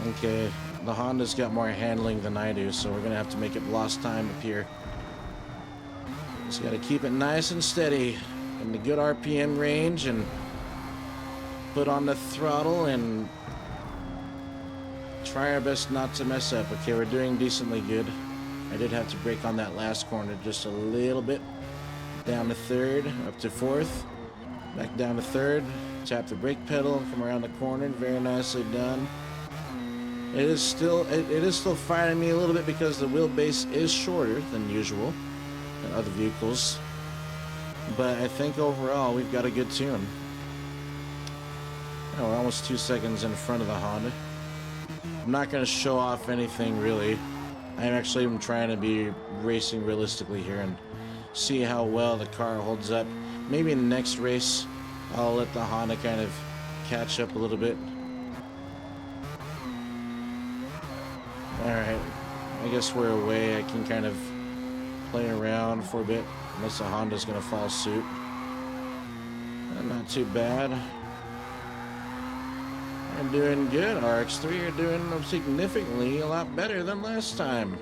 Okay, the Honda's got more handling than I do, so we're gonna have to make it lost time up here. Just gotta keep it nice and steady in the good RPM range and put on the throttle and try our best not to mess up. Okay, we're doing decently good. I did have to brake on that last corner just a little bit. Down to third, up to fourth, back down to third. Tap the brake pedal and come around the corner. Very nicely done. It is still fighting me a little bit because the wheelbase is shorter than usual than other vehicles. But I think overall we've got a good tune. Oh, we're almost 2 seconds in front of the Honda. I'm not going to show off anything really. I'm actually even trying to be racing realistically here and see how well the car holds up. Maybe in the next race I'll let the Honda kind of catch up a little bit. Alright, I guess we're away. I can kind of play around for a bit unless the Honda's going to follow suit. Not too bad. I'm doing good. RX-3 are doing significantly a lot better than last time.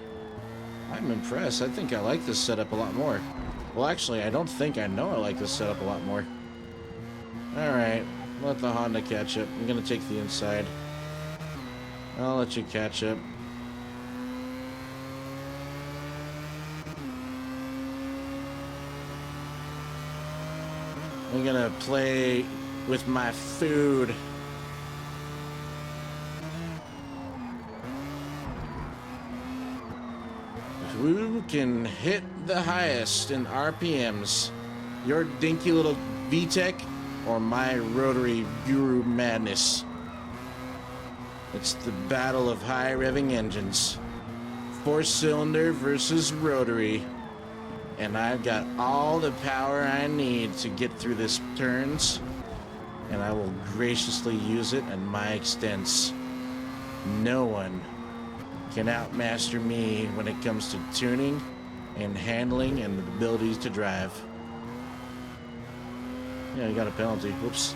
I'm impressed. I think I like this setup a lot more. Well, actually, I don't think I know I like this setup a lot more. Alright, let the Honda catch up. I'm going to take the inside. I'll let you catch up. I'm gonna play with my food. Who can hit the highest in RPMs? Your dinky little VTEC or my rotary guru madness? It's the battle of high revving engines. 4-cylinder versus rotary. And I've got all the power I need to get through this turns, and I will graciously use it at my extents. No one can outmaster me when it comes to tuning and handling and the abilities to drive. Yeah, you got a penalty. Whoops.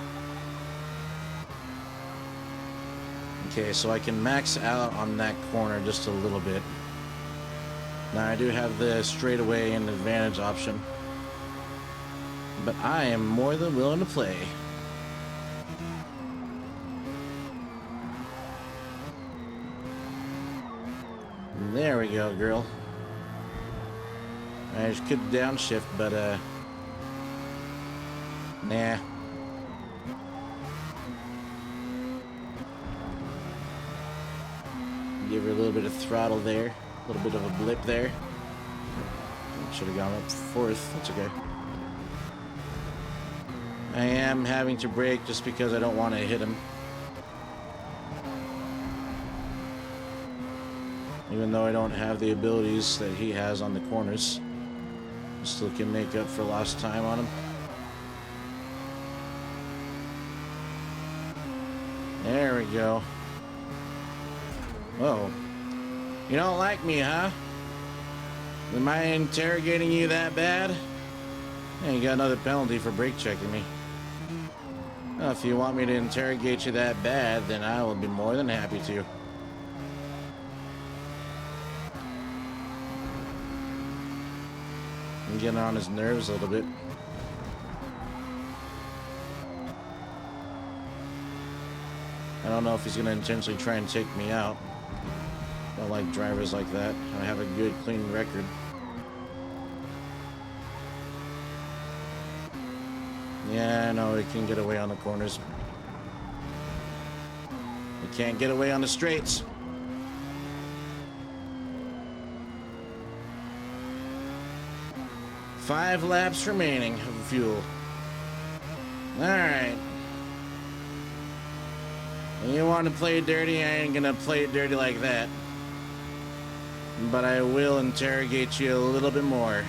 Okay, so I can max out on that corner just a little bit. Now I do have the straightaway and advantage option, but I am more than willing to play. There we go, girl. I just could downshift, but nah. Give her a little bit of throttle there. A little bit of a blip there. Should have gone up fourth. That's okay. I am having to brake just because I don't want to hit him. Even though I don't have the abilities that he has on the corners. I still can make up for lost time on him. There we go. Whoa. You don't like me, huh? Am I interrogating you that bad? Yeah, you got another penalty for brake checking me. Well, if you want me to interrogate you that bad, then I will be more than happy to. I'm getting on his nerves a little bit. I don't know if he's going to intentionally try and take me out. I don't like drivers like that. I have a good, clean record. Yeah, I know he can get away on the corners. He can't get away on the straights. Five laps remaining of fuel. Alright. You want to play dirty? I ain't gonna play it dirty like that. But I will interrogate you a little bit more.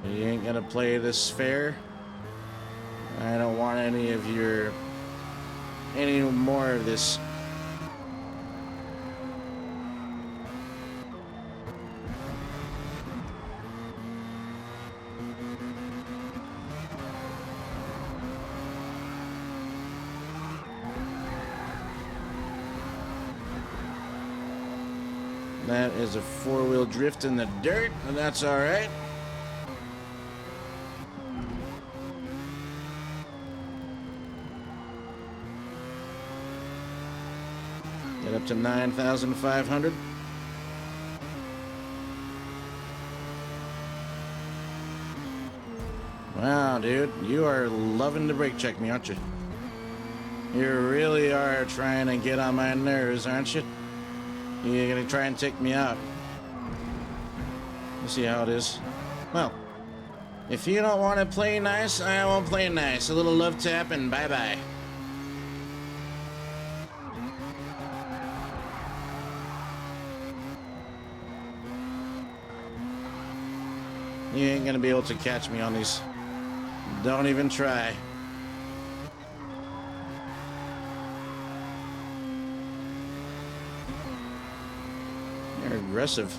You ain't gonna play this fair. I don't want any more of this. That is a four-wheel drift in the dirt, and that's all right. Get up to 9,500. Wow, dude, you are loving to brake check me, aren't you? You really are trying to get on my nerves, aren't you? You're gonna try and take me out. You see how it is? Well, if you don't want to play nice, I won't play nice. A little love tap and bye-bye. You ain't gonna be able to catch me on these. Don't even try. You're aggressive.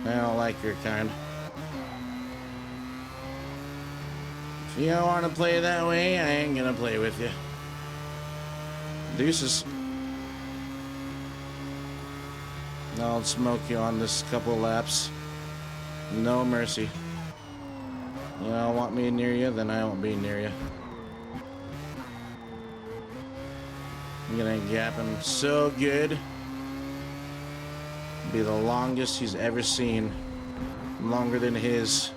I don't like your kind. If you don't want to play that way, I ain't gonna play with you. Deuces. I'll smoke you on this couple laps. No mercy. You don't want me near you, then I won't be near you. I'm gonna gap him so good. Be the longest he's ever seen. Longer than his.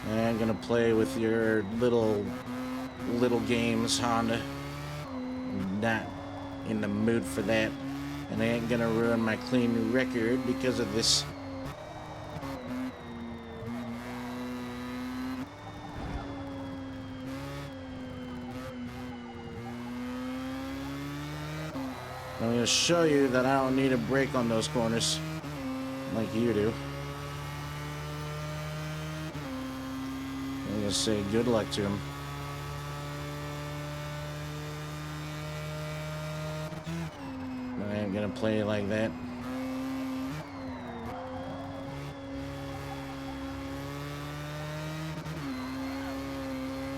I ain't gonna play with your little games, Honda. I'm not in the mood for that. And I ain't gonna ruin my clean record because of this. I'm gonna show you that I don't need a brake on those corners like you do. I'm gonna say good luck to him. But I ain't gonna play like that.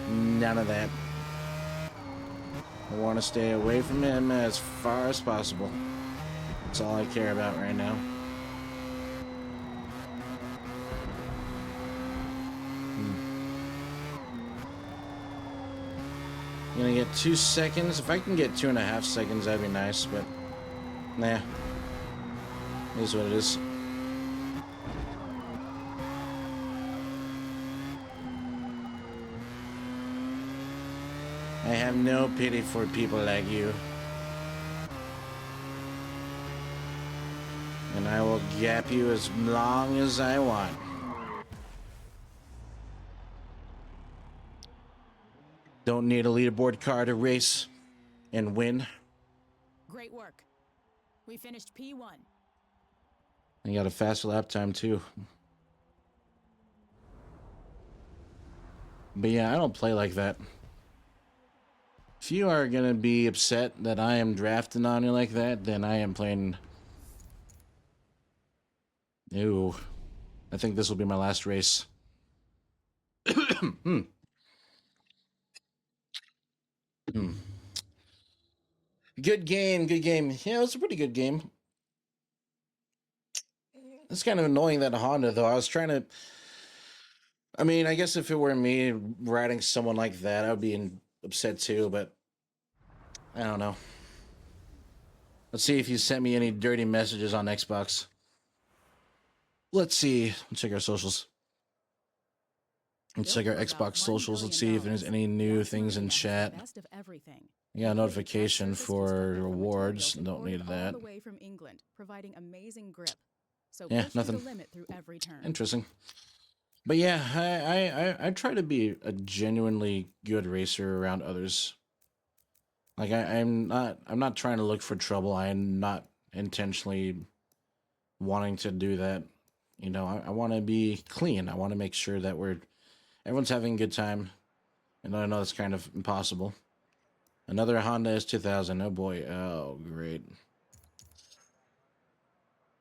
None of that. I want to stay away from him as far as possible. That's all I care about right now. I'm gonna get 2 seconds. If I can get 2.5 seconds, that'd be nice, but nah. It is what it is. I have no pity for people like you. And I will gap you as long as I want. Don't need a leaderboard car to race and win. Great work. We finished P1. I got a faster lap time too. But yeah, I don't play like that. If you are gonna be upset that I am drafting on you like that, then I am playing. Ew. I think this will be my last race. Good game, good game. Yeah, it's a pretty good game. It's kind of annoying that Honda, though. I was trying to. I mean, I guess if it were me riding someone like that, I would be upset too, but I don't know. Let's see if you sent me any dirty messages on Xbox. Let's see. Let's check our socials. Let's check our Xbox socials. Let's see if there's any new things in chat. I got a notification for rewards. Don't need that. Yeah, nothing. Interesting. But yeah, I try to be a genuinely good racer around others. Like I'm not trying to look for trouble. I'm not intentionally wanting to do that. You know, I want to be clean. I want to make sure that everyone's having a good time. And I know that's kind of impossible. Another Honda S2000. Oh boy. Oh, great.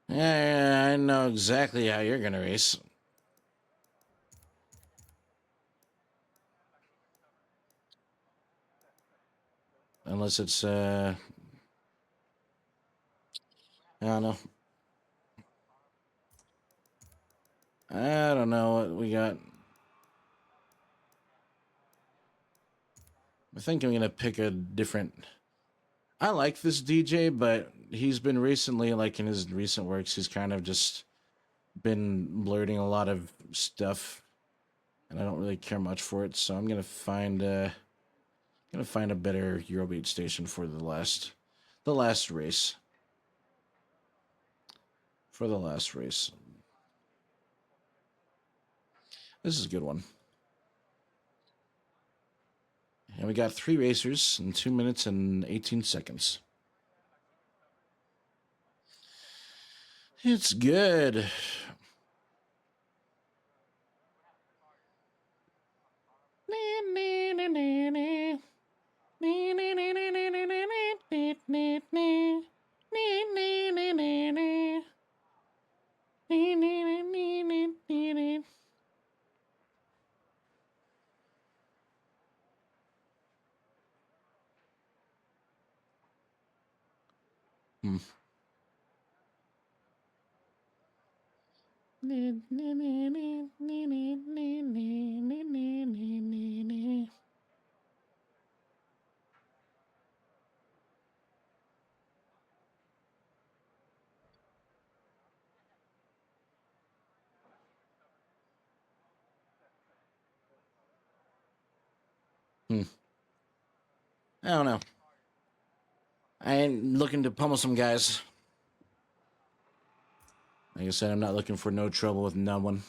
Yeah, I know exactly how you're gonna race. Unless it's I don't know. I don't know what we got. I think I'm gonna pick a different. I like this DJ, but he's been recently, like in his recent works, he's kind of just been blurting a lot of stuff, and I don't really care much for it. So I'm gonna find a better Eurobeat station for the last race. For the last race, this is a good one. And we got 3 racers in 2 minutes and 18 seconds. It's good. Hmm. Hmm. I don't know. I ain't looking to pummel some guys. Like I said, I'm not looking for no trouble with no one.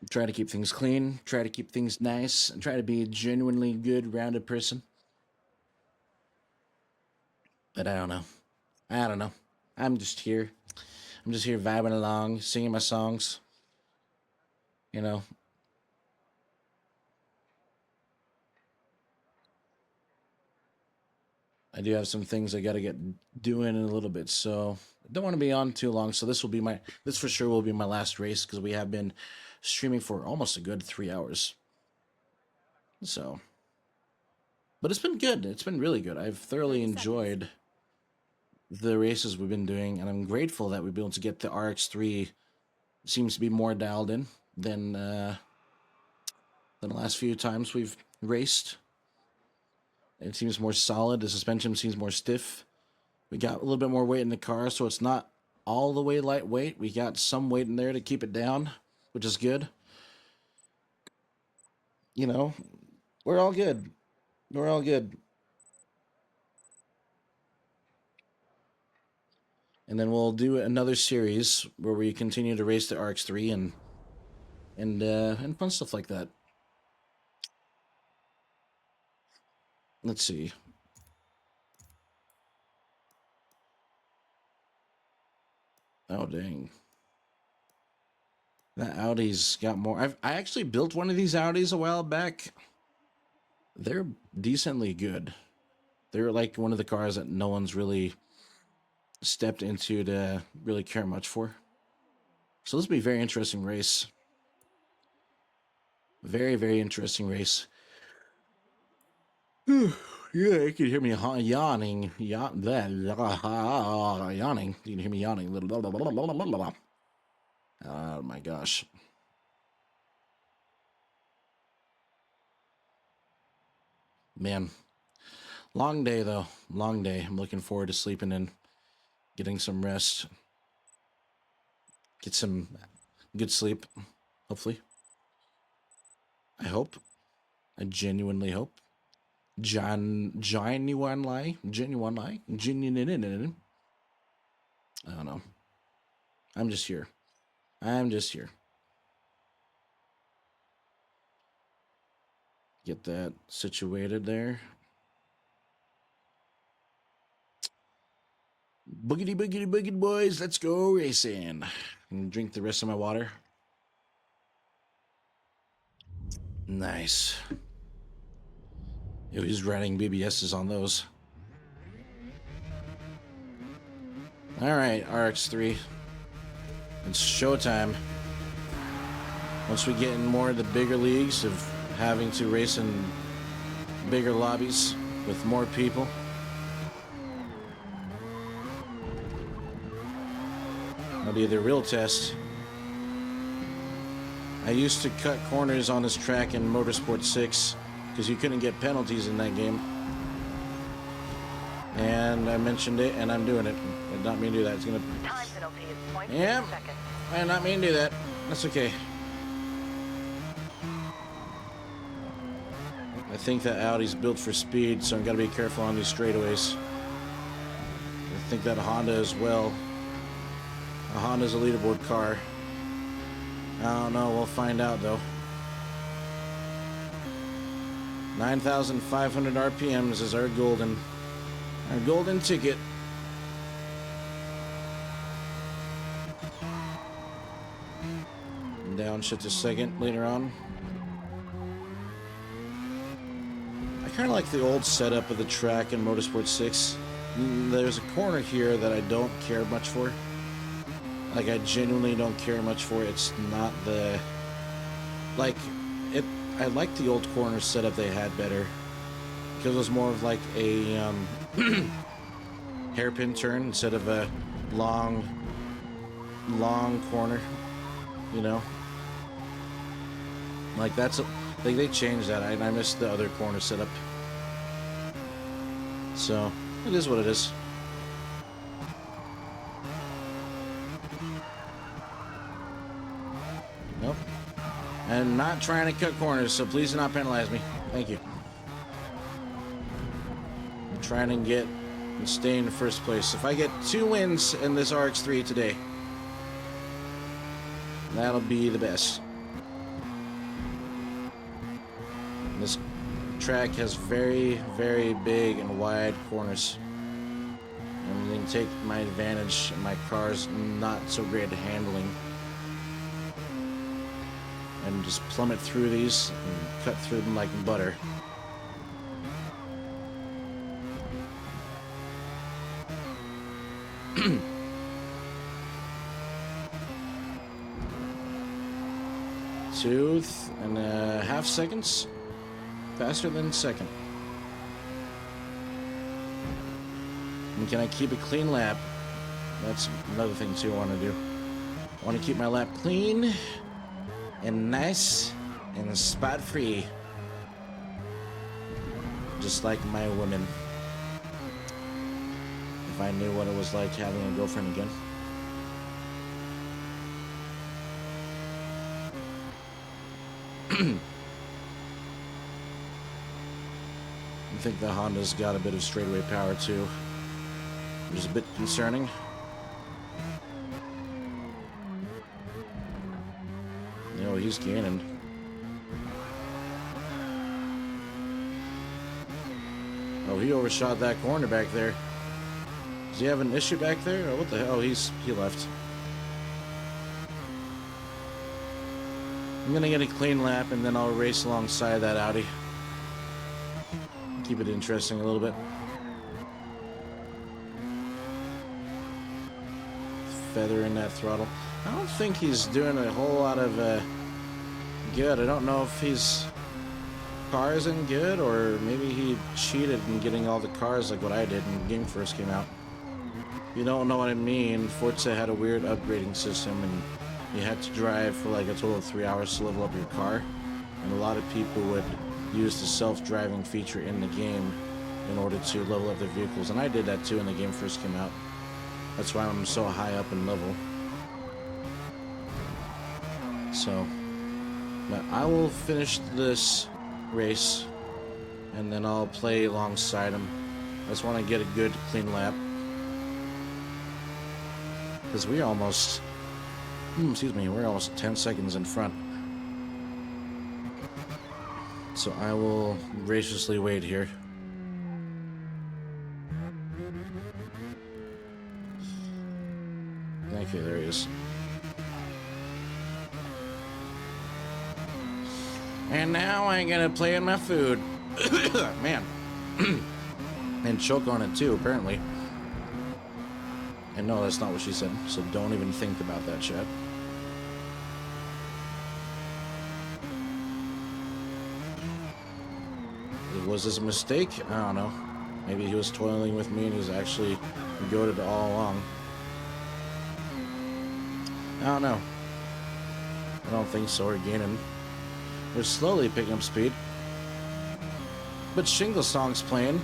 Try to keep things clean, try to keep things nice, and try to be a genuinely good, rounded person. But I don't know. I don't know. I'm just here. I'm just here vibing along, singing my songs. You know. I do have some things I got to get doing in a little bit, so I don't want to be on too long. So this for sure will be my last race because we have been streaming for almost a good 3 hours. So, but it's been good. It's been really good. I've thoroughly enjoyed the races we've been doing, and I'm grateful that we've been able to get the RX3. Seems to be more dialed in than the last few times we've raced. It seems more solid. The suspension seems more stiff. We got a little bit more weight in the car, so it's not all the way lightweight. We got some weight in there to keep it down, which is good. You know, we're all good. We're all good. And then we'll do another series where we continue to race the RX3 and fun stuff like that. Let's see. Oh dang. That Audi's got more. I actually built one of these Audis a while back. They're decently good. They're like one of the cars that no one's really stepped into to really care much for. So this will be a very interesting race. Very, very interesting race. Yeah, you can hear me yawning. Yawning. You can hear me yawning. Oh my gosh. Man. Long day, though. Long day. I'm looking forward to sleeping in, getting some rest, get some good sleep, hopefully. I hope. I genuinely hope. Genuinely. I don't know. I'm just here. Get that situated there. Boogity, boogity, boogity, boys. Let's go racing. And drink the rest of my water. Nice. Yo, he's riding BBSs on those. All right, RX3. It's showtime. Once we get in more of the bigger leagues of having to race in bigger lobbies with more people. That'll be the real test. I used to cut corners on this track in Motorsport 6 because you couldn't get penalties in that game. And I mentioned it, and I'm doing it. I did not mean to do that. It's gonna. Time penalty is 0.6 Yep. seconds. I did not mean to do that. That's okay. I think that Audi's built for speed, so I've got to be careful on these straightaways. I think that Honda as well. A Honda's a leaderboard car. I don't know. We'll find out, though. 9,500 RPMs is our golden ticket. And downshift a second later on. I kind of like the old setup of the track in Motorsport 6. There's a corner here that I don't care much for. Like, I genuinely don't care much for it. It's not the... Like, it... I like the old corner setup they had better. Because it was more of like a hairpin turn instead of a long corner. You know? Like, that's... Like, they changed that. I missed the other corner setup. So, it is what it is. Nope. I'm not trying to cut corners, so please do not penalize me. Thank you. I'm trying to get and stay in first place. If I get 2 wins in this RX3 today, that'll be the best. This track has very, very big and wide corners. And you can take my advantage, and my car's not so great at handling. And just plummet through these and cut through them like butter. Two and a half seconds faster than second. And can I keep a clean lap? That's another thing too I want to do. I want to keep my lap clean and nice and spot free, just like my women. If I knew what it was like having a girlfriend again. I think the Honda's got a bit of straightaway power too, which is a bit concerning. Oh, he's gaining. Oh, he overshot that corner back there. Does he have an issue back there? Oh, what the hell? He left. I'm gonna get a clean lap and then I'll race alongside that Audi. Keep it interesting a little bit. Feather in that throttle. I don't think he's doing a whole lot of good. I don't know if he's car isn't good, or maybe he cheated in getting all the cars like what I did when the game first came out. You don't know what I mean. Forza had a weird upgrading system, and you had to drive for like a total of 3 hours to level up your car. And a lot of people would use the self-driving feature in the game in order to level up their vehicles. And I did that too when the game first came out. That's why I'm so high up in level. So, but I will finish this race, and then I'll play alongside him. I just want to get a good, clean lap. Because we're almost, we're almost 10 seconds in front. So I will graciously wait here. Okay, there he is. And now I'm gonna play in my food. Man. And choke on it too, apparently. And no, that's not what she said, so don't even think about that, chat. Was this a mistake? I don't know. Maybe he was toiling with me and he was actually goated all along. I don't know. I don't think so. We're gaining. We're slowly picking up speed. But Shingle Song's playing.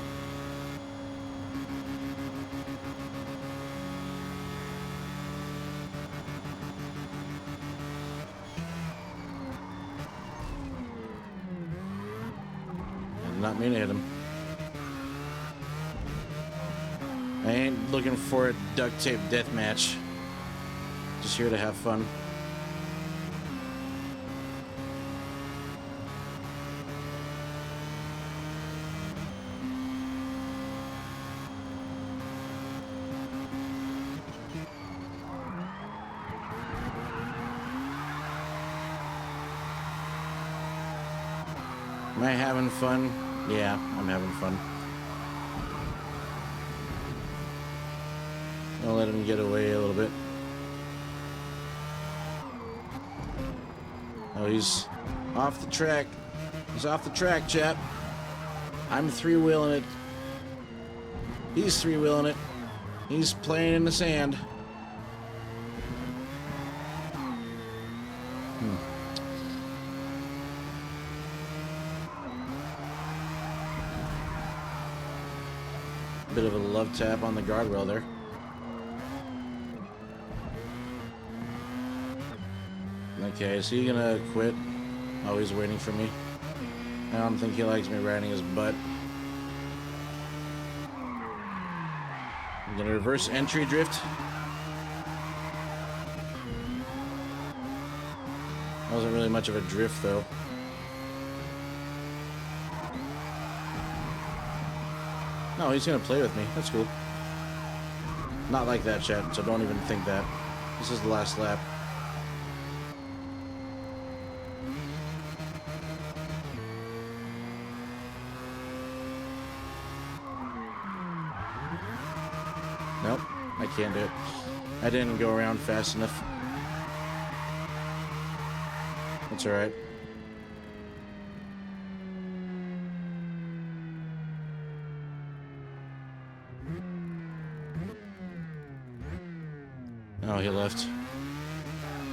I did not mean to hit him. I ain't looking for a duct tape death match. Just here to have fun. Am I having fun? Yeah, I'm having fun. I'll let him get away a little bit. Oh, he's off the track. He's off the track, chap. I'm three-wheeling it. He's three-wheeling it. He's playing in the sand. Bit of a love tap on the guardrail there. Okay, is he gonna quit? Oh, he's waiting for me. I don't think he likes me riding his butt. I'm gonna reverse entry drift. That wasn't really much of a drift, though. No, he's gonna play with me. That's cool. Not like that, chat, so don't even think that. This is the last lap. Nope, I can't do it. I didn't go around fast enough. That's alright. Oh, he left.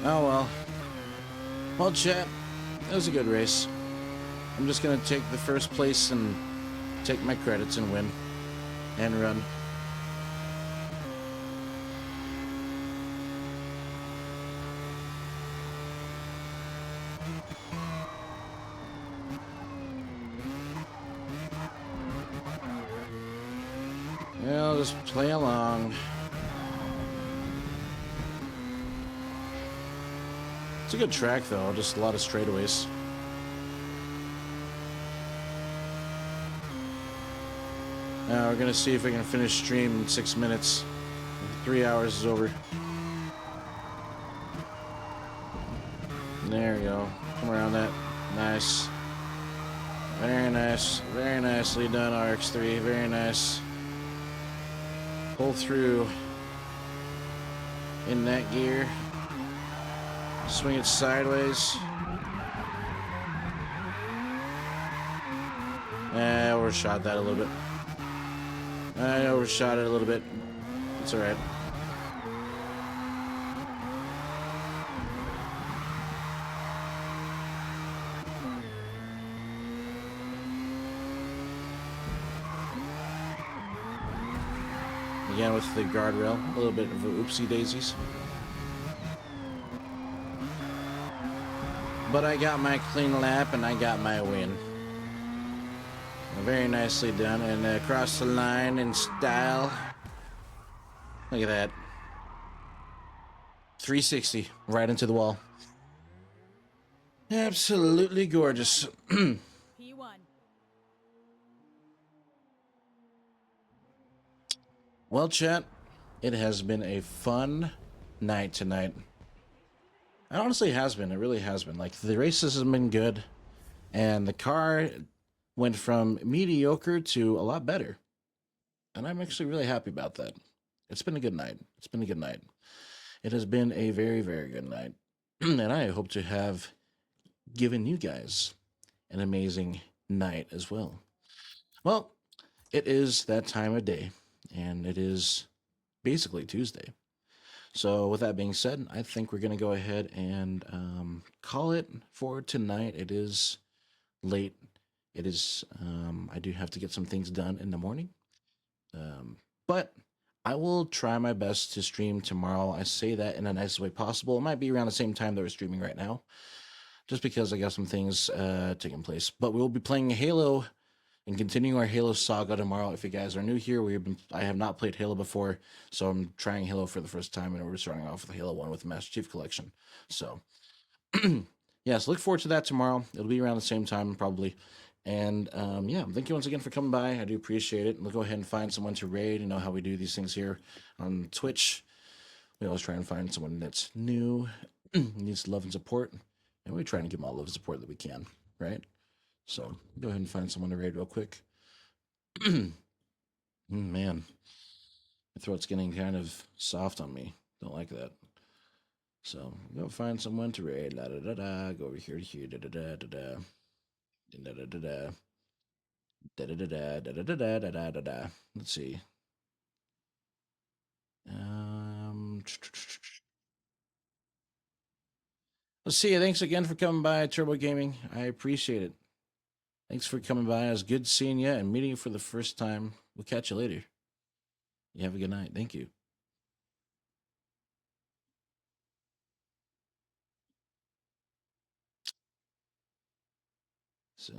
Oh, well. Well, chat, that was a good race. I'm just gonna take the first place and take my credits and win. And run. Yeah, I'll just play along. It's a good track, though. Just a lot of straightaways. Now we're gonna see if we can finish stream in 6 minutes. 3 hours is over. There we go. Come around that. Nice. Very nice. Very nicely done, RX3. Very nice. Pull through in that gear. Swing it sideways. I overshot that a little bit. I overshot it a little bit. It's all right. Again with the guardrail, a little bit of a oopsie daisies. But I got my clean lap and I got my win. Very nicely done, and across the line in style. Look at that. 360 right into the wall. Absolutely gorgeous. P1. Well, chat, it has been a fun night tonight. It honestly has been. It really has been. Like, the races have been good, and the car went from mediocre to a lot better. And I'm actually really happy about that. It's been a good night. It's been a good night. It has been a very, very good night. And I hope to have given you guys an amazing night as well. Well, it is that time of day, and it is basically Tuesday. So, with that being said, I think we're going to go ahead and call it for tonight. It is late. It is, I do have to get some things done in the morning. But I will try my best to stream tomorrow. I say that in the nicest way possible. It might be around the same time that we're streaming right now, just because I got some things taking place. But we'll be playing Halo and continuing our Halo saga tomorrow. If you guys are new here, I have not played Halo before, so I'm trying Halo for the first time, and we're starting off with Halo 1 with the Master Chief Collection. So, yeah, so look forward to that tomorrow. It'll be around the same time, probably. And yeah, thank you once again for coming by. I do appreciate it. We'll go ahead and find someone to raid. You know how we do these things here on Twitch. We always try and find someone that's new, needs love and support, and we try and give them all love and support that we can, right? So go ahead and find someone to raid real quick. Man, my throat's getting kind of soft on me. Don't like that. So go find someone to raid. La da da da. Go over here to here. Da da da da da. Da da da da. Da da da da da da da da da da da. Let's see. Let's see. Thanks again for coming by, Turbo Gaming. I appreciate it. Thanks for coming by. It was good seeing you and meeting you for the first time. We'll catch you later. You have a good night. Thank you. So.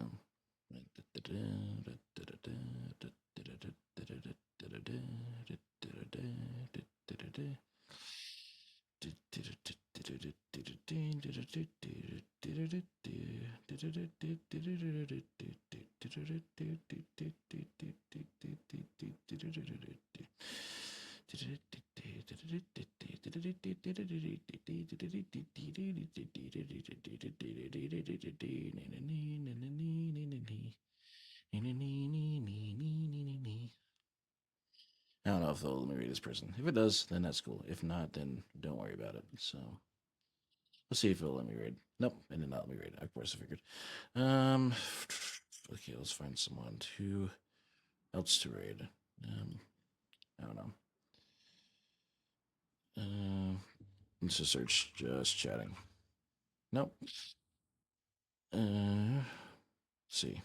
I don't know if they'll let me read this person. If it does, then that's cool. If not, then don't worry about it. So let's see if it'll let me read. Nope, it did not let me read. Of course I figured. Okay, let's find someone else to raid. I don't know. Let's just search just chatting. Nope. Let's see.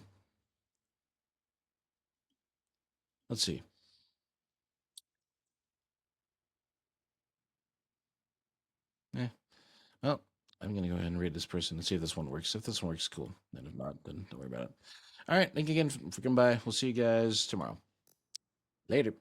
Let's see. Well, I'm gonna go ahead and read this person and see if this one works. If this one works, cool. And if not, then don't worry about it. All right, thank you again for coming by. We'll see you guys tomorrow. Later.